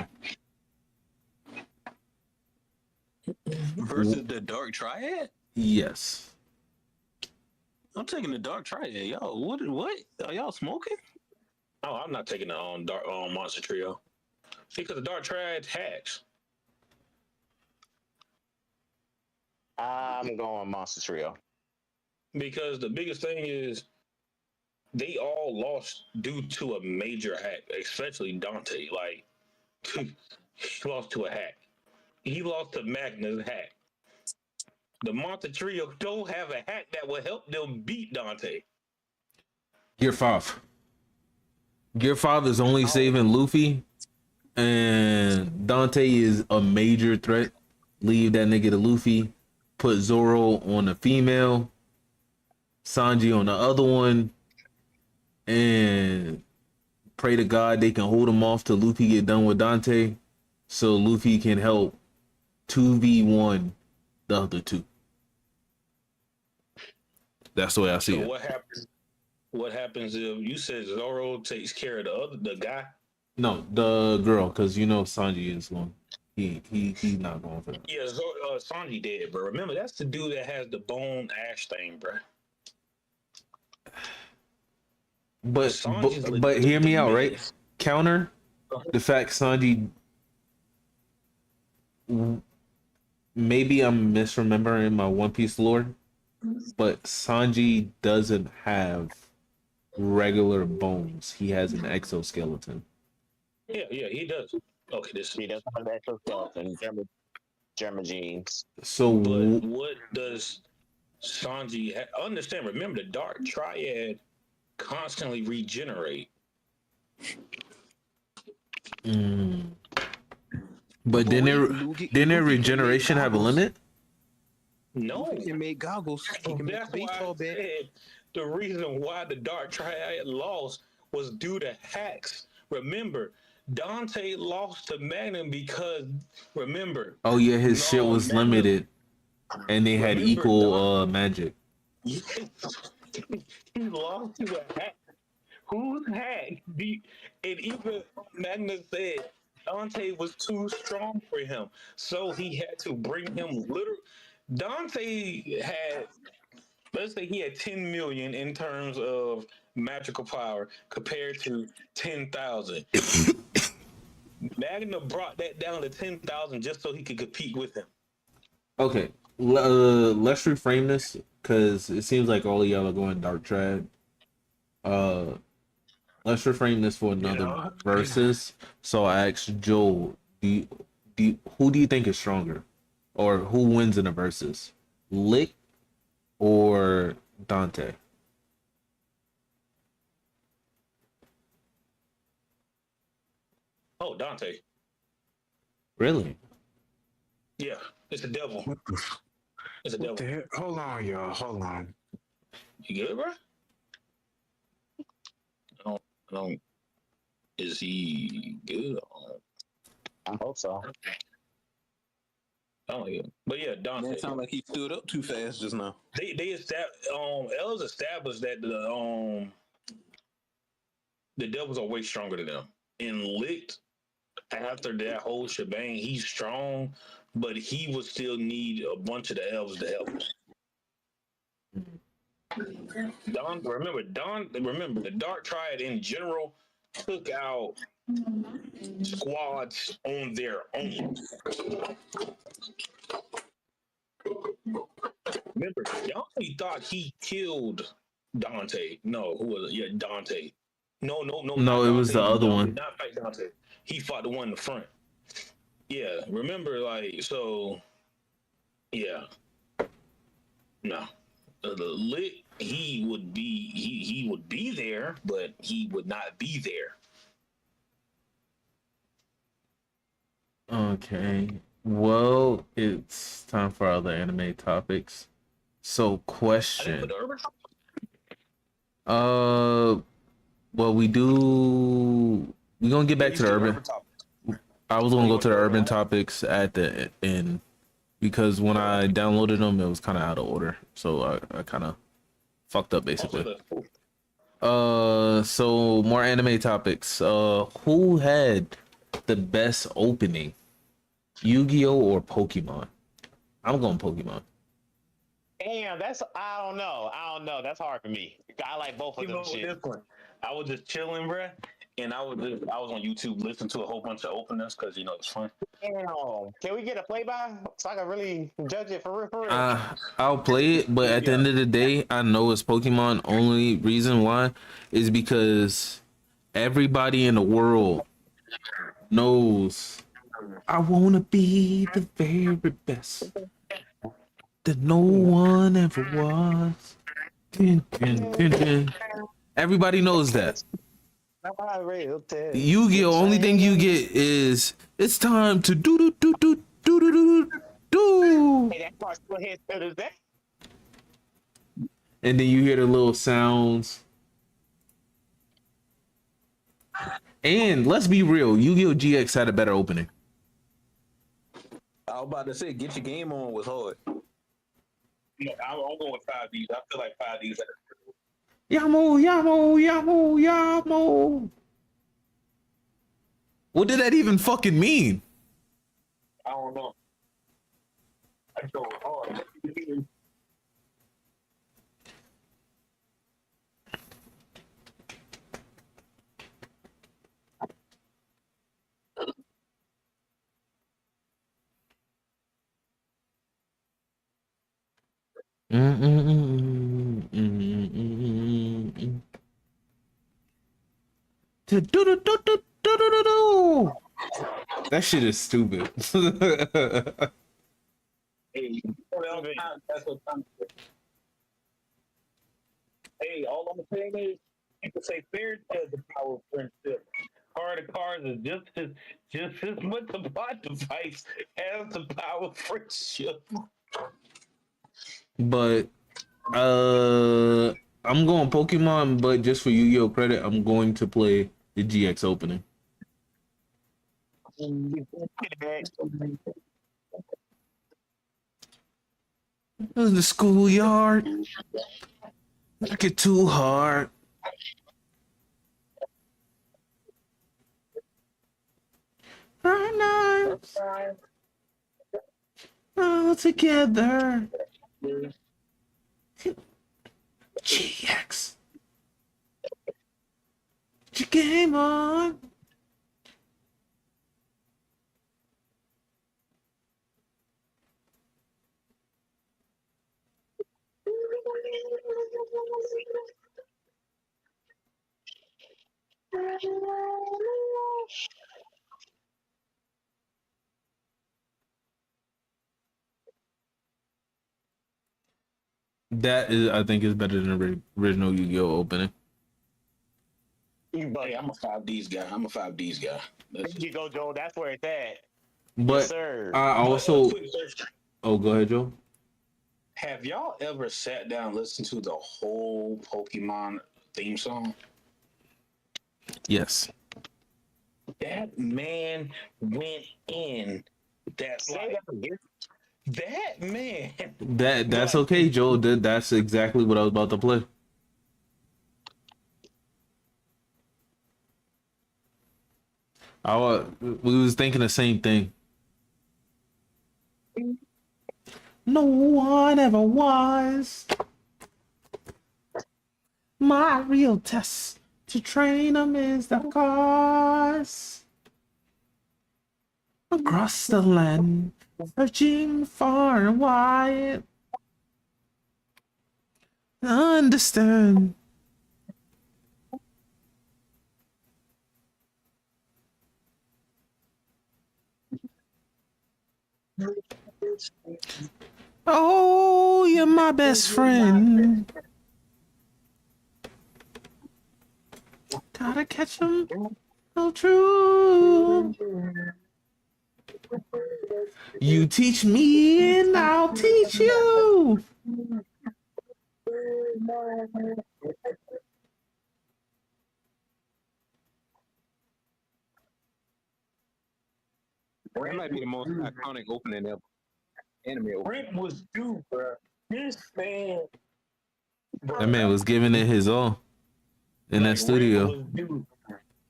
Versus the Dark Triad? Yes. I'm taking the Dark Triad. Yo, what are y'all smoking? Oh, I'm not taking the dark Monster Trio because the Dark Triad hacks. I'm going Monster Trio. Because the biggest thing is they all lost due to a major hack, especially Dante. Like he lost to a hack. He lost to Magnus hack. The Monster Trio don't have a hack that will help them beat Dante. Gear 5. Gear 5 is only saving Luffy, and Dante is a major threat. Leave that nigga to Luffy. Put Zoro on a female, Sanji on the other one, and pray to God they can hold him off till Luffy get done with Dante, so Luffy can help 2v1 the other two. That's the way I see So it. what happens if you said Zoro takes care of the guy? No, the girl, because you know Sanji is going. He's not going for that. Yeah, Sanji dead, bro. Remember, that's the dude that has the bone ash thing, bro. But hear me out, right? Counter the fact Sanji. Maybe I'm misremembering my One Piece lore, but Sanji doesn't have regular bones. He has an exoskeleton. Yeah, he does. Okay, He doesn't have that exoskeleton. German genes. So but what does Sanji understand? Remember, the Dark Triad constantly regenerate. But didn't their regeneration have a limit? No, He can make goggles. He can make that's why baseball I bat. said the reason why the Dark Triad lost was due to hacks. Remember, Dante lost to Magnum because remember, Oh yeah, his shit no was Magnum. limited, and they had Remember, equal magic. he lost to a hack. Whose hack? And even Magnus said Dante was too strong for him, so he had to bring him literal. Dante had, let's say, he had 10 million in terms of magical power compared to 10,000. Magna brought that down to 10,000 just so he could compete with him. Okay, let's reframe this because it seems like all of y'all are going dark trad. Uh, let's reframe this for You another know, versus. So I asked Joel, who do you think is stronger, or who wins in a versus, Lick or Dante? Oh, Dante. Really? Yeah, it's a devil. It's a what devil. the heck? Hold on, y'all. Hold on. You good, bro? I don't. Is he good? I hope so. I don't know. But yeah, Dante. That sound like he stood up too fast just now. They established Elves established that the devils are way stronger than them. And Licked, after that whole shebang, he's strong, but he would still need a bunch of the elves to help him. Remember the Dark Triad in general took out squads on their own. Remember, Dante thought he killed Dante. No, who was it? Yeah, Dante. No, No, it was the other Dante one. did not fight Dante. He fought the one in the front. Yeah, remember, like, so, yeah. No. The Lit, he would be there, but he would not be there. Okay. Well, it's time for other anime topics. So, question. Well, we're gonna get back to the urban. I was gonna go to the urban topics at the end because when I downloaded them, it was kind of out of order, so I kind of fucked up basically. So more anime topics. Who had the best opening, Yu-Gi-Oh or Pokemon? I'm going Pokemon. Damn, I don't know. That's hard for me. I like both of them. Shit. I was just chilling, bruh, and I was on YouTube listening to a whole bunch of openers because it's fun. Damn. Can we get a play-by so I can really judge it for real? I'll play it, but at the end of the day, I know it's Pokemon. Only reason why is because everybody in the world knows I want to be the very best that no one ever was. Dun, dun, dun, dun. Everybody knows that. Yu-Gi-Oh! Only thing you get is it's time to do. Hey, that part still hits to this day. And then you hear the little sounds. And let's be real, Yu-Gi-Oh! GX had a better opening. I was about to say, get your game on was hard. Yeah, I'm going with 5Ds. I feel like 5Ds. Yamo. What did that even fucking mean? I don't know. I go hard. That shit is stupid. Hey, that's what I'm saying. Hey, all I'm saying is you can say fairy tale the power of friendship. Heart of Cards is just as much a plot device as the power of friendship. But I'm going Pokemon, but just for Yu-Gi-Oh credit, I'm going to play the GX opening. In the schoolyard, work it too hard. Our lives all together. GX. Your game on. That is, I think, is better than the original Yu-Gi-Oh opening. Hey, I'm a 5Ds guy. I'm a 5Ds guy. There you go, Joe. That's where it's at. But Yes, sir. I But, also, quick question. oh, go ahead, Joe. Have y'all ever sat down and listened to the whole Pokemon theme song? Yes. That man went in. That's like that man. That's okay, Joe. That's exactly what I was about to play. We was thinking the same thing. No one ever was my real test. To train them is the cause. Across the land, searching far and wide. Understand. Oh, you're my best friend. Gotta catch 'em. So true. You teach me and I'll teach you. That might be the most iconic opening ever. Anime opening. Rick was due, bro. This man. That man was giving it his all in that studio. And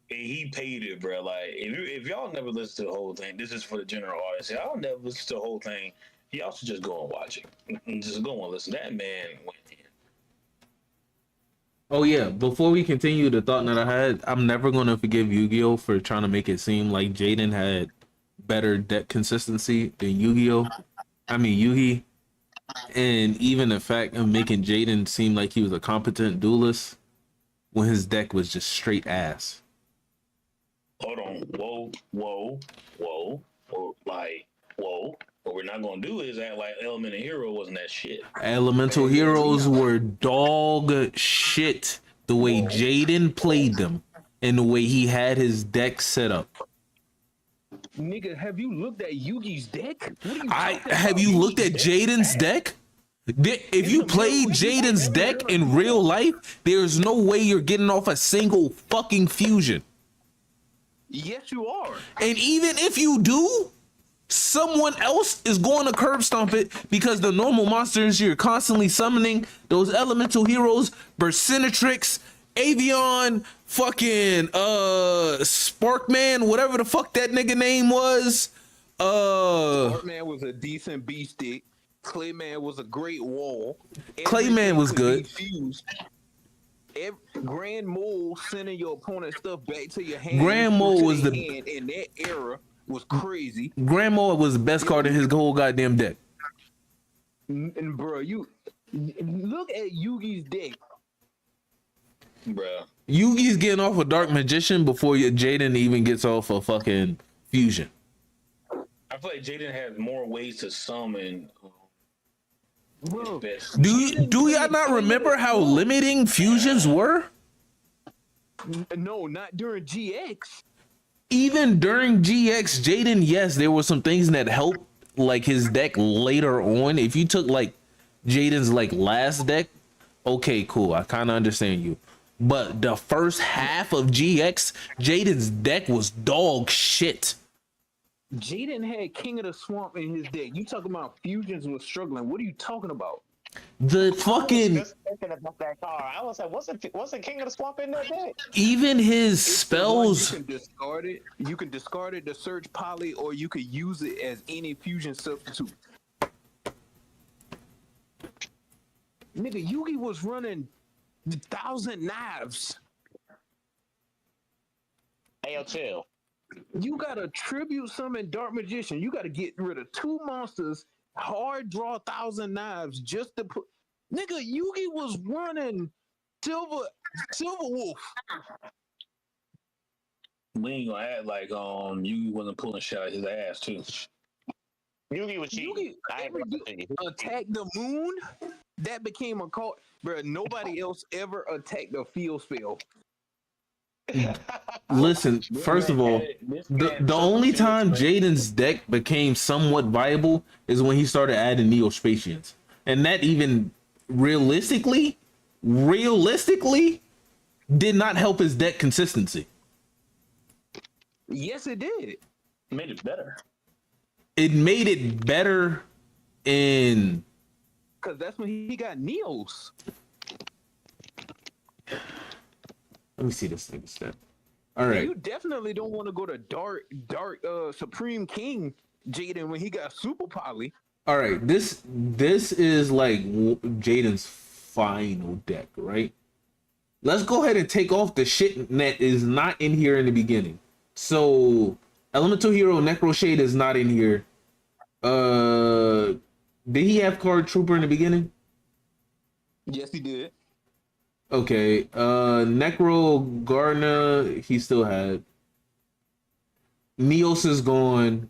he paid it, bro. Like, if y'all never listen to the whole thing, this is for the general audience. If y'all never listen to the whole thing, y'all should just go and watch it. Just go and listen. That man went in. Oh yeah, before we continue the thought that I had, I'm never gonna forgive Yu-Gi-Oh for trying to make it seem like Jaden had better deck consistency than Yu-Gi-Oh. I mean Yugi. And even the fact of making Jaden seem like he was a competent duelist when his deck was just straight ass. Hold on. Whoa. Like, whoa. What we're not gonna do is act like Elemental Hero wasn't that shit. Elemental Heroes were dog shit the way Jaden played them and the way he had his deck set up. Nigga, have you looked at Yugi's deck? Have you looked at Jaden's deck? If you played Jaden's deck in real life, there's no way you're getting off a single fucking fusion. Yes, you are. And even if you do, someone else is going to curb stomp it because the normal monsters you're constantly summoning, those elemental heroes, Bursinatrix, Avion, fucking Sparkman, whatever the fuck that nigga name was. Sparkman was a decent B stick. Clayman was a great wall. Clayman was good. Grand Mole sending your opponent's stuff back to your hand. Grand Mole was the hand in that era was crazy. Grand Mole was the best card in his whole goddamn deck. And bro, you look at Yugi's deck. Bruh. Yugi's getting off a Dark Magician before Jaden even gets off a fucking fusion. I feel like Jaden has more ways to summon. Bro, Do y'all not remember how limiting fusions were? no, not during GX. Even during GX, Jaden, yes, there were some things that helped like his deck later on. If you took like Jaden's like last deck, okay, cool, I kind of understand you. But the first half of GX, Jaden's deck was dog shit. Jaden had King of the Swamp in his deck. You talking about fusions was struggling. What are you talking about? The I was fucking just thinking about that card. I was like, wasn't King of the Swamp in that deck? even his It's the one you spells. can discard it. You can discard it to search poly, or you could use it as any fusion substitute. Nigga, Yugi was running 1,000 knives. Hey, yo, chill. You gotta tribute summon Dark Magician. You gotta get rid of 2 monsters, hard draw 1,000 knives just to put. Nigga, Yugi was running Silver Wolf. We ain't gonna act like you wasn't pulling shit out of his ass too. Yugi was cheating. Yugi, I ain't every gonna say it. attack the moon. That became a card, bro. Nobody else ever attacked a field spell. Listen, first of all, the only time Jaden's deck became somewhat viable is when he started adding Neospatians, and that even realistically did not help his deck consistency. Yes, it did. Made it better. It made it better in Because that's when he got Neos. let me see this thing step. All right. You definitely don't want to go to dark Supreme King Jaden when he got Super Poly. All right. This is like Jaden's final deck, right? Let's go ahead and take off the shit that is not in here in the beginning. So Elemental Hero Necro Shade is not in here. Did he have Card Trooper in the beginning? Yes, he did. Okay. Necro Gardener, he still had. Neos is gone.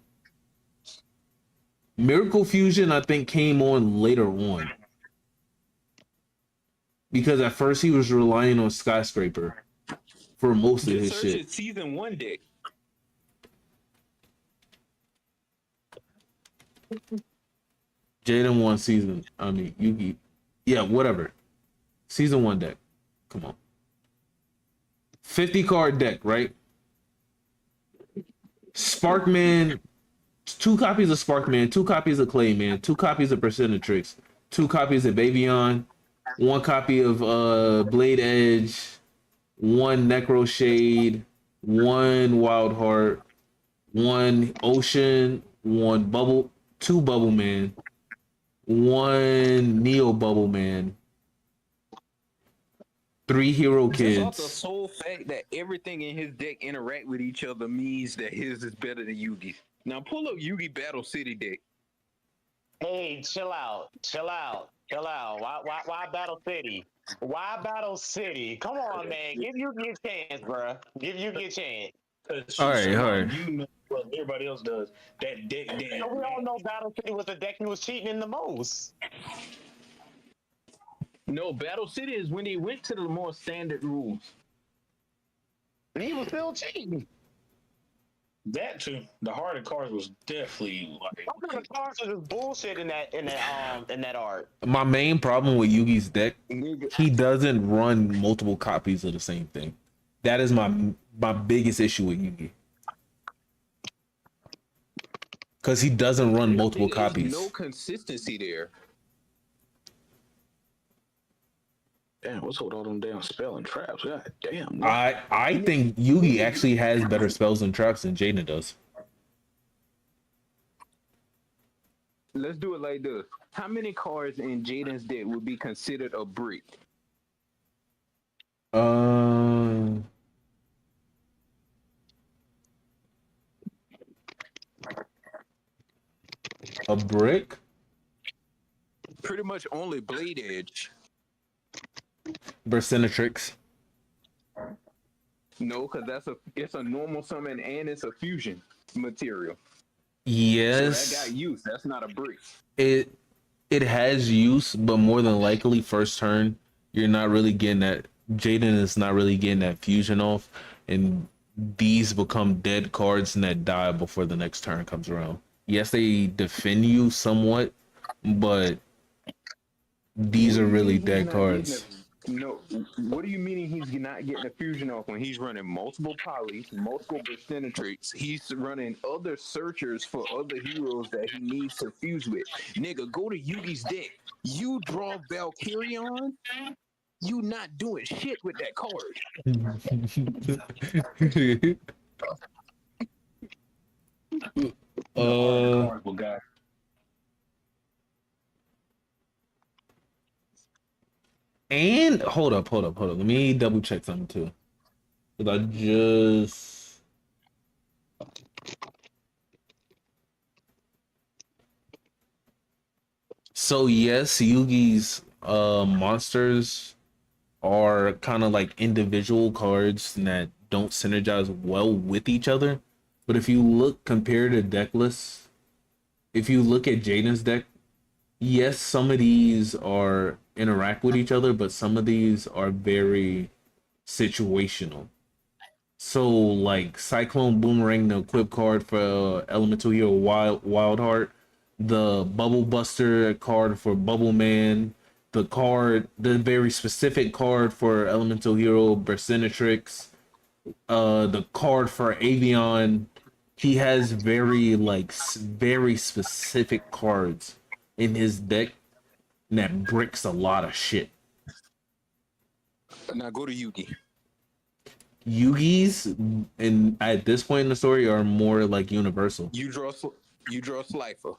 Miracle Fusion, I think, came on later on. Because at first he was relying on Skyscraper for most of his shit. Season 1 deck. Jaden won season. I mean, Yugi. Yeah, whatever. Season 1 deck. Come on. 50 card deck, right? Sparkman. 2 copies of Sparkman. 2 copies of Clayman. 2 copies of Percentrix. 2 copies of Babion. 1 copy of Blade Edge. 1 Necro Shade. 1 Wild Heart. 1 Ocean. 1 Bubble. 2 Bubble Man. 1 Neo Bubble Man. 3 Hero Just off the Kids. sole fact that everything in his deck interact with each other means that his is better than Yugi's. Now pull up Yugi Battle City deck. Hey, chill out. Why Battle City? Why Battle City? Come on, man. Give Yugi a chance, bro. Give Yugi a chance. All right. You know what everybody else does. That deck So we all know Battle City was the deck he was cheating in the most. No, Battle City is when he went to the more standard rules. And he was still cheating. That too. The harder cards was definitely like. Some of the cards are just bullshit in that art. My main problem with Yugi's deck, he doesn't run multiple copies of the same thing. That is my biggest issue with Yugi. Because he doesn't run multiple There's copies. no consistency there. Damn, what's with all them damn spell and traps? God damn. I think Yugi actually has better spells and traps than Jaden does. Let's do it like this. How many cards in Jaden's deck would be considered a brick? A brick? Pretty much only Blade Edge. Percentrix. No, because it's a normal summon and it's a fusion material. Yes. So that got use. That's not a brick. It has use, but more than likely first turn, you're not really getting that. Jaden is not really getting that fusion off, and these become dead cards and that die before the next turn comes around. Yes, they defend you somewhat, but these are really dead cards. No, what do you mean he's not getting a fusion off when he's running multiple polys, multiple Bersenatrix? He's running other searchers for other heroes that he needs to fuse with. Nigga, go to Yugi's deck. You draw Valkyrion, you not doing shit with that card. uh, and hold up. Let me double check something too. Cause I just so yes, Yugi's monsters are kind of like individual cards that don't synergize well with each other. But if you look compared to deck lists, if you look at Jaden's deck, yes, some of these are interact with each other, but some of these are very situational. So like Cyclone Boomerang, the equip card for Elemental Hero Wild Heart, the Bubble Buster card for Bubble Man, the very specific card for Elemental Hero Bersenatrix, the card for Avion. He has very specific cards in his deck that bricks a lot of shit. Now go to Yugi. Yugi's, and at this point in the story, are more like universal. You draw Slifer.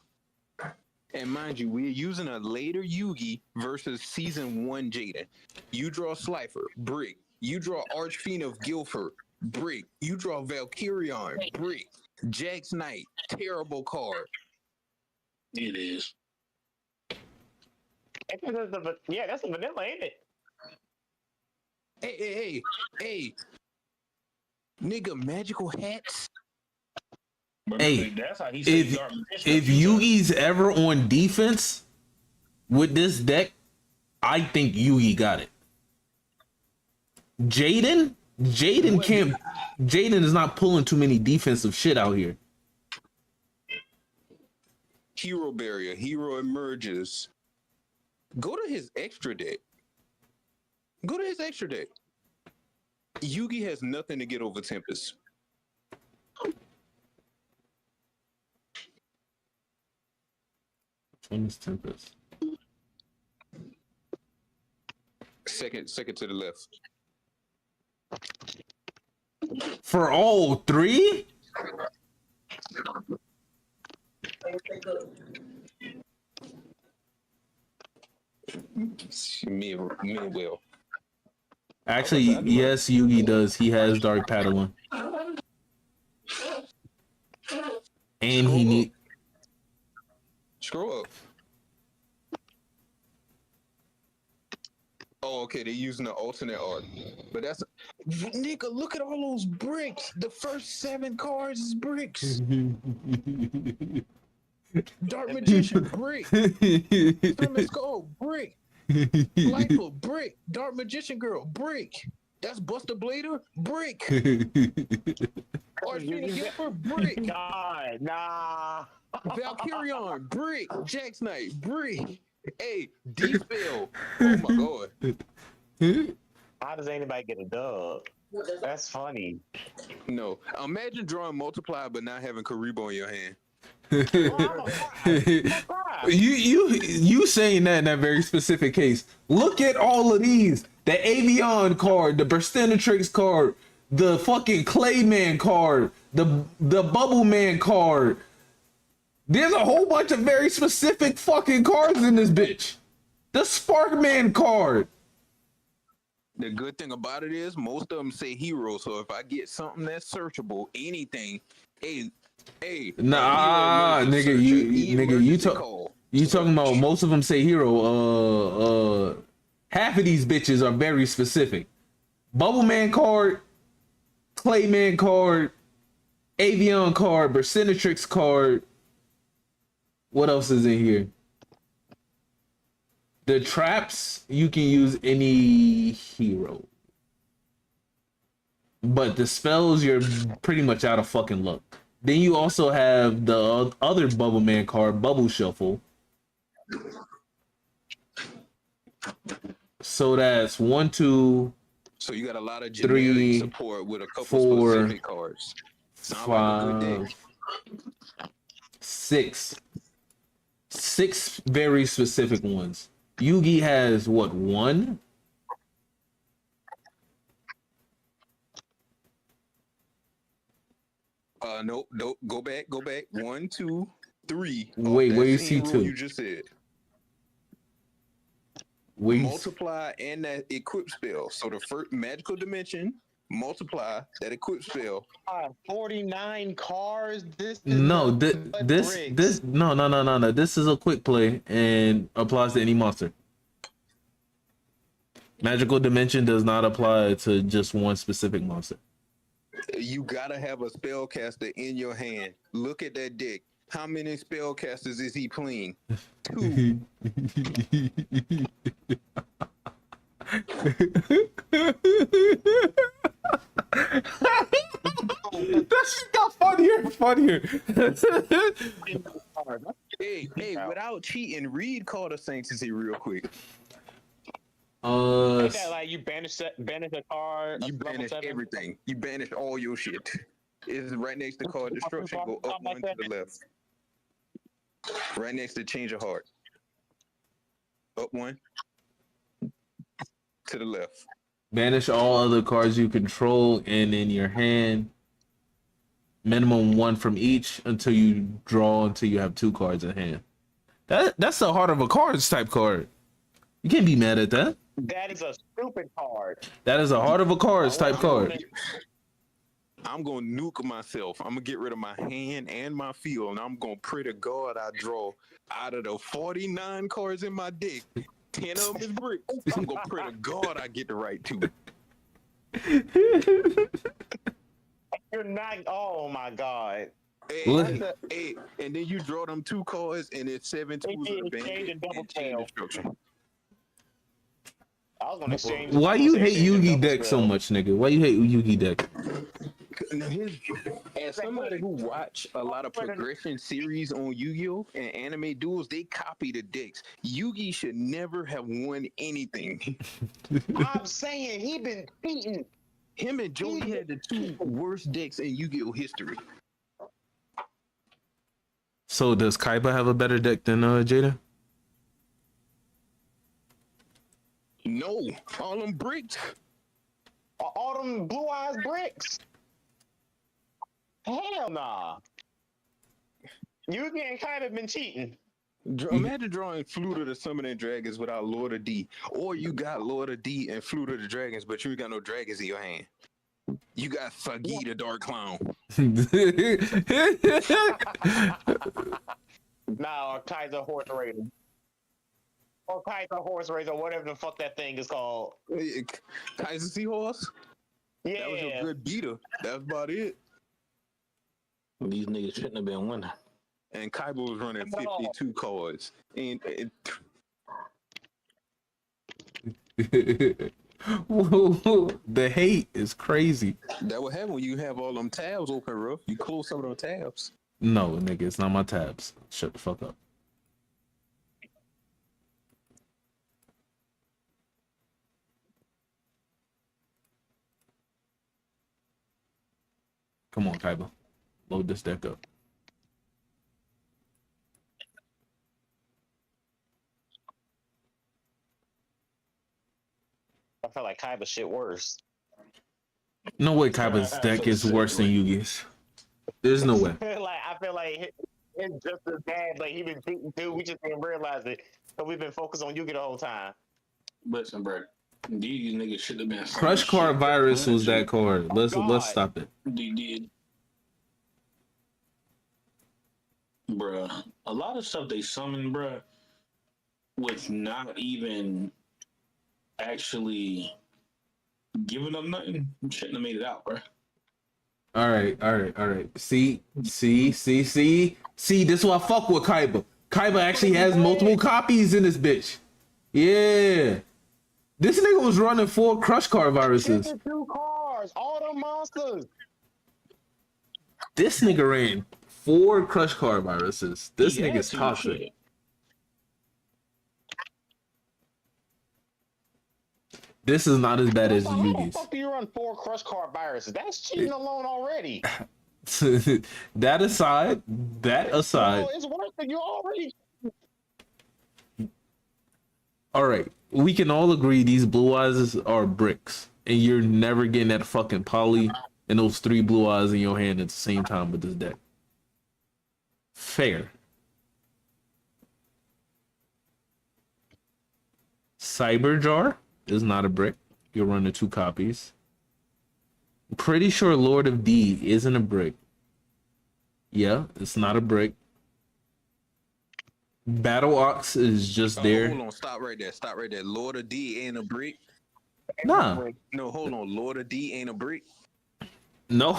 And mind you, we're using a later Yugi versus season 1 Jaden. You draw Slifer, brick. You draw Archfiend of Guilford, brick. You draw Valkyrion, brick. Jax Knight, terrible card. It is. Yeah, that's a vanilla, ain't it? Hey. Nigga, magical hats? Hey, that's how he if Yugi's ever on defense with this deck, I think Yugi got it. Jaden can't. Jaden is not pulling too many defensive shit out here. Hero Barrier, Hero Emerges. Go to his extra deck. Yugi has nothing to get over Tempest. Which one is Tempest? Second to the left. For all three? Me and Will. Actually, yes, Yugi does. He has Dark Padawan. And he need. Scroll up. Oh, okay. They're using the alternate art, but that's nigga. Look at all those bricks. The first 7 cards is bricks. Dark Magician brick. Summon Skull brick. Lightful brick. Dark Magician girl brick. That's Buster Blader brick. Archfiend Gilbert brick. God, nah. Valkyrion brick. Jax Knight brick. Hey, D-Spell. Oh my god. How does anybody get a dub? That's funny. No. Imagine drawing Multiply but not having Karibo in your hand. You saying that in that very specific case. Look at all of these. The Avion card, the Bersenatrix card, the fucking Clayman card, the Bubble Man card. There's a whole bunch of very specific fucking cards in this bitch. The Sparkman card. The good thing about it is most of them say hero, so if I get something that's searchable, anything, hey, nah, nigga, you talking about most of them say hero. Half of these bitches are very specific. Bubble Man card, Clayman card, Avion card, Bersenatrix card. What else is in here? The traps, you can use any hero. But the spells, you're pretty much out of fucking luck. Then you also have the other Bubble Man card, Bubble Shuffle. So that's 1, 2, So you got a lot of generic 3, support with a couple 4, specific cards. Sound like a good deck. 5, 6. 6 very specific ones. Yugi has what, 1? Nope. Go back. 1, 2, 3. Wait, that where you same see rule 2? You just said. Where you Multiply and that equip spell. So the first magical dimension, multiply that equip spell. 49 cars. This is No, nothing but bricks. no. This is a quick play and applies to any monster. Magical dimension does not apply to just one specific monster. You gotta have a spellcaster in your hand. Look at that deck. How many spellcasters is he playing? 2. That shit got funnier and funnier. Hey, without cheating, read Call of Sanctity real quick. Ain't that like you banish a card? You banish everything. You banish all your shit. It's right next to card destruction. Go up 1 to the left. Right next to change of heart. Up 1 to the left. Banish all other cards you control and in your hand. Minimum 1 from each until you have 2 cards in hand. That's the heart of a cards type card. You can't be mad at that. That is a stupid card. That is a heart of a cards type card. I'm gonna nuke myself. I'm gonna get rid of my hand and my field, and I'm gonna pray to God I draw out of the 49 cards in my deck. 10 of them is bricks. I'm gonna pray to God I get the right 2. You're not. Oh my God. Hey, and then you draw them 2 cards, and it's 7 2s Exchange bandit and double and chain tail. destruction. I was gonna exchange. Why you hate Yugi deck so much, nigga? Why you hate Yugi deck? As somebody who watch a lot of progression series on Yu-Gi-Oh! And anime duels, they copy the decks. Yugi should never have won anything. I'm saying he been beaten. Him and Jody had the 2 worst decks in Yu-Gi-Oh! History. So does Kaiba have a better deck than Jada? No, all them bricks. All them blue eyes bricks. Hell nah. Yugi and kind of been cheating. Imagine drawing Fluter the Summoning Dragons without Lord of D. Or you got Lord of D and Fluter the Dragons, but you ain't got no dragons in your hand. You got Sagi the Dark Clown. Nah, or Kaiser Horse Raider. Or Kaiser Horse Raider, whatever the fuck that thing is called. Kaiser Seahorse? Yeah. That was your good beater. That's about it. These niggas shouldn't have been winning. And Kaiba was running 52 cards. And The hate is crazy. that what happen when you have all them tabs open, bro. You close some of them tabs. No, nigga, it's not my tabs. Shut the fuck up. Come on, Kaiba. Load this deck up. I feel like Kaiba shit worse. No way Kaiba's deck is worse than Yugi's. There's no way. Like I feel like it's just as bad. Like he been beaten too. We just didn't realize it. So we've been focused on Yugi the whole time. Listen, bro. These niggas should have been. Crush Card Virus was that card. Let's stop it. They did. Bruh. A lot of stuff they summoned, bruh, was not even actually giving them nothing. Shouldn't have made it out, bruh. All right. See. This is why I fuck with Kaiba. Kaiba actually has multiple copies in this bitch. Yeah. This nigga was running 4 Crush Card Viruses. 2 cars, all the monsters. This nigga ran 4 Crush Card Viruses. This He had nigga's to, toxic. shit. This is not as bad as How the Yugi's. fuck do you run 4 crush card viruses? That's cheating alone already. that aside, No, it's worse than you already. all right, we can all agree these blue eyes are bricks, and you're never getting that fucking poly and those 3 blue eyes in your hand at the same time with this deck. Fair. Cyberjar is not a brick. You're running 2 copies. Pretty sure Lord of D isn't a brick. Yeah, it's not a brick. Battle Ox is just there. Hold on, stop right there. Stop right there. Lord of D ain't a brick. Nah, No, hold on. Lord of D ain't a brick. no.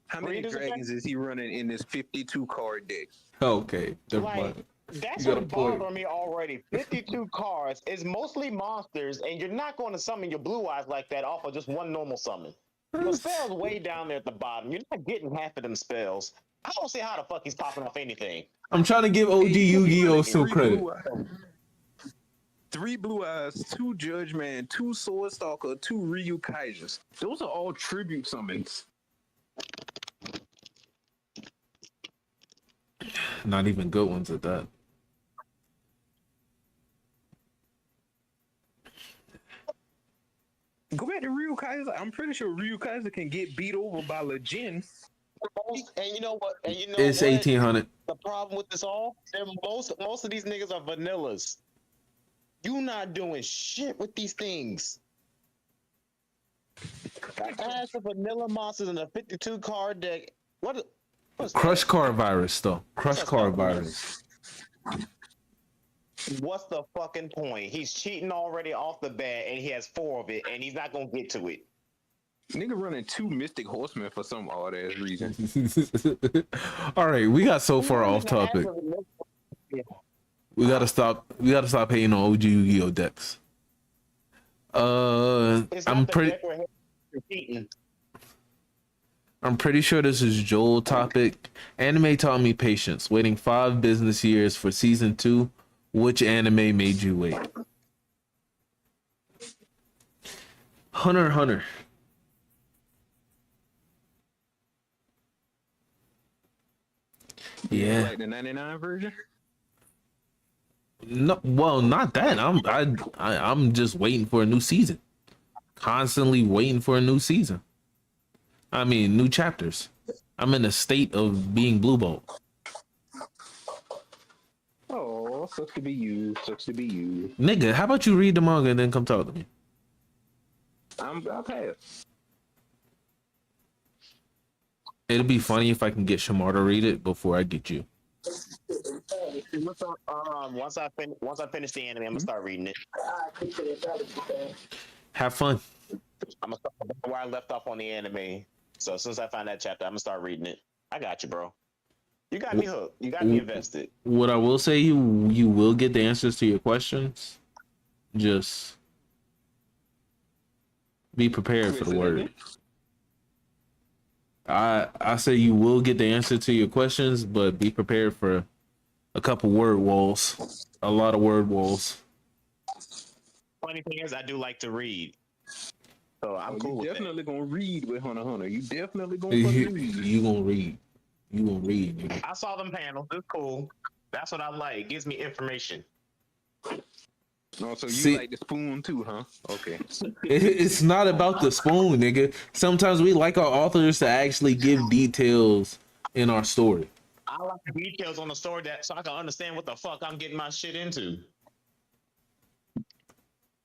How many Read it again. dragons is he running in this 52 card deck? Okay, never Like, mind. that's You got what a point. bothering me already. 52 cards is mostly monsters, and you're not going to summon your blue eyes like that off of just one normal summon. Your spell's way down there at the bottom. You're not getting half of them spells. I don't see how the fuck he's popping off anything. I'm trying to give OG Hey, he Yu-Gi-Oh running some 3 credit. blue eyes. 3 blue eyes, 2 Judge Man, 2 Sword Stalker, 2 Ryu Kaijas. Those are all tribute summons. Not even good ones at that. Go back to Ryu Kaiser. I'm pretty sure Ryu Kaiser can get beat over by Legend. And you know what? And you know It's what? 1800. The problem with this all, most of these niggas are vanillas. You not doing shit with these things. As the vanilla monsters in a 52 card deck. What's Crush Card Virus, though. Crush What's Card that? Virus. What's the fucking point? He's cheating already off the bat, and he has 4 of it, and he's not gonna get to it. Nigga running 2 Mystic Horsemen for some odd ass reason. All right, we got so far off topic. We gotta stop. We gotta stop hating on OG Yu-Gi-Oh decks. I'm pretty sure this is Joel topic. Anime taught me patience. Waiting 5 business years for season 2. Which anime made you wait? Hunter x Hunter. Yeah. Like the 99 version? No, well, not that. I'm just waiting for a new season. Constantly waiting for a new season. I mean, new chapters. I'm in a state of being Blue Bolt. Oh, sucks to be you. Sucks to be you. Nigga, how about you read the manga and then come talk to me? I'll pass. It'll be funny if I can get Shamar to read it before I get you. Once I finish the anime, I'm gonna start reading it. Have fun. I'm gonna start where I left off on the anime. So as soon as I find that chapter, I'm gonna start reading it. I got you, bro. You got me hooked. You got me invested. What I will say, you will get the answers to your questions. Just be prepared for the word. I say you will get the answer to your questions, but be prepared for a couple word walls. A lot of word walls. Funny thing is, I do like to read. So I'm cool You with definitely that. gonna read with Hunter x Hunter. You definitely gonna You fucking read. gonna read. You gonna read, nigga. I saw them panels. It's cool. That's what I like. It gives me information. Oh, so you See- like the spoon too, huh? Okay. It's not about the spoon, nigga. Sometimes we like our authors to actually give details in our story. I like the details on the story so I can understand what the fuck I'm getting my shit into.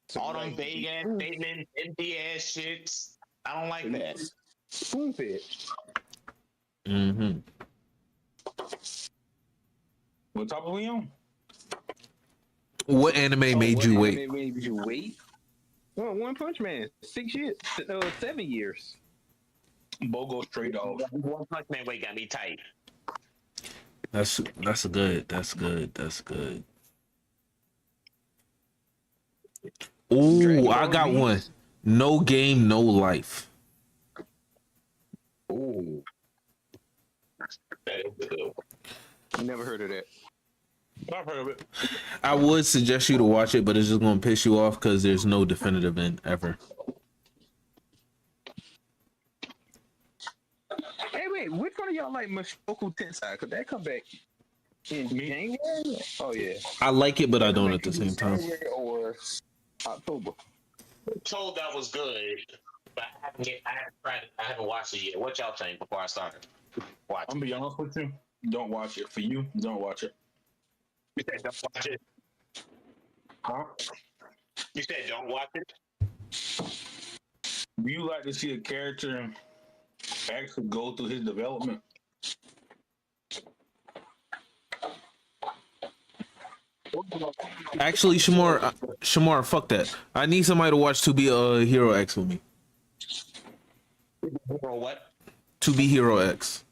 So All them like, vague ass statements, empty ass shits. I don't like that. spoon fed. Mm-hmm. What topic we on? What anime made you wait? Anime made you wait? Well, One Punch Man, 6 years, 7 years. Bogo straight off. One Punch Man weight got me tight. That's good. That's good. That's good. Ooh, Dragon I Ball got Z. one. No game, no life. Oh, never heard of that. I've heard of it. I would suggest you to watch it, but it's just gonna piss you off because there's no definitive end ever. Hey, wait, which one of y'all like Mushoku Tensei? Could that come back in January? Oh yeah, I like it, but I come don't back at the in same time. January or October. Told that was good, but I haven't tried it. I haven't watched it yet. What y'all think before I started? Watch. I'm gonna be honest with you. Don't watch it. For you, don't watch it. You said don't watch it. Huh? You said don't watch it. Do you like to see a character actually go through his development? Actually, Shamar, fuck that. I need somebody to watch To Be a Hero X with me. Or what? To Be Hero X.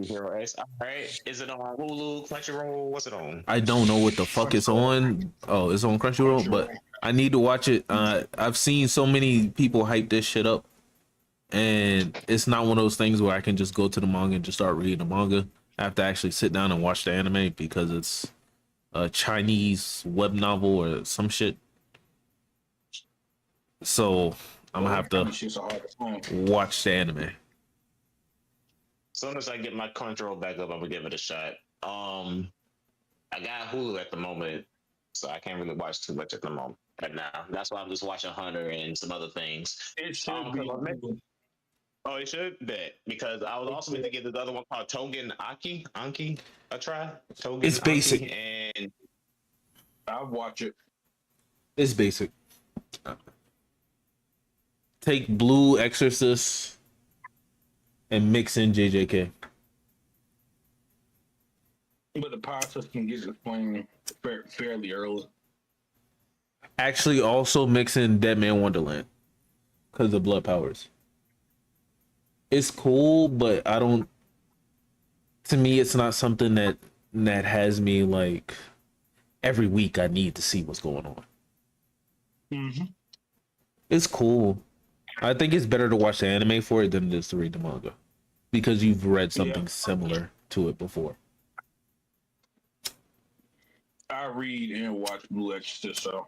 Hero X. All right. Is it on Hulu, Crunchyroll? What's it on? I don't know what the fuck it's on. Oh, it's on Crunchyroll, but I need to watch it. I've seen so many people hype this shit up, and it's not one of those things where I can just go to the manga and just start reading the manga. I have to actually sit down and watch the anime because it's a Chinese web novel or some shit. So I'm gonna have to watch the anime. As soon as I get my Crunchyroll back up, I'm gonna give it a shot. I got Hulu at the moment, so I can't really watch too much at the moment right now. That's why I'm just watching Hunter and some other things. It should be. Oh, it should bet because I was also going to give this other one called Togen Anki a try. Togen It's basic. Anki, and I'll watch it. It's basic. Take Blue Exorcist and mix in JJK. But the process can get explained fairly early. Actually, also mix in Dead Man Wonderland because of Blood Powers. It's cool, but I don't. To me, it's not something that has me like every week. I need to see what's going on. Mm-hmm. It's cool. I think it's better to watch the anime for it than it is to read the manga because you've read something similar to it before. I read and watch Blue Exorcist, so.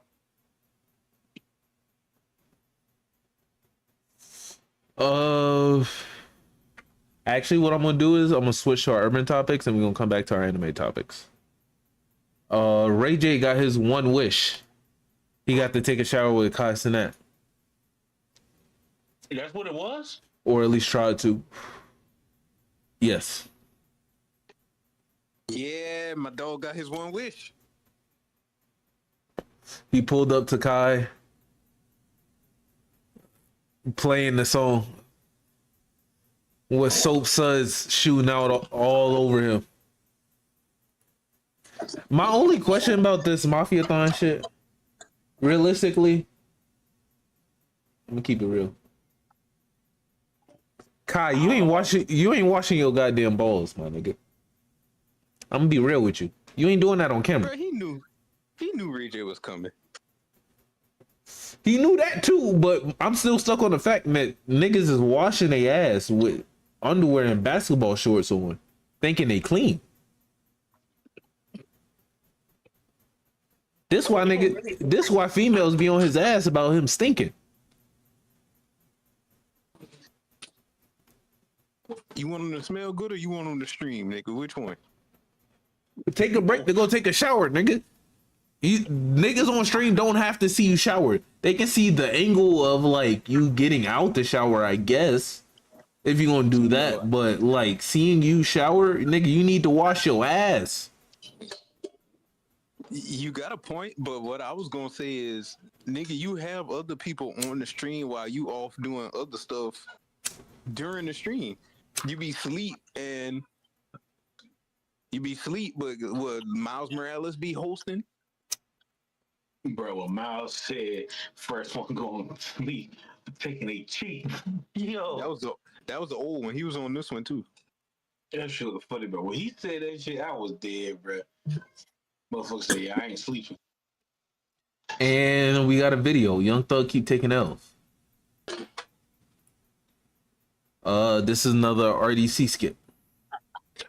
Actually, what I'm gonna do is I'm gonna switch to our urban topics and we're gonna come back to our anime topics. Ray J got his one wish. He got to take a shower with Kai Cenat. That's what it was? Or at least try to. Yes. Yeah, my dog got his one wish. He pulled up to Kai, playing the song with soap suds shooting out all over him. My only question about this Mafia-thon shit, realistically, let me keep it real. Kai, you ain't washing your goddamn balls, my nigga. I'm gonna be real with you. You ain't doing that on camera. Bro, he knew Ray J was coming. He knew that too, but I'm still stuck on the fact that niggas is washing their ass with underwear and basketball shorts on, thinking they clean. This why females be on his ass about him stinking. You want him to smell good or you want him to stream, nigga? Which one? Take a break to go take a shower, nigga. Niggas on stream don't have to see you shower. They can see the angle of like you getting out the shower, I guess. If you're gonna do that, but like seeing you shower, nigga, you need to wash your ass. You got a point, but what I was gonna say is, nigga, you have other people on the stream while you off doing other stuff during the stream. You be sleep, but what Miles Morales be hosting? Bro, what Miles said, first one going to sleep, taking a cheat. Yo. That was the old one. He was on this one too. That shit was funny, bro. When he said that shit, I was dead, bro. Motherfucker said, yeah, I ain't sleeping. And we got a video. Young Thug keep taking L's. This is another RDC skit.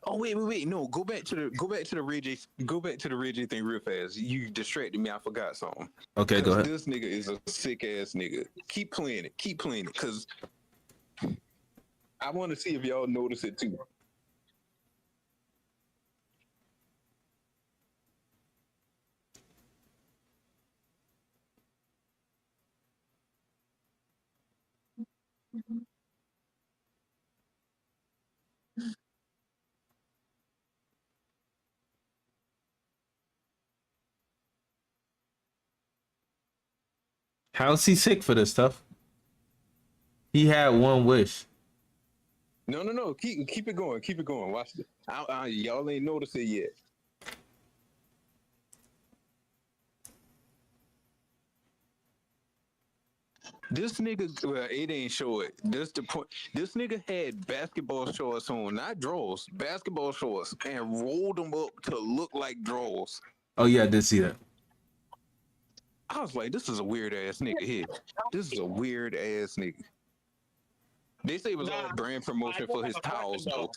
Oh wait. No, go back to the Ray J thing real fast. You distracted me. I forgot something. Okay, go Cause ahead. this nigga is a sick ass nigga. Keep playing it. Cause I want to see if y'all notice it too. How's he sick for this stuff? He had one wish. No. Keep it going. Keep it going. Watch this. Y'all ain't noticed it yet. This nigga, well, it ain't short. This the point. This nigga had basketball shorts on, not drawers, basketball shorts, and rolled them up to look like drawers. Oh yeah, I did see that. I was like, this is a weird ass nigga here. This is a weird ass nigga. They say it was all brand promotion for his towels, though.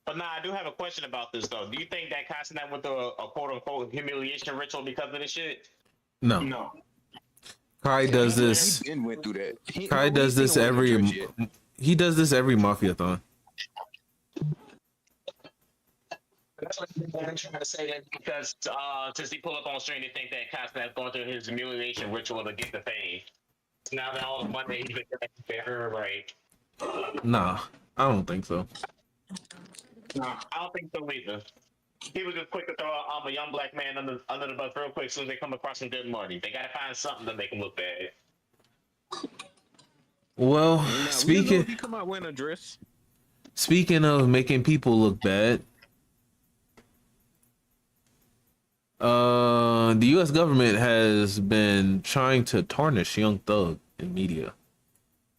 But nah, I do have a question about this though. Do you think that Castanet went through a quote unquote humiliation ritual because of this shit? No. No. Kai does this. He been went through that. Kai does this every. He does this every mafia-thon. That's what I'm trying to say. That because since he pulled up on stream, they think that Castanet's going through his humiliation ritual to get the fame. So now that all the money he's been getting for her, right? Nah, I don't think so. No, I don't think so either. He was just quick to throw a young black man under the bus real quick as soon as they come across some good money. They gotta find something to make him look bad. Well, Now, speaking he come out wearing a dress. speaking of making people look bad, the U.S. government has been trying to tarnish Young Thug in media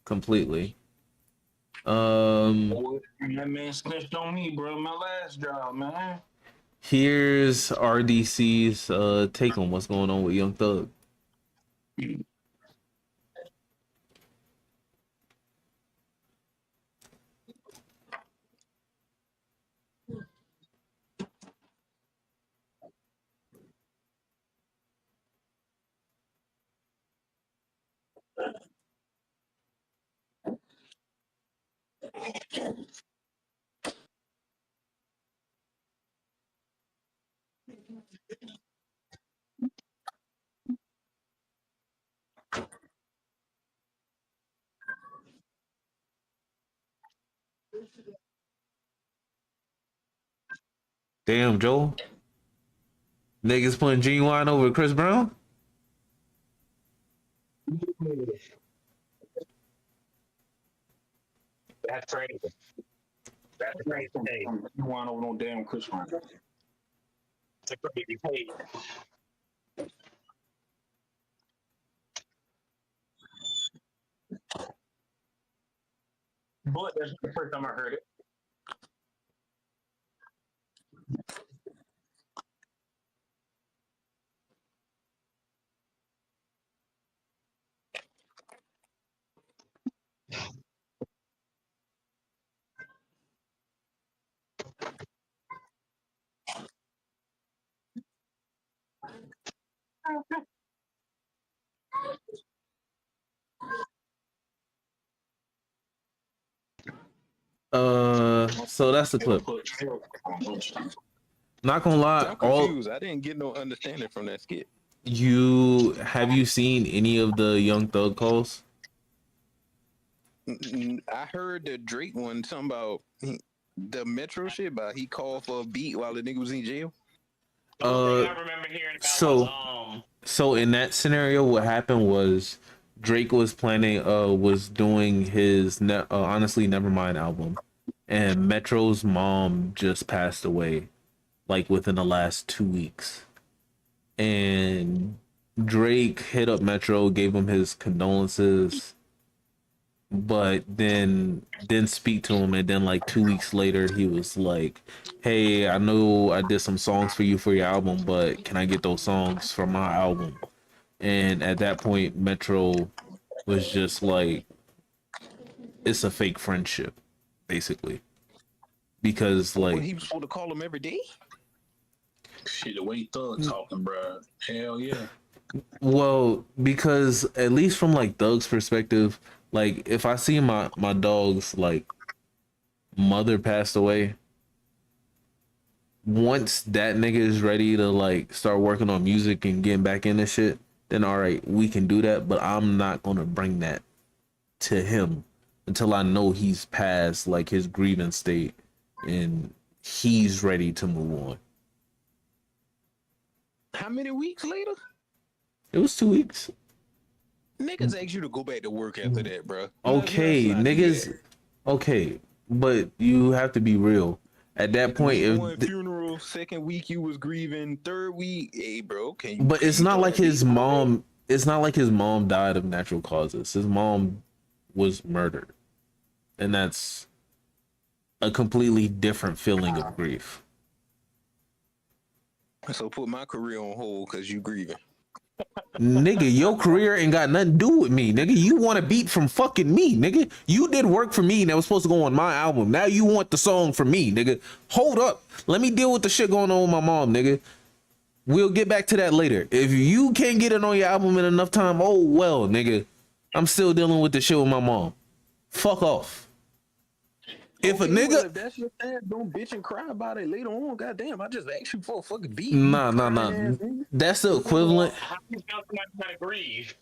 completely. That man snitched on me, bro. My last job, man. Here's RDC's take on what's going on with Young Thug. Damn, Joel. Niggas putting Genuine over Chris Brown? That's crazy. That's crazy. Hey, You want over no damn Chris Brown. it's a crazy page. But that's the first time I heard it. So that's the clip. Not gonna lie, I'm confused. I didn't get no understanding from that skit. have you seen any of the Young Thug calls? I heard the Drake one, something about the Metro shit, about he called for a beat while the nigga was in jail. The only thing I remember hearing about So in that scenario, what happened was Drake was was doing his Honestly Nevermind album, and Metro's mom just passed away, like within the last 2 weeks, and Drake hit up Metro, gave him his condolences, but then didn't speak to him, and then like 2 weeks later he was like, hey, I know I did some songs for you for your album, but can I get those songs from my album? And at that point Metro was just like, it's a fake friendship, basically. because Well, like he was supposed to call him every day. Shit, the way Thug talking, bro. Hell yeah. well, because at least from like Thug's perspective, like if I see my dog's like mother passed away, once that nigga is ready to like start working on music and getting back into shit, then all right, we can do that. But I'm not gonna bring that to him until I know he's past like his grievance state and he's ready to move on. How many weeks later? It was 2 weeks. Niggas ask you to go back to work after that, bro. Okay, niggas. Okay, but you have to be real. At that point, Week if one funeral, second week you was grieving, third week, hey, bro, can you? but it's can you not throw like that his baby mom. It's not like his mom died of natural causes. His mom was murdered, and that's a completely different feeling of grief. away? So put my career on hold because you grieving. Nigga, your career ain't got nothing to do with me, nigga. You want a beat from fucking me, nigga. You did work for me that was supposed to go on my album. Now you want the song from me, nigga. Hold up. Let me deal with the shit going on with my mom, nigga. We'll get back to that later. If you can't get it on your album in enough time, oh well, nigga. I'm still dealing with the shit with my mom. Fuck off. If a Okay, well, nigga if that's your stand, don't bitch and cry about it later on. Goddamn, I just asked you for a fucking beat. Nah, You nah, crying nah. ass nigga. That's the Well, equivalent. how you tell somebody how to grieve?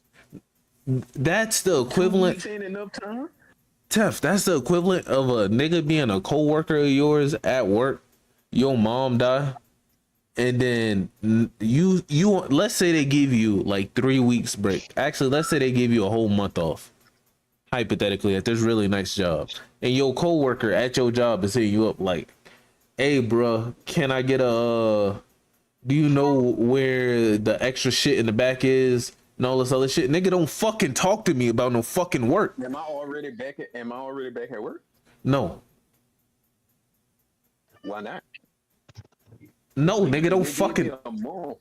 That's the 2 equivalent. weeks ain't enough time. Tef, that's the equivalent of a nigga being a coworker of yours at work. Your mom die, and then you let's say they give you like 3 weeks break. Actually, let's say they give you a whole month off. Hypothetically, at this really nice job, and your coworker at your job is hitting you up like, "Hey, bro, can I get a? Do you know where the extra shit in the back is?" And all this other shit. Nigga, don't fucking talk to me about no fucking work. Am I already back at work? No, Why not? no, nigga, don't They gave fucking. me a month.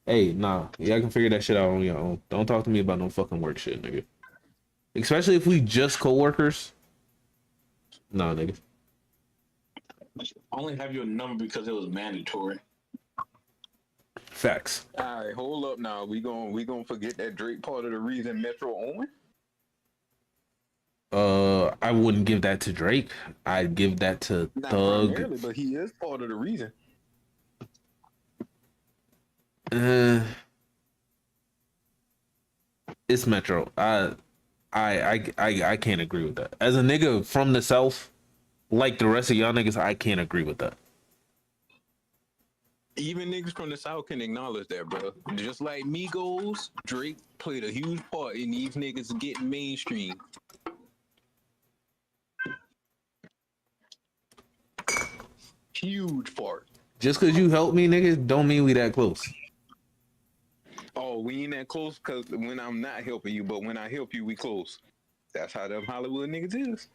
Hey, nah, y'all can figure that shit out on your own. Don't talk to me about no fucking work shit, nigga. Especially if we just coworkers. Nah, nigga. I only have your number because it was mandatory. Facts. All right, hold up now. We gonna forget that Drake part of the reason Metro Owen. I wouldn't give that to Drake. I'd give that to Not Thug. primarily, but he is part of the reason. Uh, it's Metro. I can't agree with that. As a nigga from the South, like the rest of y'all niggas, I can't agree with that. Even niggas from the South can acknowledge that, bro. Just like Migos, Drake played a huge part in these niggas getting mainstream. Huge part. Just cause you helped me, nigga, don't mean we that close. Oh, we ain't that close because when I'm not helping you, but when I help you, we close. That's how them Hollywood niggas is.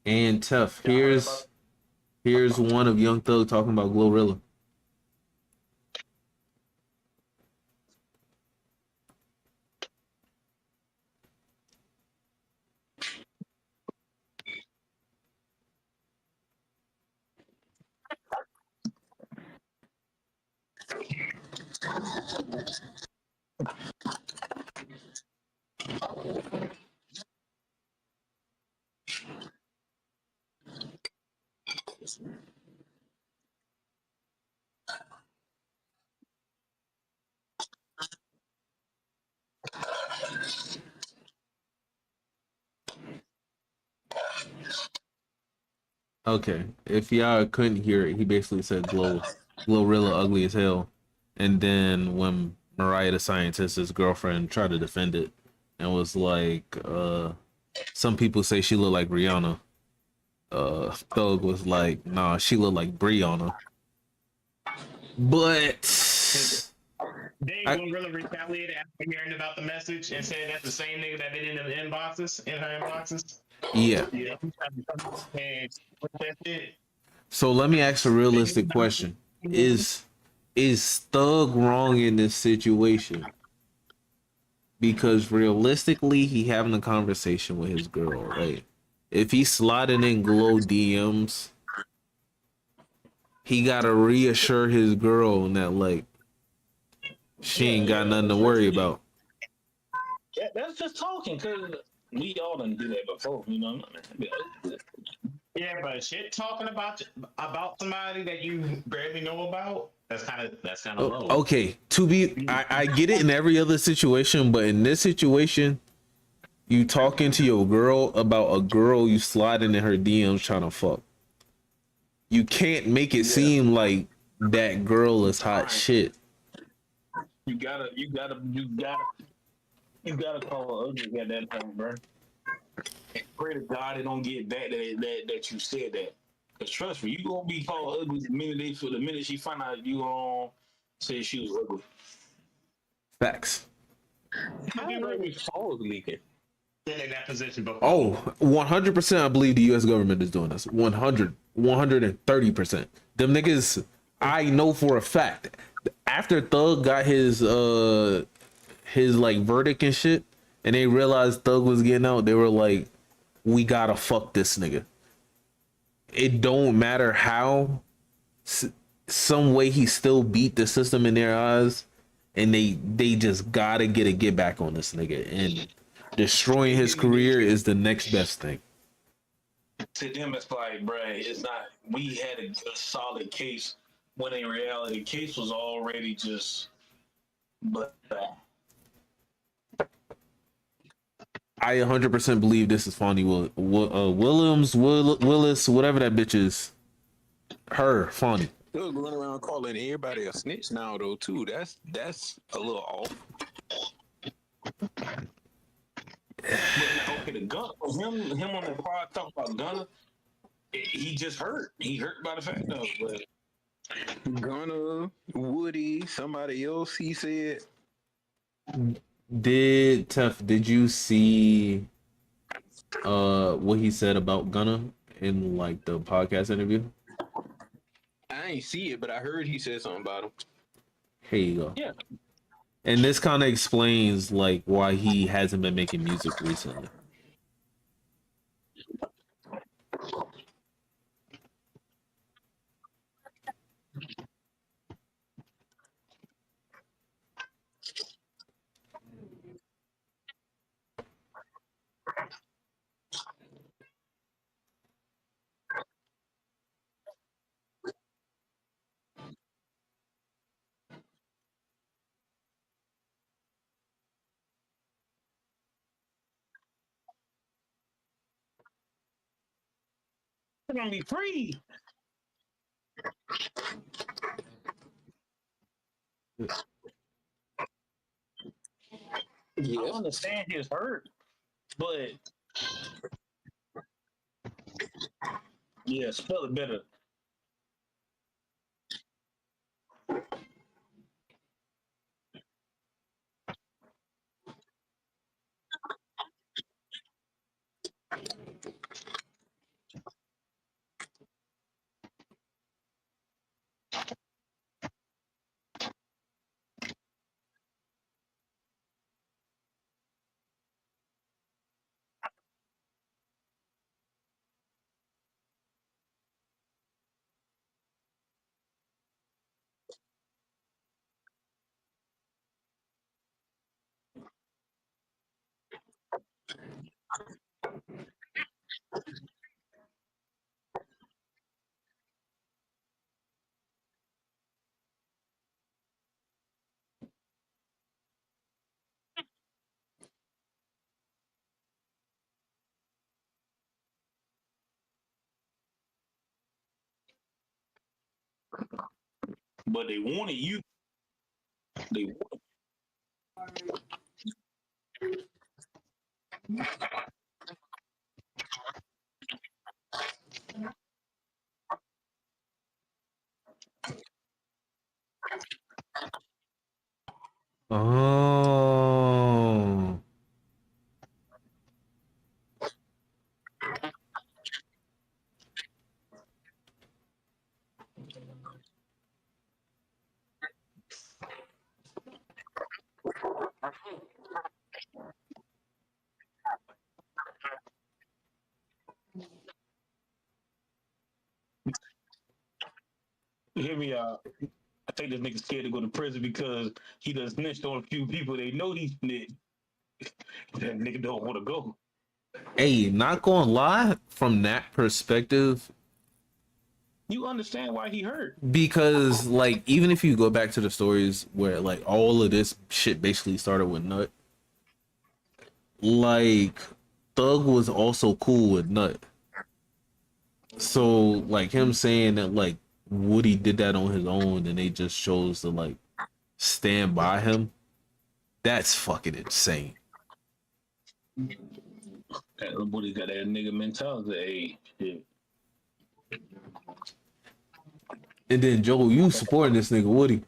And tough. Here's one of Young Thug talking about Glorilla. Okay, if y'all couldn't hear it, he basically said Glorilla ugly as hell. And then when Mariah the Scientist, his girlfriend, tried to defend it and was like, some people say she looked like Rihanna. Thug was like, nah, she looked like Brianna. But Dave Glorilla retaliated after hearing about the message and said that's the same nigga that been in the inboxes, in her inboxes. yeah. Yeah, he tried to come and with that shit. So let me ask a realistic question. Is Thug wrong in this situation? because realistically, he having a conversation with his girl, right? If he's sliding in glow DMs, he gotta reassure his girl that like she ain't got nothing to worry about. Yeah, that's just talking because we all done did that before. You know, Yeah, but shit talking about somebody that you barely know about, that's kind of low. Okay, I get it in every other situation, but in this situation, you talking to your girl about a girl you sliding in her DMs trying to fuck. You can't make it seem like that girl is hot shit. you gotta call her ugly at that time, bro. And pray to God they don't get that you said that. Cause trust me, you gonna be called ugly the minute she find out you say she was ugly. Facts. How are phones leaking? Been in that position before. Oh, 100% I believe the US government is doing this. 130%. Them niggas, I know for a fact. After Thug got his like verdict and shit, and they realized Thug was getting out, they were like, we gotta fuck this nigga. It don't matter how, some way he still beat the system in their eyes, and they just gotta get back on this nigga, and destroying his career is the next best thing. To them, it's like, bruh, it's not. We had a solid case when in reality, the case was already just. But I 100% believe this is Fonnie Williams, Willis, whatever that bitch is. Her, Fonnie. They'll run around calling everybody a snitch now, though. Too. That's a little off. okay, the gun, him on the pod talking about Gunna. He just hurt. He hurt by the fact of, but Gunna, Woody, somebody else. He said. Did you see what he said about Gunna in like the podcast interview? I ain't see it, but I heard he said something about him. Here you go. yeah. And this kind of explains like why he hasn't been making music recently. They're gonna be free. Yeah. I understand his hurt, but yeah, spell it better. But they wanted you. They wanted. Oh. think this nigga scared to go to prison because he done snitched on a few people. They know he snitched. That nigga don't want to go. Hey, not gonna lie, from that perspective, You understand why he hurt? because like even if you go back to the stories where like all of this shit basically started with Nut, like Thug was also cool with Nut. So like him saying that like Woody did that on his own and they just chose to like stand by him, that's fucking insane. That little Woody got that nigga mentality. Hey, shit. And then Joel, you supporting this nigga Woody.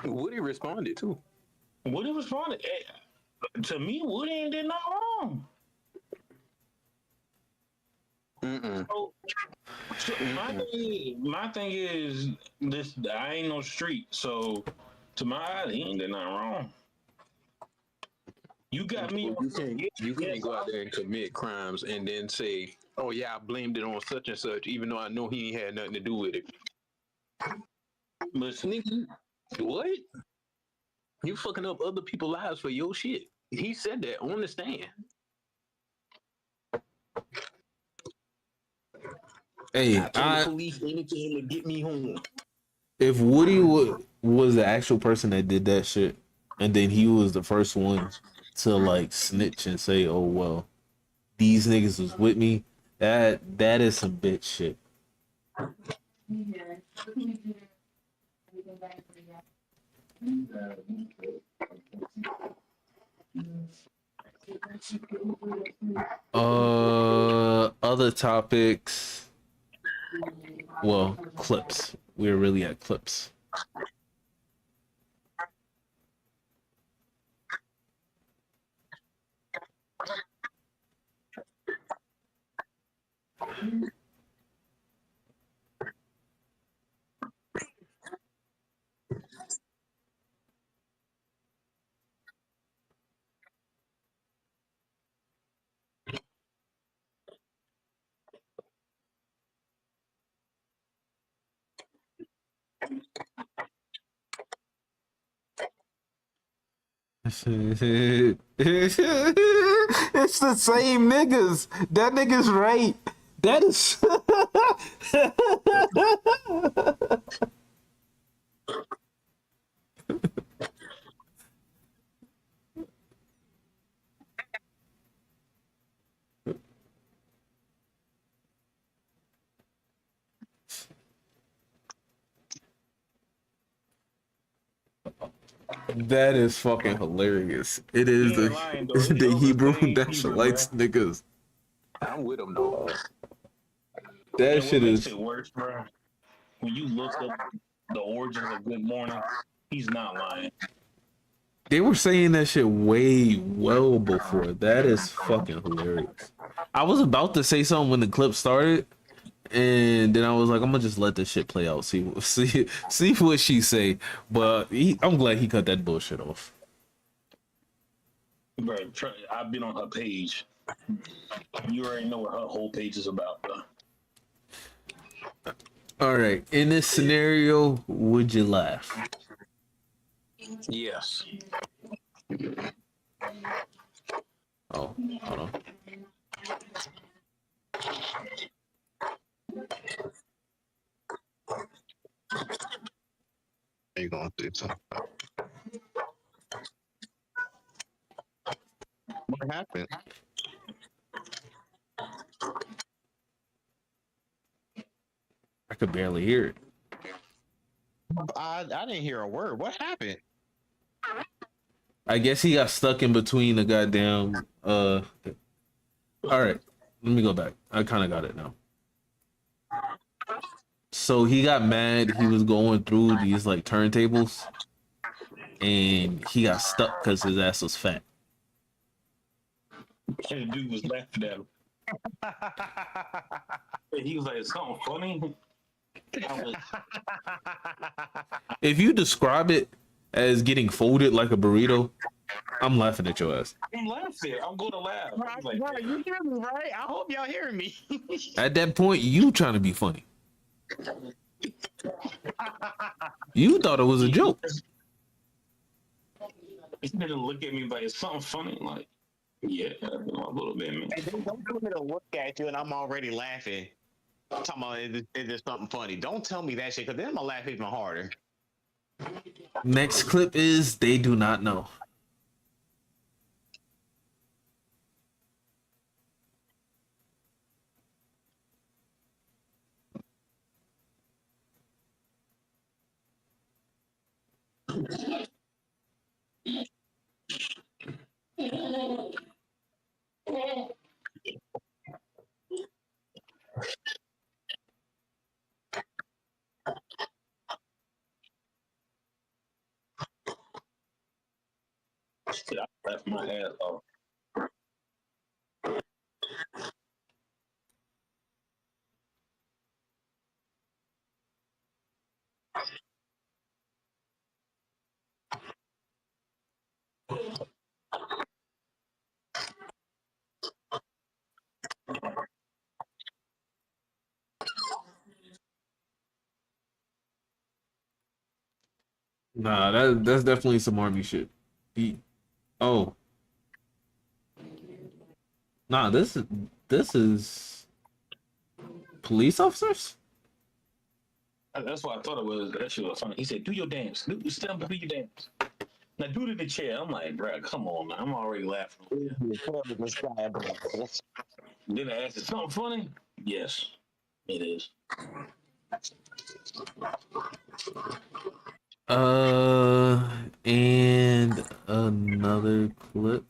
Woody responded too. Woody responded. Hey, to me, Woody ain't did nothing wrong. So my thing is this: I ain't no street, so to my eyes, he ain't did nothing wrong. You got me. You can't go out there and commit crimes and then say, "Oh yeah, I blamed it on such and such," even though I know he ain't had nothing to do with it. Listen, Nigga, what? You fucking up other people's lives for your shit. He said that on the stand. Hey, I told the police anything to get me home. if Woody was the actual person that did that shit, and then he was the first one to like snitch and say, "Oh well, these niggas was with me," that is some bitch shit. Other topics. Well, clips. We're really at clips. It's the same niggas. That nigga's right. That is. That is fucking hilarious. It is he ain't lying though. the Those Hebrew the same people, Nationalites bro. niggas. I'm with him though. That And shit what makes is. it worse, bro? When you look up the origins of Good Morning, he's not lying. They were saying that shit way well before. That is fucking hilarious. I was about to say something when the clip started, and then I was like, I'm gonna just let this shit play out, see what she say. But I'm glad he cut that bullshit off. Bro, I've been on her page. You already know what her whole page is about, bro. All right, in this scenario, would you laugh? Yes. Oh, hold on. Are you going through something? What happened? I could barely hear it. I didn't hear a word. What happened? I guess he got stuck in between the goddamn. All right, let me go back. I kind of got it now. So he got mad. He was going through these like turntables, and he got stuck because his ass was fat. And the dude was laughing at him. And he was like, something funny. I was, If you describe it as getting folded like a burrito, I'm laughing at your ass. I'm laughing. I'm going to laugh. I'm like, Right, you hear me, right? I hope y'all hearing me. At that point, you trying to be funny. You thought it was a joke. He didn't look at me like it's something funny. Like, yeah, a little bit, man. Hey, don't tell me to look at you and I'm already laughing. I'm talking about is there something funny? Don't tell me that shit because then I'm gonna laugh even harder. Next clip is they do not know. Shit, I laughed my ass off. Nah, that's definitely some army shit. Oh, nah, this is police officers. That's why I thought it was. That shit was funny. He said, "Do your dance. Stand up, do your dance. Now do it in the chair." I'm like, bro, come on, man. I'm already laughing. Then I asked, "Is something funny?" Yes, it is. And another clip.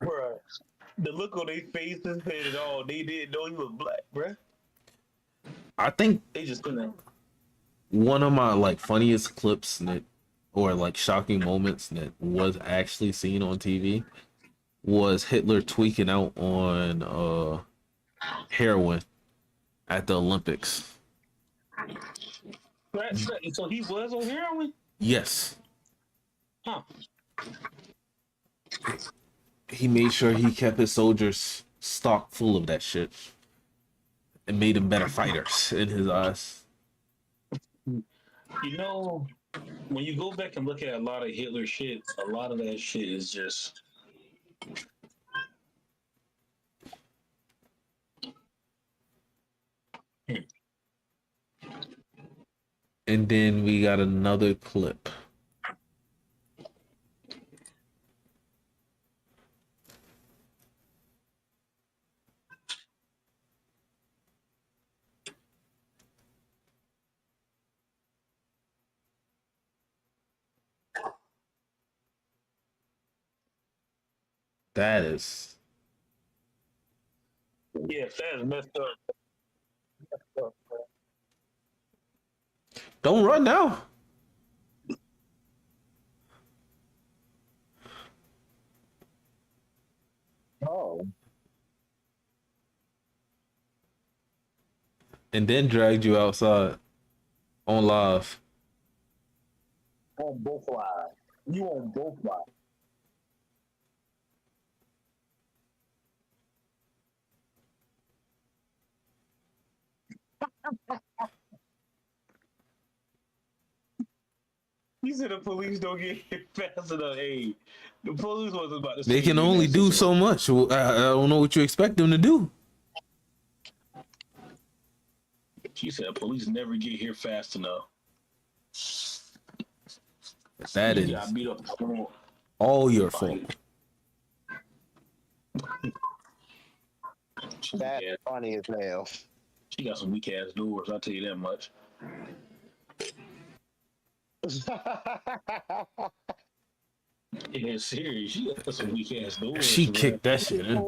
Bruh, the look on their faces said it all. They didn't know he was black, bruh. I think They just couldn't. one of my like funniest clips that, or like shocking moments that was actually seen on TV was Hitler tweaking out on heroin at the Olympics. So he was on heroin? Yes. Huh. He made sure he kept his soldiers stocked full of that shit. It made them better fighters in his eyes. You know, when you go back and look at a lot of Hitler shit, a lot of that shit is just. And then we got another clip. That is. Yeah, that is messed up. Don't run now. Oh. And then dragged you outside on live. On both lives. You on both lives. You said the police don't get here fast enough. Hey, the police wasn't about to. They can only do so much. I don't know what you expect them to do. She said police never get here fast enough. That You is got beat up. all your fault. That's funny as hell. She got some weak ass doors. I'll tell you that much. Yeah, serious. She got some weak ass doors. She man. kicked that shit in.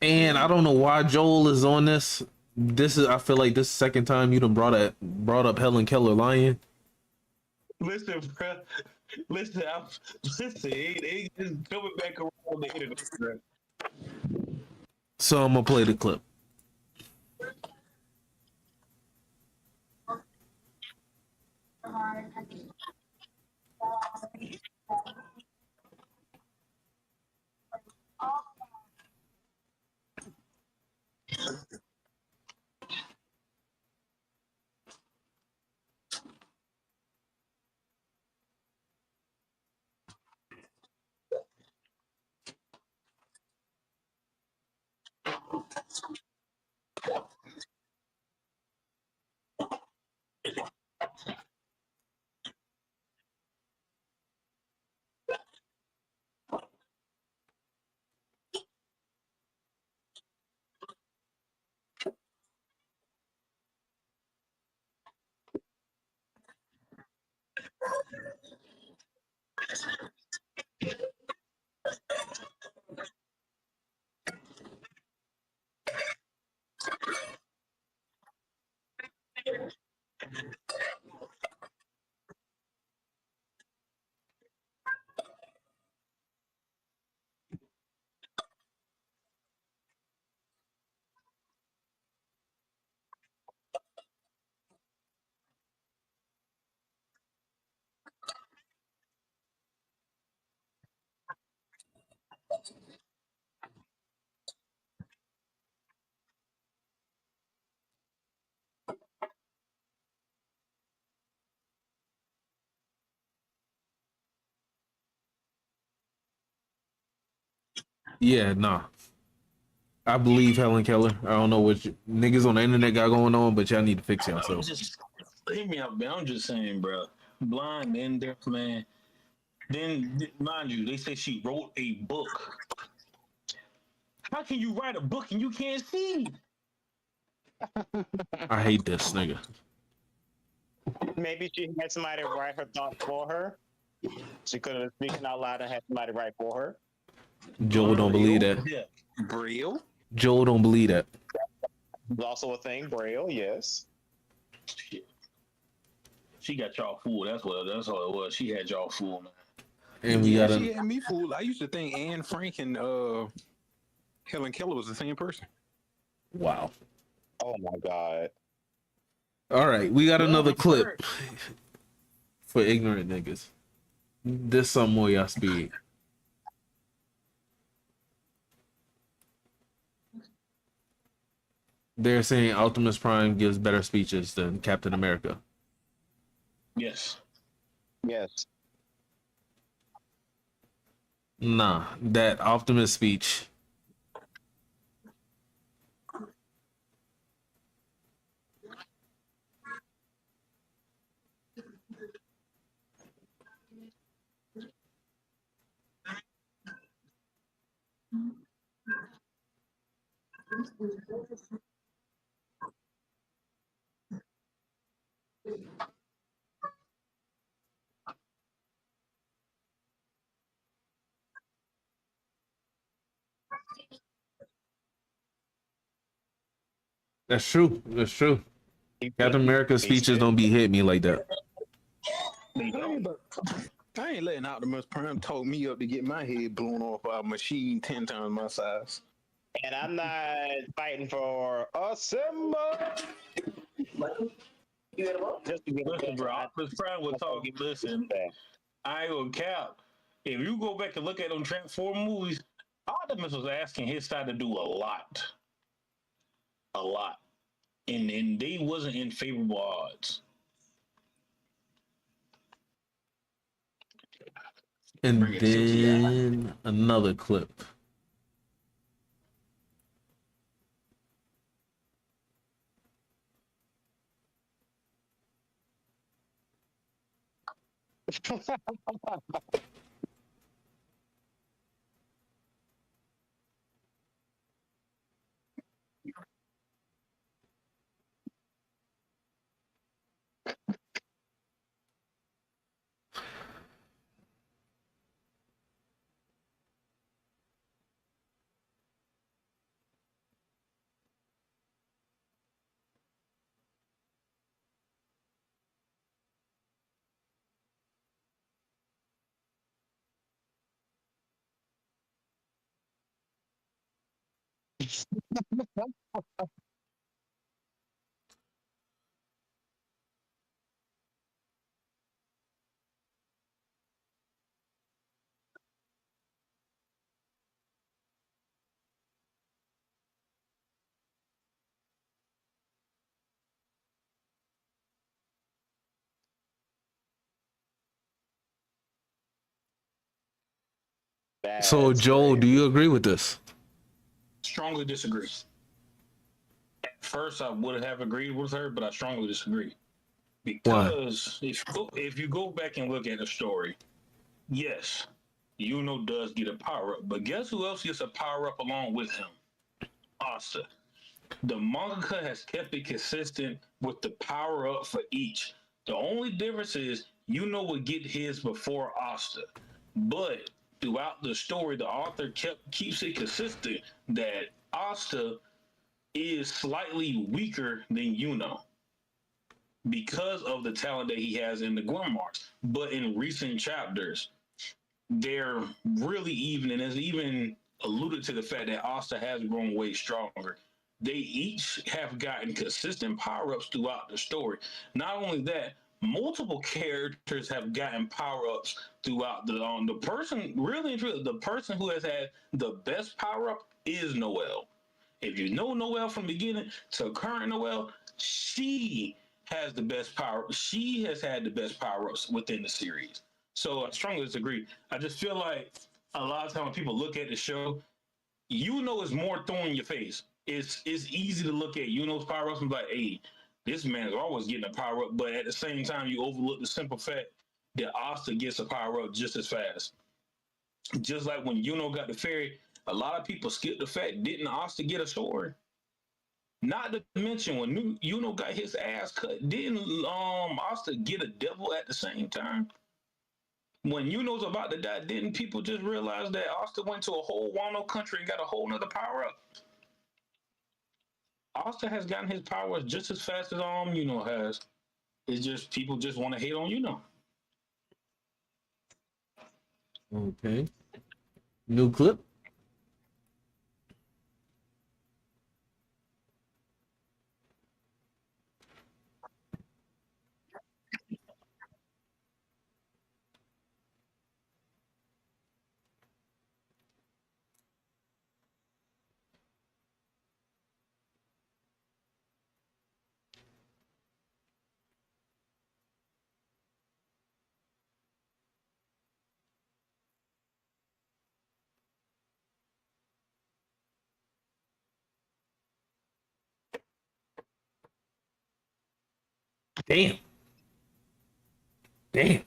And I don't know why Joel is on this. I feel like this is the second time you done brought up Helen Keller lying. Listen, bro. Listen, listen, it's coming back around on the internet. So I'm gonna play the clip. Yeah, nah. I believe Helen Keller. I don't know what niggas on the internet got going on, but y'all need to fix I'm yourself. just hear me out, man. I'm just saying, bro. Blind and deaf, man. Then, mind you, they say she wrote a book. How can you write a book and you can't see? I hate this nigga. Maybe she had somebody write her thoughts for her. She could have been speaking out loud and had somebody write for her. Joel don't believe that. Yeah. Braille. Joel don't believe that. There's also a thing, Braille, yes. Shit. She got y'all fooled. That's all it was. She had y'all fooled, man. And we Yeah, got she a had me fooled. I used to think Anne Frank and Helen Keller was the same person. wow. Oh my God. All right, we got Well, another I'm clip for ignorant niggas. This some more y'all speed. They're saying Optimus Prime gives better speeches than Captain America. Yes. Yes. Nah, that Optimus speech. That's true. That's true. Captain America's He speeches said, don't be hit me like that. I ain't letting Optimus Prime talk me up to get my head blown off by a machine 10 times my size. and I'm not fighting for a Simba. Just to get Listen, bro. Optimus Prime will talk. Listen, I ain't gonna cap. If you go back and look at them Transform movies, Optimus was asking his side to do a lot. A lot. And they wasn't in favorable odds. And Bring it to CGI. then another clip. So, That's Joel, do crazy. you agree with this? Strongly disagree. At first, I would have agreed with her, but I strongly disagree Why? because if you go back and look at the story, yes, Yuno does get a power up, but guess who else gets a power up along with him? Asta. The manga has kept it consistent with the power up for each. The only difference is Yuno would get his before Asta, but throughout the story, the author keeps it consistent that Asta is slightly weaker than Yuno because of the talent that he has in the Glenmarks. But in recent chapters, they're really even, and has even alluded to the fact that Asta has grown way stronger. They each have gotten consistent power ups throughout the story. Not only that, multiple characters have gotten power ups throughout the person. Really and truly, the person who has had the best power up is Noelle. If you know Noelle from the beginning to current Noelle, she has the best power. She has had the best power ups within the series. So I strongly disagree. I just feel like a lot of time when people look at the show, you know it's more thrown in your face. It's easy to look at Yuno's power ups and be like, hey, this man is always getting a power up, but at the same time, you overlook the simple fact that Asta gets a power up just as fast. Just like when Yuno got the fairy, a lot of people skip the fact didn't Asta get a sword? Not to mention when Yuno got his ass cut, didn't Asta get a devil at the same time? When Yuno's about to die, didn't people just realize that Asta went to a whole Wano country and got a whole nother power up? Asta has gotten his powers just as fast as Yuno has. It's just people just want to hate on Yuno. Okay. New clip. Damn. Damn.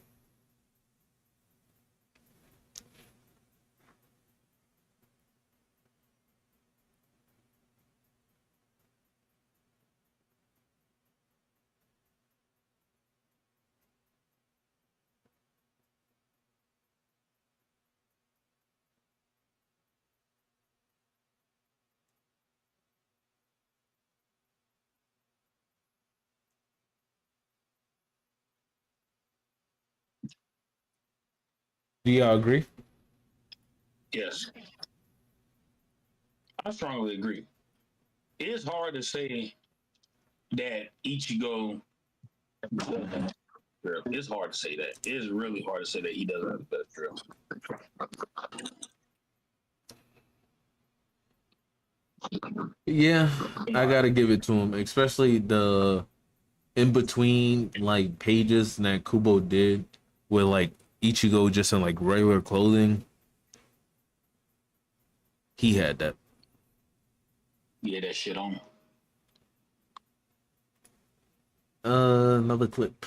Do y'all agree? Yes, I strongly agree. It's hard to say that Ichigo. It's hard to say that. It's really hard to say that he doesn't have the best drill. Yeah, I gotta give it to him, especially the in between like pages that Kubo did with like Ichigo just in like regular clothing. He had that. Yeah, that shit on. Another clip.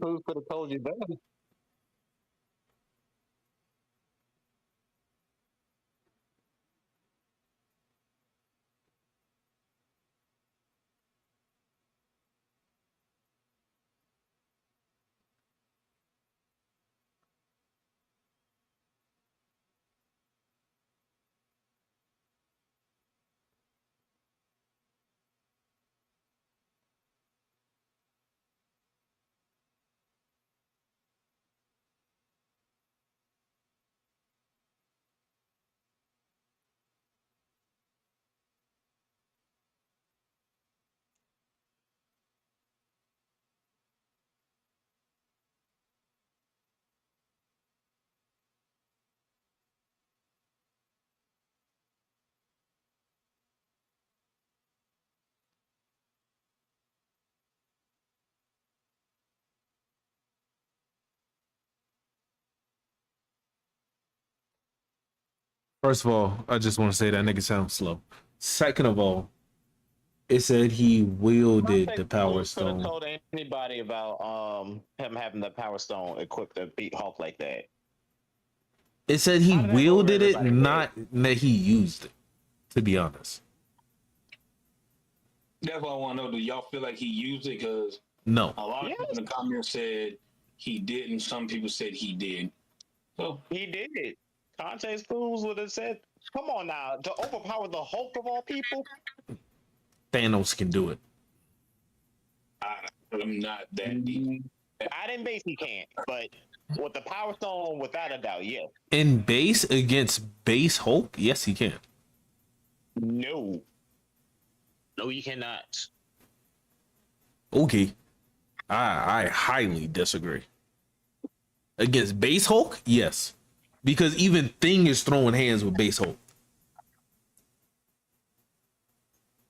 Who could have told you that? First of all, I just want to say that nigga sounds slow. Second of all, it said he wielded the Power Could have Stone. told anybody about him having the Power Stone equipped to beat Hulk like that. It said he How did that go over wielded it, everybody's not that he used it. To be honest, That's why I want to know. Do y'all feel like he used it? Because no. a lot of people in the comments said he didn't. Some people said he did. So He did. Context clues would have said, "Come on now, to overpower the Hulk of all people." Thanos can do it. I'm not that deep. I didn't base he can't, but with the Power Stone, without a doubt, yes. In base against base Hulk, yes, he can. No, you cannot. Okay, I highly disagree. Against base Hulk, yes, because even Thing is throwing hands with base Hulk.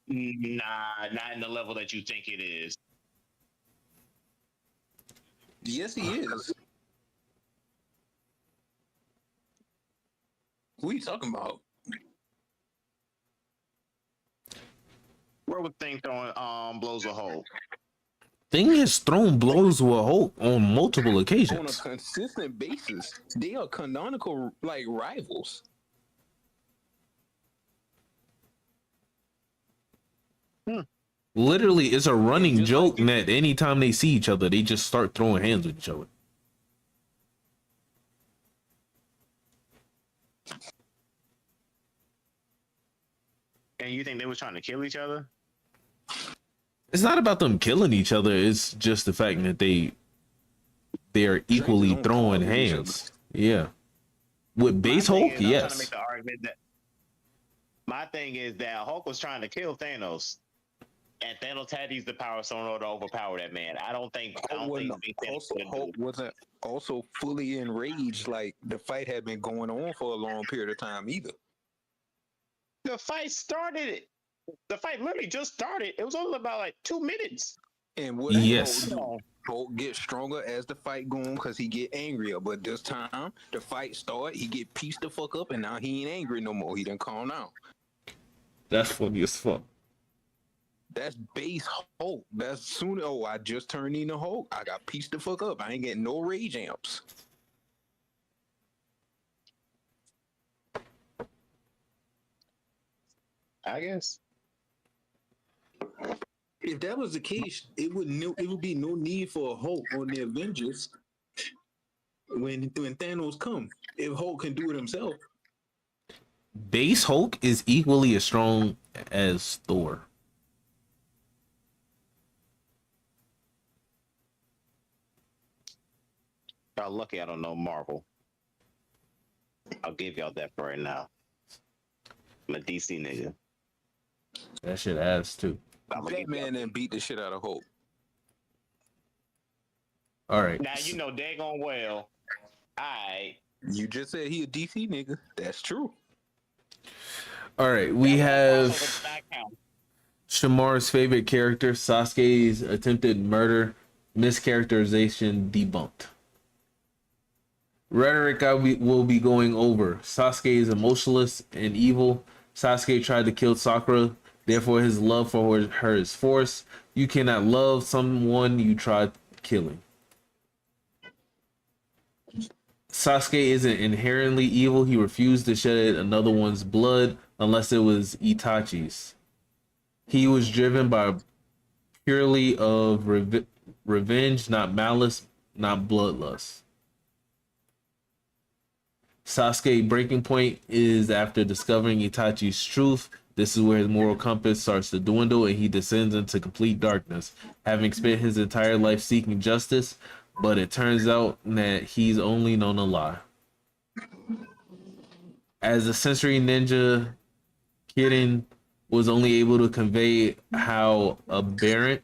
Nah, not in the level that you think it is. Yes, he is. Who are you talking about? Where would Thing throwing blows a hole? Thing has thrown blows with Hulk on multiple On a occasions. consistent basis. They are canonical like rivals. Literally, it's a running just joke like- that anytime they see each other, they just start throwing hands with each other. And you think they were trying to kill each other? It's not about them killing each other. It's just the fact that they're equally don't throwing call each hands. Yeah. With base My thing Hulk, is, I'm trying to yes. make the argument that my thing is that Hulk was trying to kill Thanos, and Thanos had to use the Power Stone in order to overpower that man. I don't think Hulk wasn't also fully enraged like the fight had been going on for a long period of time either. The fight started. The fight literally just started. It was only about like 2 minutes. And what Yes. Hulk gets stronger as the fight going because he get angrier. But this time the fight start, he get pieced the fuck up, and now he ain't angry no more. He done calm down. That's funny as fuck. That's base Hulk. That's soon. Oh, I just turned into Hulk. I got pieced the fuck up. I ain't getting no rage amps. I guess. If that was the case, it would be no need for a Hulk on the Avengers when Thanos come. If Hulk can do it himself. Base Hulk is equally as strong as Thor. Y'all lucky I don't know Marvel. I'll give y'all that for right now. I'm a DC nigga. That shit ass too. That man then beat the shit out of Hulk. All right. Now you know daggone well. You just said he a DC nigga. That's true. All right. We have Shamar's favorite character, Sasuke's attempted murder, mischaracterization debunked. Rhetoric I will be going over. Sasuke is emotionless and evil. Sasuke tried to kill Sakura, therefore his love for her is forced. You cannot love someone you tried killing. Sasuke isn't inherently evil. He refused to shed another one's blood unless it was Itachi's. He was driven by purely of revenge, not malice, not bloodlust. Sasuke's breaking point is after discovering Itachi's truth. This is where his moral compass starts to dwindle and he descends into complete darkness, having spent his entire life seeking justice, but it turns out that he's only known a lie. As a sensory ninja, Kirin was only able to convey how abhorrent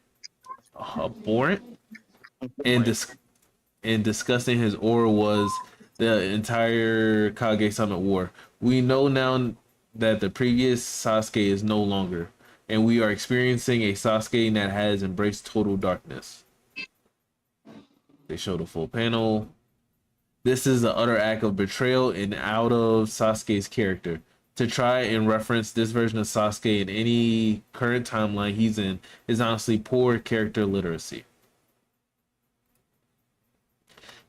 and disgusting his aura was the entire Kage Summit War. We know now that the previous Sasuke is no longer, and we are experiencing a Sasuke that has embraced total darkness. They showed a full panel. This is an utter act of betrayal and out of Sasuke's character. To try and reference this version of Sasuke in any current timeline he's in is honestly poor character literacy.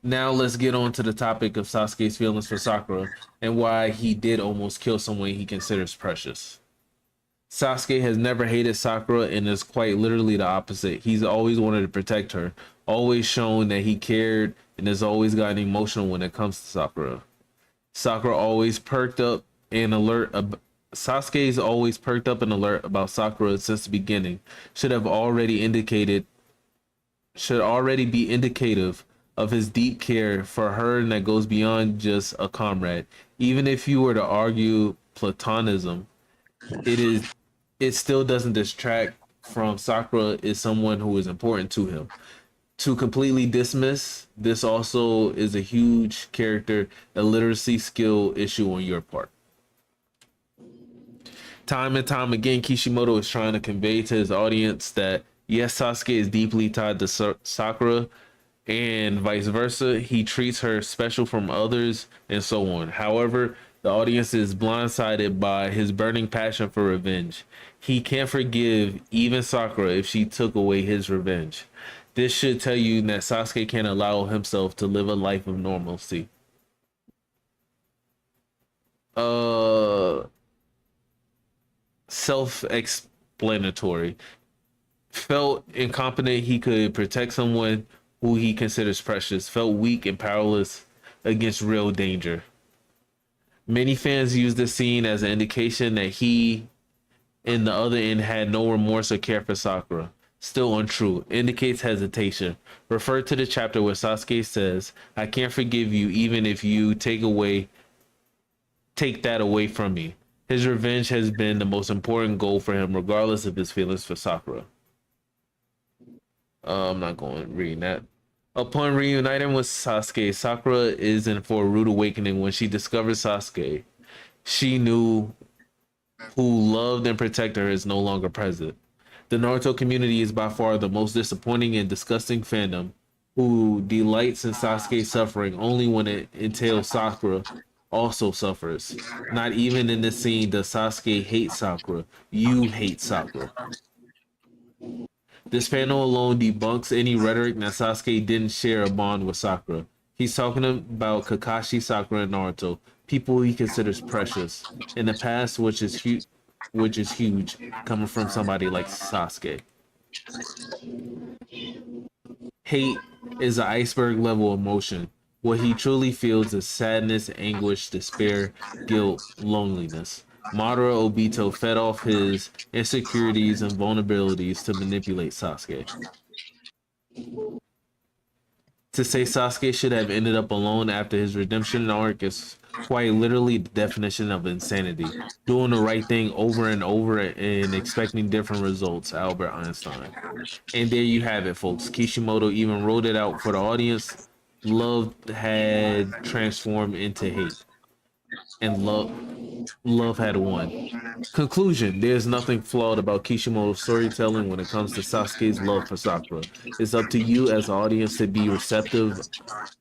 Now let's get on to the topic of Sasuke's feelings for Sakura and why he did almost kill someone he considers precious. Sasuke has never hated Sakura and is quite literally the opposite. He's always wanted to protect her, always shown that he cared, and has always gotten emotional when it comes to Sakura. Sakura always perked up and alert. Sasuke's always perked up and alert about Sakura since the beginning. Should already be indicative of his deep care for her and that goes beyond just a comrade. Even if you were to argue platonism, it still doesn't distract from Sakura is someone who is important to him. To completely dismiss this also is a huge character illiteracy skill issue on your part. Time and time again, Kishimoto is trying to convey to his audience that yes, Sasuke is deeply tied to Sakura and vice versa. He treats her special from others and so on. However, the audience is blindsided by his burning passion for revenge. He can't forgive even Sakura if she took away his revenge. This should tell you that Sasuke can't allow himself to live a life of normalcy. Self-explanatory. Felt incompetent he could protect someone who he considers precious. Felt weak and powerless against real danger. Many fans use this scene as an indication that he, in the other end, had no remorse or care for Sakura. Still untrue. Indicates hesitation. Refer to the chapter where Sasuke says, "I can't forgive you even if you take that away from me." His revenge has been the most important goal for him, regardless of his feelings for Sakura. I'm not going to read that. Upon reuniting with Sasuke, Sakura is in for a rude awakening when she discovers Sasuke. She knew who loved and protected her is no longer present. The Naruto community is by far the most disappointing and disgusting fandom, who delights in Sasuke's suffering only when it entails Sakura also suffers. Not even in this scene does Sasuke hate Sakura. You hate Sakura. This panel alone debunks any rhetoric that Sasuke didn't share a bond with Sakura. He's talking about Kakashi, Sakura, and Naruto, people he considers precious in the past, which is huge, coming from somebody like Sasuke. Hate is an iceberg level emotion. What he truly feels is sadness, anguish, despair, guilt, loneliness. Madara Obito fed off his insecurities and vulnerabilities to manipulate Sasuke. To say Sasuke should have ended up alone after his redemption arc is quite literally the definition of insanity. Doing the right thing over and over and expecting different results, Albert Einstein. And there you have it, folks. Kishimoto even wrote it out for the audience. Love had transformed into hate. And love had won. Conclusion: there's nothing flawed about Kishimoto's storytelling when it comes to Sasuke's love for Sakura. It's up to you as an audience to be receptive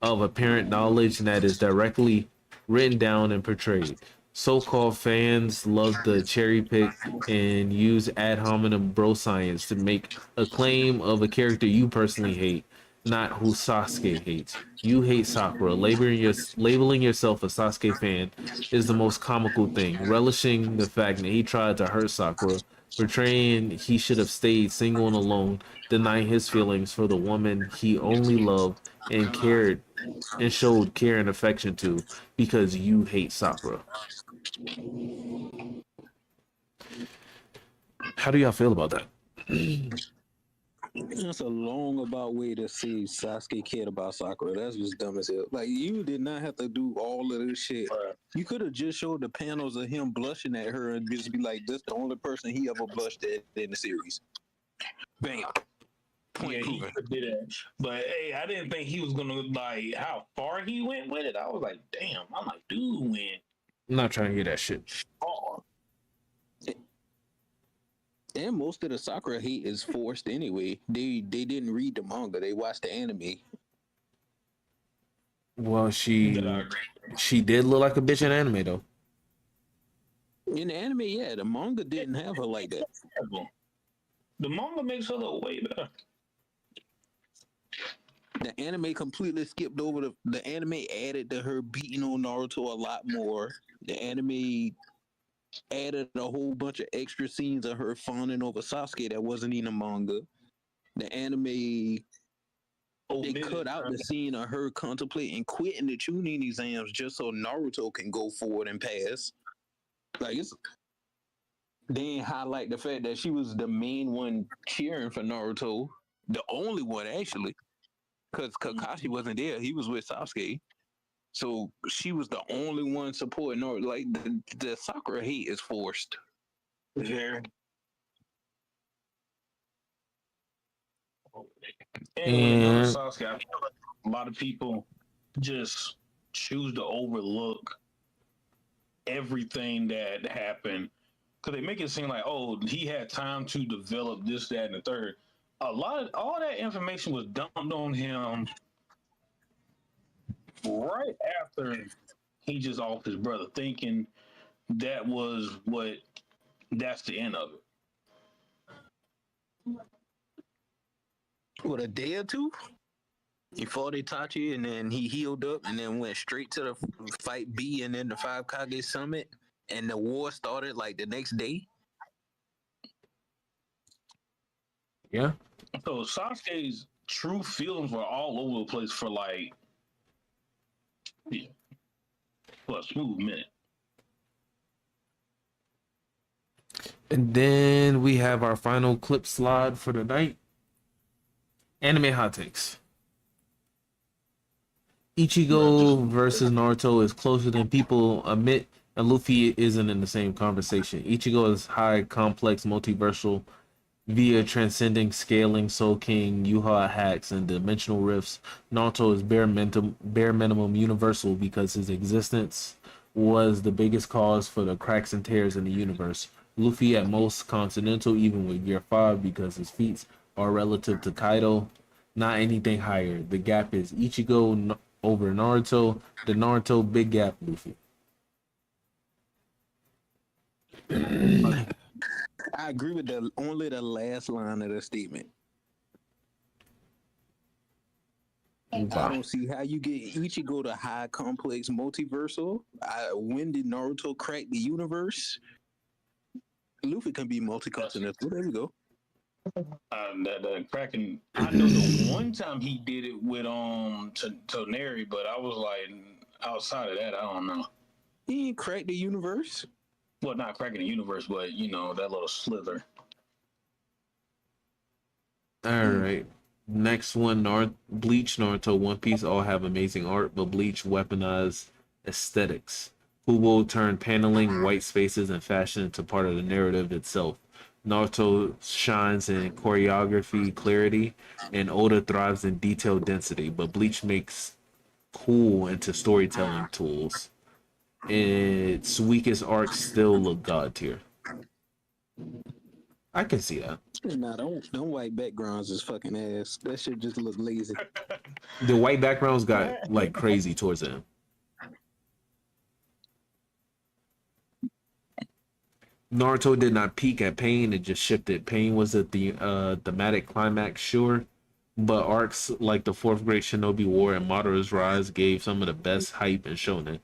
of apparent knowledge that is directly written down and portrayed. So-called fans love to cherry pick and use ad hominem bro science to make a claim of a character you personally hate, not who Sasuke hates. You hate Sakura. Labeling yourself a Sasuke fan is the most comical thing. Relishing the fact that he tried to hurt Sakura, portraying he should have stayed single and alone, denying his feelings for the woman he only loved and cared and showed care and affection to because you hate Sakura. How do y'all feel about that? That's a long about way to say Sasuke cared about Sakura. That's just dumb as hell. Like, you did not have to do all of this shit. You could have just showed the panels of him blushing at her and just be like, this the only person he ever blushed at in the series. Bam. Yeah, he could do that. But hey, I didn't think he was gonna like how far he went with it. I was like, damn. I'm like, dude went I'm not trying to hear that shit. far. And most of the Sakura hate is forced anyway. They didn't read the manga. They watched the anime. Well, That I she agree. did look like a bitch in anime though. In the anime, yeah, the manga didn't have her like that. The manga makes her look way better. The anime completely skipped over the anime added to her beating on Naruto a lot more. The anime added a whole bunch of extra scenes of her fawning over Sasuke that wasn't in the manga. The anime they cut out the scene of her contemplating quitting the tuning exams just so Naruto can go forward and pass. Like it's they didn't highlight the fact that she was the main one cheering for Naruto, the only one actually, because Kakashi wasn't there. He was with Sasuke. So she was the only one supporting Naruto. Like the Sakura hate is forced. Very. And when it comes to And Sasuke, I feel like a lot of people just choose to overlook everything that happened because they make it seem like, oh, he had time to develop this, that, and the third. A lot of all that information was dumped on him right after he just off his brother, thinking that was what that's the end of it. What, a day or two? He fought Itachi and then he healed up and then went straight to the fight B and then the Five Kage Summit and the war started like the next day. yeah, So Sasuke's true feelings were all over the place for like yeah, for a smooth minute. and then we have our final clip slide for the night. Anime hot takes. Ichigo versus Naruto is closer than people admit, and Luffy isn't in the same conversation. Ichigo is high, complex, multiversal via transcending, scaling, Soul King, Yuha hacks, and dimensional rifts. Naruto is bare minimum universal because his existence was the biggest cause for the cracks and tears in the universe. Luffy at most continental, even with Gear 5, because his feats are relative to Kaido, not anything higher. The gap is Ichigo over Naruto, the Naruto big gap Luffy. I agree with only the last line of the statement. I don't see how you get Ichigo to high complex multiversal. When did Naruto crack the universe? Luffy can be multi-continental. There we go. That cracking. I know the one time he did it with Toneri, but I was like, outside of that, I don't know. He ain't cracked the universe. Well, not cracking the universe, but you know that little slither. All right. Next one, Bleach, Naruto, One Piece all have amazing art, but Bleach weaponized aesthetics. Kubo turned paneling, white spaces, and fashion into part of the narrative itself. Naruto shines in choreography, clarity, and Oda thrives in detail density, but Bleach makes cool into storytelling tools. Its weakest arcs still look god tier. I can see that. Nah, don't white backgrounds is fucking ass. That shit just look lazy. The white backgrounds got like crazy towards the end. Naruto did not peak at Pain; it just shifted. Pain was at the thematic climax, sure, but arcs like the Fourth Great Shinobi War and Madara's Rise gave some of the best hype in shonen.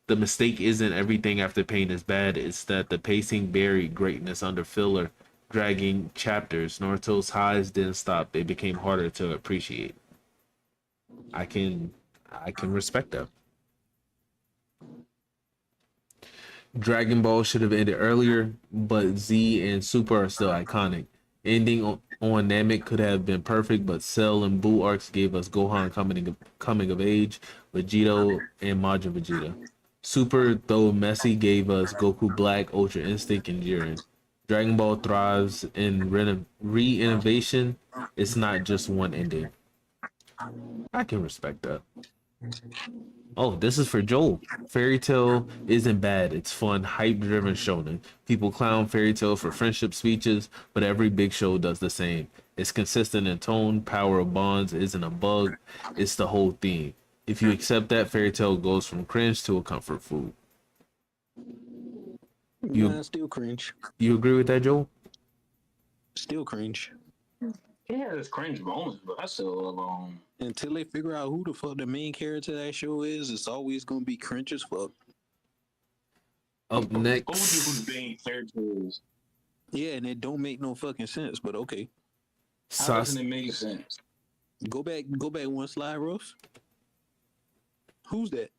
The mistake isn't everything after Pain is bad; it's that the pacing buried greatness under filler, dragging chapters. Naruto's highs didn't stop; they became harder to appreciate. I can respect that. Dragon Ball should have ended earlier, but Z and Super are still iconic. Ending on Namek could have been perfect, but Cell and Buu arcs gave us Gohan coming of age, Vegito, and Majin Vegeta. Super, though messy, gave us Goku Black, Ultra Instinct, and Jiren. Dragon Ball thrives in re-innovation. It's not just one ending. I can respect that. Oh, this is for Joel. Fairy Tale isn't bad. It's fun, hype-driven shonen. People clown Fairy Tale for friendship speeches, but every big show does the same. It's consistent in tone. Power of bonds isn't a bug. It's the whole theme. If you accept that, fairy tale goes from cringe to a comfort food. Nah, still cringe. You agree with that, Joel? Still cringe. It has cringe moments, but I still Until they figure out who the fuck the main character of that show is, it's always gonna be cringe as fuck. Up Who would you who next, the main character is? Yeah, and it don't make no fucking sense, but okay. How doesn't it make sense? Go back one slide, Rose. Who's that?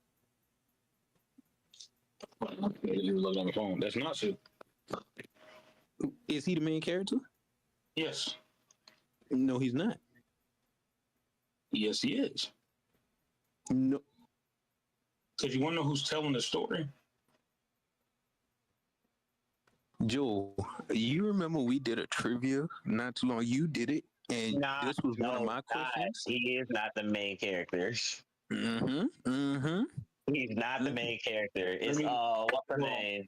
You was looking on the phone. That's not true. Is he the main character? Yes. No, he's not. Yes, he is. No. Because you want to know who's telling the story? Joel, you remember we did a trivia not too long. You did it, and this was one of my questions. He is not the main character. Mm-hmm. He's not the main character. It's what's her name?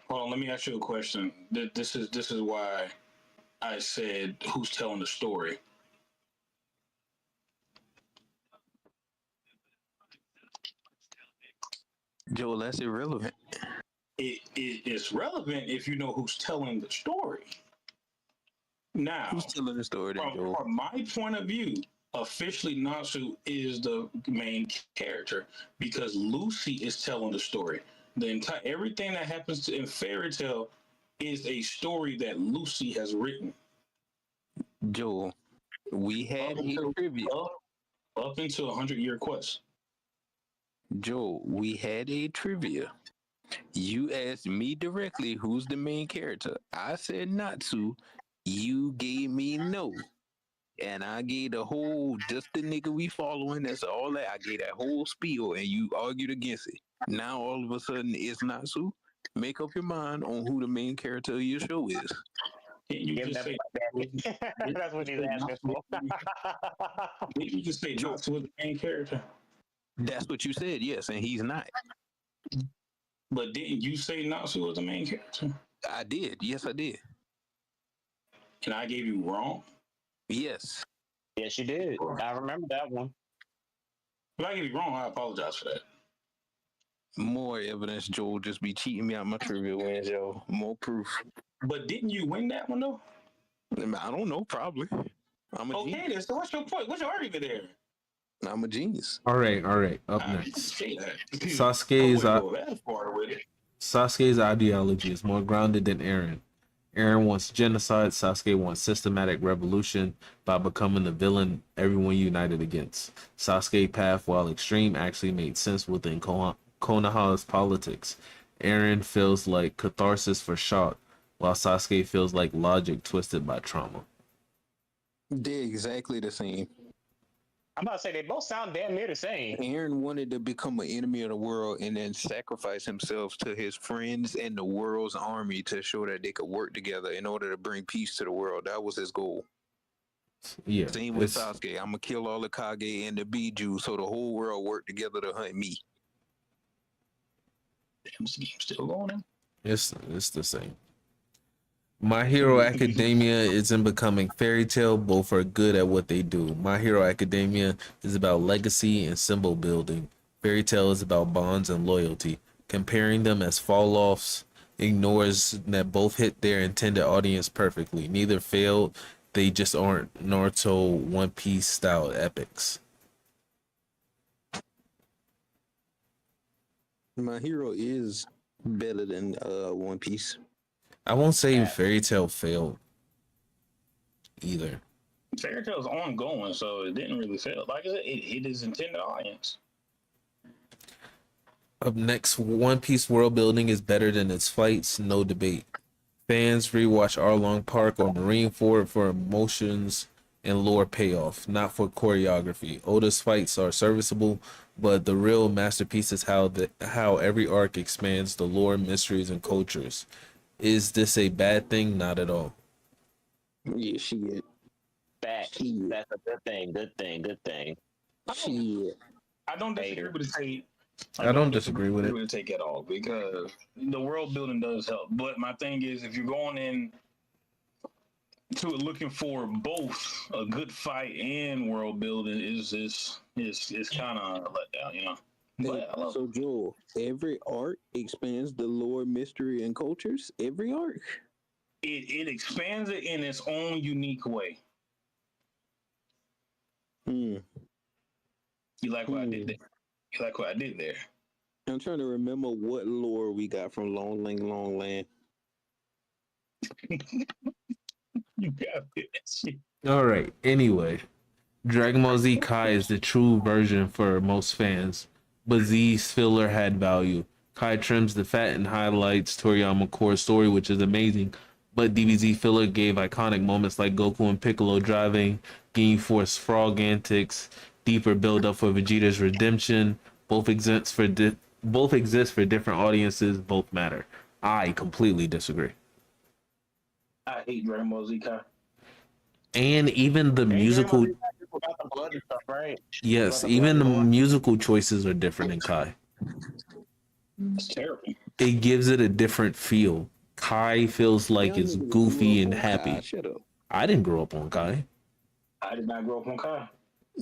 Hold on, let me ask you a question. This is why I said who's telling the story. Joel, that's irrelevant. It's relevant if you know who's telling the story. Now, Who's telling the story then, Joel? from my point of view, officially Natsu is the main character because Lucy is telling the story. The entire everything that happens in Fairy Tale is a story that Lucy has written. Joel, we had a trivia. Up until 100-Year Quest. Joel, we had a trivia. You asked me directly who's the main character. I said Natsu. You gave me no. And I gave the whole, just the nigga we following, that's all that. I gave that whole spiel and you argued against it. Now all of a sudden it's Natsu. Make up your mind on who the main character of your show is. You just say, that's what he's asking for. did you just say Natsu was the main character? That's what you said, yes, and he's not. But didn't you say Natsu was the main character? I did. Yes, I did. And I gave you wrong? Yes. Yes, you did. I remember that one. If I gave you wrong, I apologize for that. More evidence, Joel just be cheating me out my trivia wins, yo. More proof. But didn't you win that one, though? I don't know, probably. I'm a genius. Then, so what's your point? What's your argument there? I'm a genius. All right. Up next, Sasuke's ideology is more grounded than Eren. Eren wants genocide. Sasuke wants systematic revolution by becoming the villain everyone united against. Sasuke's path, while extreme, actually made sense within Konoha's politics. Eren feels like catharsis for shock, while Sasuke feels like logic twisted by trauma. They're exactly the same. I'm about to say they both sound damn near the same. Eren wanted to become an enemy of the world and then sacrifice himself to his friends and the world's army to show that they could work together in order to bring peace to the world. That was his goal. Yeah. Same with Sasuke. I'm gonna kill all the Kage and the Biju so the whole world work together to hunt me. Damn, this game's still going in. It's the same. My Hero Academia isn't becoming Fairy Tale. Both are good at what they do. My Hero Academia is about legacy and symbol building. Fairy Tale is about bonds and loyalty. Comparing them as fall-offs ignores that both hit their intended audience perfectly. Neither failed. They just aren't Naruto One Piece style epics. My Hero is better than One Piece. I won't say Fairy Tale failed either. Fairy Tale's ongoing, so it didn't really fail. Like I said, it hit its intended audience. Up next, One Piece world building is better than its fights, no debate. Fans rewatch Arlong Park or Marineford for emotions and lore payoff, not for choreography. Oda's fights are serviceable, but the real masterpiece is how every arc expands the lore, mysteries, and cultures. Is this a bad thing? Not at all. Yeah, shit. That's a good thing. Good thing. Shit. I don't disagree with the take. I don't disagree with it. With the take at all because the world building does help. But my thing is, if you're going in to it looking for both a good fight and world building is kind of a letdown, you know. But I love So Joel, every arc expands the lore, mystery, and cultures. Every arc. it expands it in its own unique way. Hmm. You like what I did there? You like what I did there? I'm trying to remember what lore we got from Long Lang Long Land. You got it. All right. Anyway, Dragon Ball Z Kai is the true version for most fans, but Z's filler had value. Kai trims the fat and highlights Toriyama core story, which is amazing, but DBZ filler gave iconic moments like Goku and Piccolo driving, Game Force frog antics, deeper build up for Vegeta's redemption. Both exist for different audiences. Both matter. I completely disagree. I hate Dragon Ball Z Kai. And even the musical, About the blood and stuff, right? yes, About the even the blood and gore. musical choices are different in Kai. It's terrible. It gives it a different feel. Kai feels like Y'all it's niggas goofy grew and up on Kai. happy. Shut up. I didn't grow up on Kai. I did not grow up on Kai.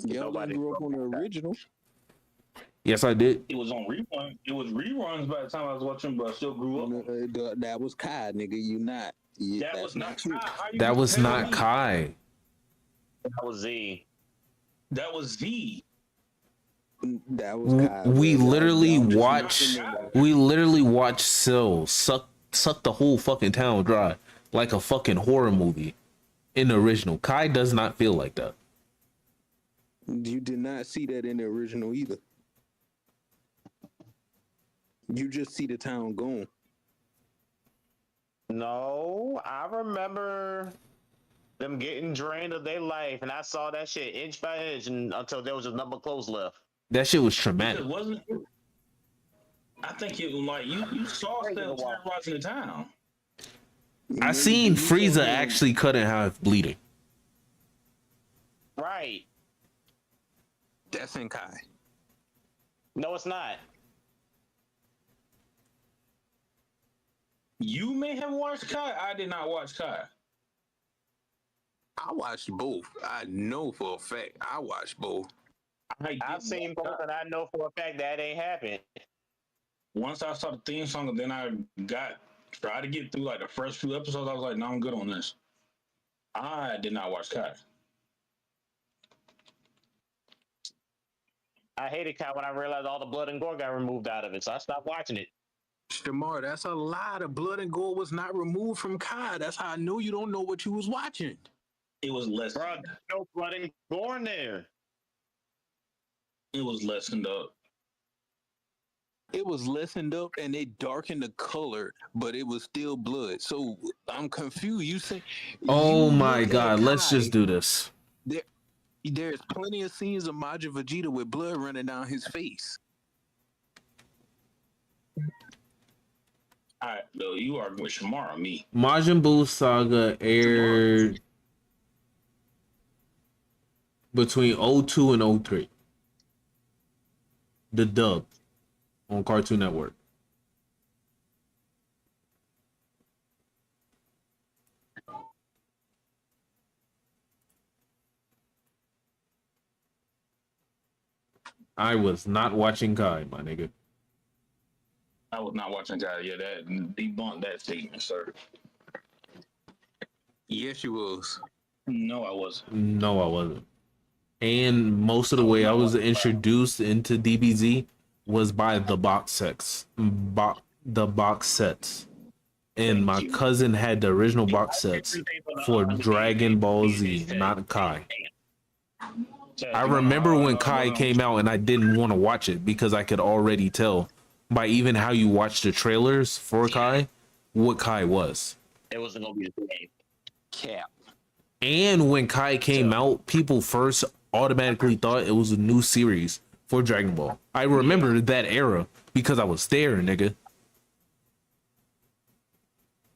Y'all Nobody grew up on the grew up on Kai. original. Yes, I did. It was on rerun. It was reruns by the time I was watching, but I still grew up. That was Kai, nigga. You not. That that's was not you. Kai. How you That was compare not me? Kai. That was Z. That was Z. That was Kai. We bro. literally Y'all just watch. remember. We literally watch Cell suck the whole fucking town dry like a fucking horror movie. In the original, Kai does not feel like that. You did not see that in the original either. You just see the town going. No, I remember them getting drained of their life, and I saw that shit inch by inch until there was just number clothes left. That shit was It traumatic. wasn't. I think it was like you saw Cell terrorizing the town. I seen Frieza actually cut in half bleeding. Right. That's in Kai. No, it's not. You may have watched Kai. I did not watch Kai. I watched both. I know for a fact I watched both. I've seen both, and I know for a fact that ain't happened. Once I saw the theme song, and then I tried to get through like the first few episodes. I was like, no, I'm good on this. I did not watch Kai. I hated Kai when I realized all the blood and gore got removed out of it, so I stopped watching it. Shamar, that's a lie. The blood and gore was not removed from Kai. That's how I know you don't know what you was watching. It was less. Bro, there's no blood and gore in there. It was lessened up. It was lessened up and they darkened the color, but it was still blood. So I'm confused. You say, Oh you my look at god, let's Kai, just do this. There's plenty of scenes of Majin Vegeta with blood running down his face. All right, though, you are with Shamar, me. Majin Buu Saga aired between 02 and 03. The dub on Cartoon Network. I was not watching Kai, my nigga. I was not watching Kai. Yeah, that debunked that statement, sir. Yes, you was. No, I wasn't. No, I wasn't. And most of the way I was introduced into DBZ was by the box sets. The box sets. And my cousin had the original box sets for Dragon Ball Z, not Kai. I remember when Kai came out and I didn't want to watch it because I could already tell by even how you watch the trailers for Kai what Kai was. It wasn't gonna be the same. Cap. And when Kai came out, people first automatically thought it was a new series for Dragon Ball. I remember that era because I was there, nigga.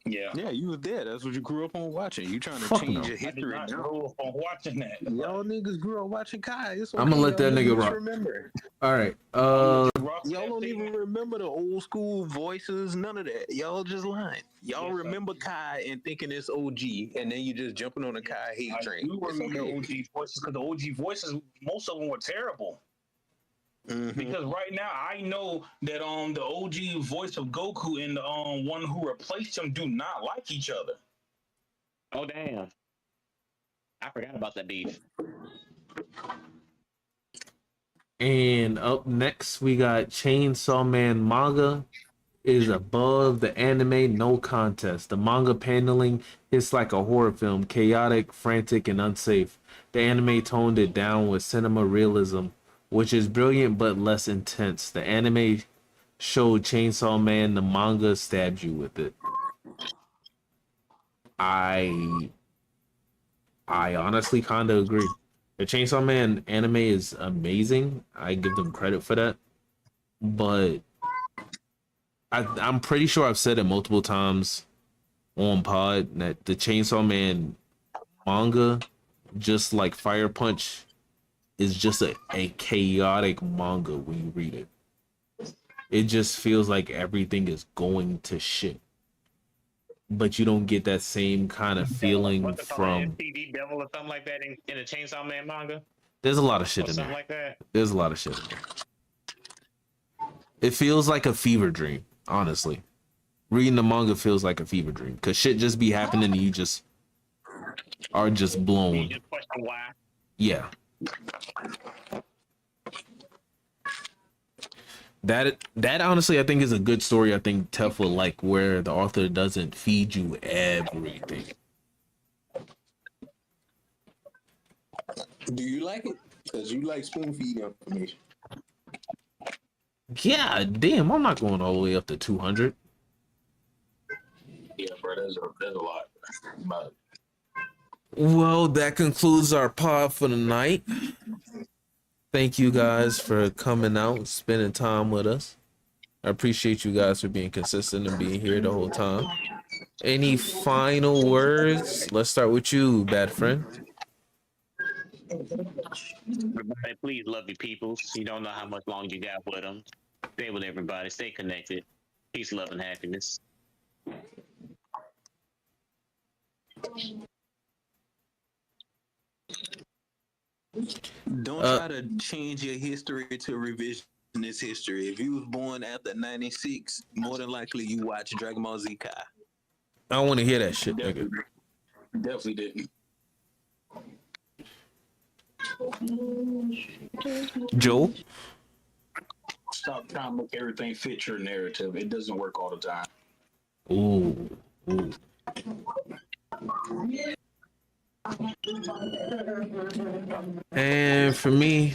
Yeah. Yeah, you was there. That's what you grew up on watching. You trying to Fuck change no. your I did history not now. grow up on watching that. Y'all niggas grew up watching Kai. It's okay. I'm gonna let that Y'all nigga niggas rock. remember. All right. Y'all don't even remember the old school voices, none of that. Y'all just lying. Y'all Yes, I remember Kai and thinking it's OG, and then you just jumping on the Kai hate I train. do It's remember okay. OG voices because the OG voices, most of them were terrible. Mhm. Because right now I know that the OG voice of Goku and the one who replaced him do not like each other. Oh damn! I forgot about that beef. And up next, we got Chainsaw Man manga is above the anime, no contest. The manga paneling hits like a horror film, chaotic, frantic, and unsafe. The anime toned it down with cinema realism, which is brilliant but less intense. The anime showed Chainsaw Man, the manga stabbed you with it. I honestly kind of agree. The Chainsaw Man anime is amazing. I give them credit for that. But I'm pretty sure I've said it multiple times on pod that the Chainsaw Man manga, just like Fire Punch, is just a chaotic manga when you read it. It just feels like everything is going to shit. But you don't get that same kind of feeling What's it called? from. FTD Devil or something like that in the Chainsaw Man manga There's a lot of or shit in something there. like that. There's a lot of shit in there. It feels like a fever dream, honestly. Reading the manga feels like a fever dream because shit just be happening and you just are just You blown. just question why. Yeah. That honestly I think is a good story. I think Tef will like where the author doesn't feed you everything. Do you like it? Because you like spoon feed information. Yeah, damn, I'm not going all the way up to 200. Yeah, bro, there's a lot. But Well, that concludes our pod for the night. Thank you guys for coming out and spending time with us. I appreciate you guys for being consistent and being here the whole time. Any final words? Let's start with you, bad friend. Everybody, please love your peoples. You don't know how much longer you got with them. Stay with everybody. Stay connected. Peace, love, and happiness. Don't try to change your history to revisionist history. If you was born after 96, more than likely you watch Dragon Ball Z Kai. I don't want to hear that shit, nigga. definitely didn't. Joe? Stop trying to make everything fit your narrative. It doesn't work all the time. Ooh. Ooh. And for me,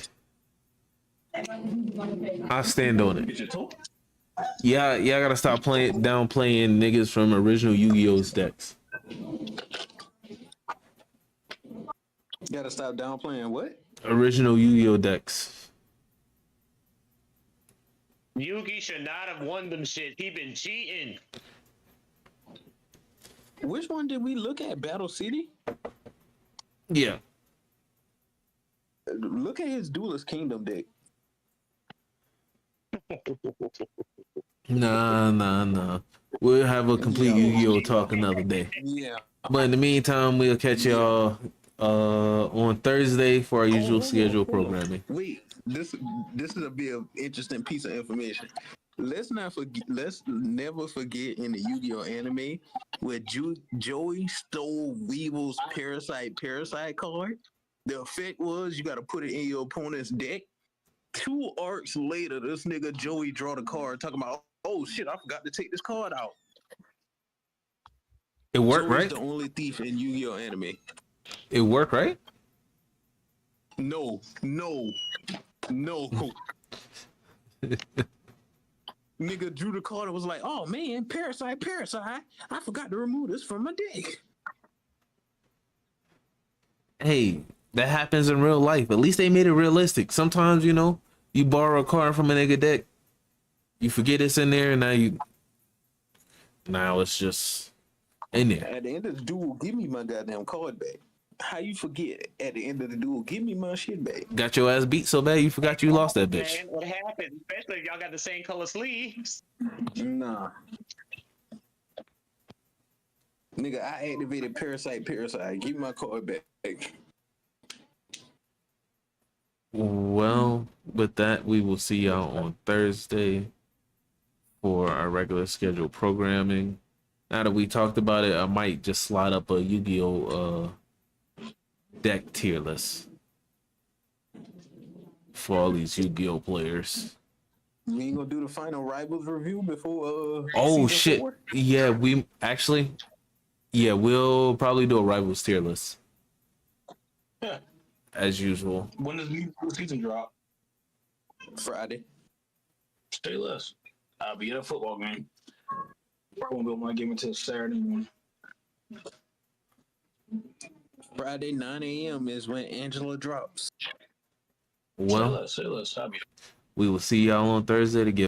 I stand on it. Get your toe. Yeah, I gotta stop downplaying niggas from original Yu-Gi-Oh's decks. You gotta stop downplaying what? Original Yu-Gi-Oh decks. Yugi should not have won them shit. He been cheating. Which one did we look at? Battle City? Yeah. Look at his Duelist Kingdom deck. Nah. We'll have a complete Yu-Gi-Oh talk another day. Yeah. But in the meantime, we'll catch y'all on Thursday for our usual schedule programming. Wait, this is a bit of interesting piece of information. Let's never forget in the Yu-Gi-Oh anime where Joey stole Weevil's Parasite card. The effect was you got to put it in your opponent's deck. 2 arcs later, this nigga Joey draw the card talking about, oh shit, I forgot to take this card out. It worked, Joey's right? the only thief in Yu-Gi-Oh anime. It worked, right? No. Nigga drew the card and was like, oh man, Parasite. I forgot to remove this from my deck. Hey, that happens in real life. At least they made it realistic. Sometimes, you borrow a card from a nigga deck, you forget it's in there, and now it's just in there. At the end of the duel, give me my goddamn card back. How you forget? At the end of the duel, give me my shit back. Got your ass beat so bad you forgot you lost that bitch. Man, what happened? Especially if y'all got the same color sleeves. Nah. Nigga, I activated Parasite. Give me my card back. Well, with that, we will see y'all on Thursday for our regular scheduled programming. Now that we talked about it, I might just slide up a Yu-Gi-Oh deck tier list for all these Yu-Gi-Oh players. You ain't gonna do the final Rivals review before Oh season shit. 4? Yeah, we'll probably do a Rivals tier list. Yeah. As usual. When does new season drop? Friday. Stay less. I'll be at a football game. Probably won't be able to give it until Saturday morning. Friday 9 a.m. is when Angela drops. Well, Say less. I'll be. we will see y'all on Thursday to get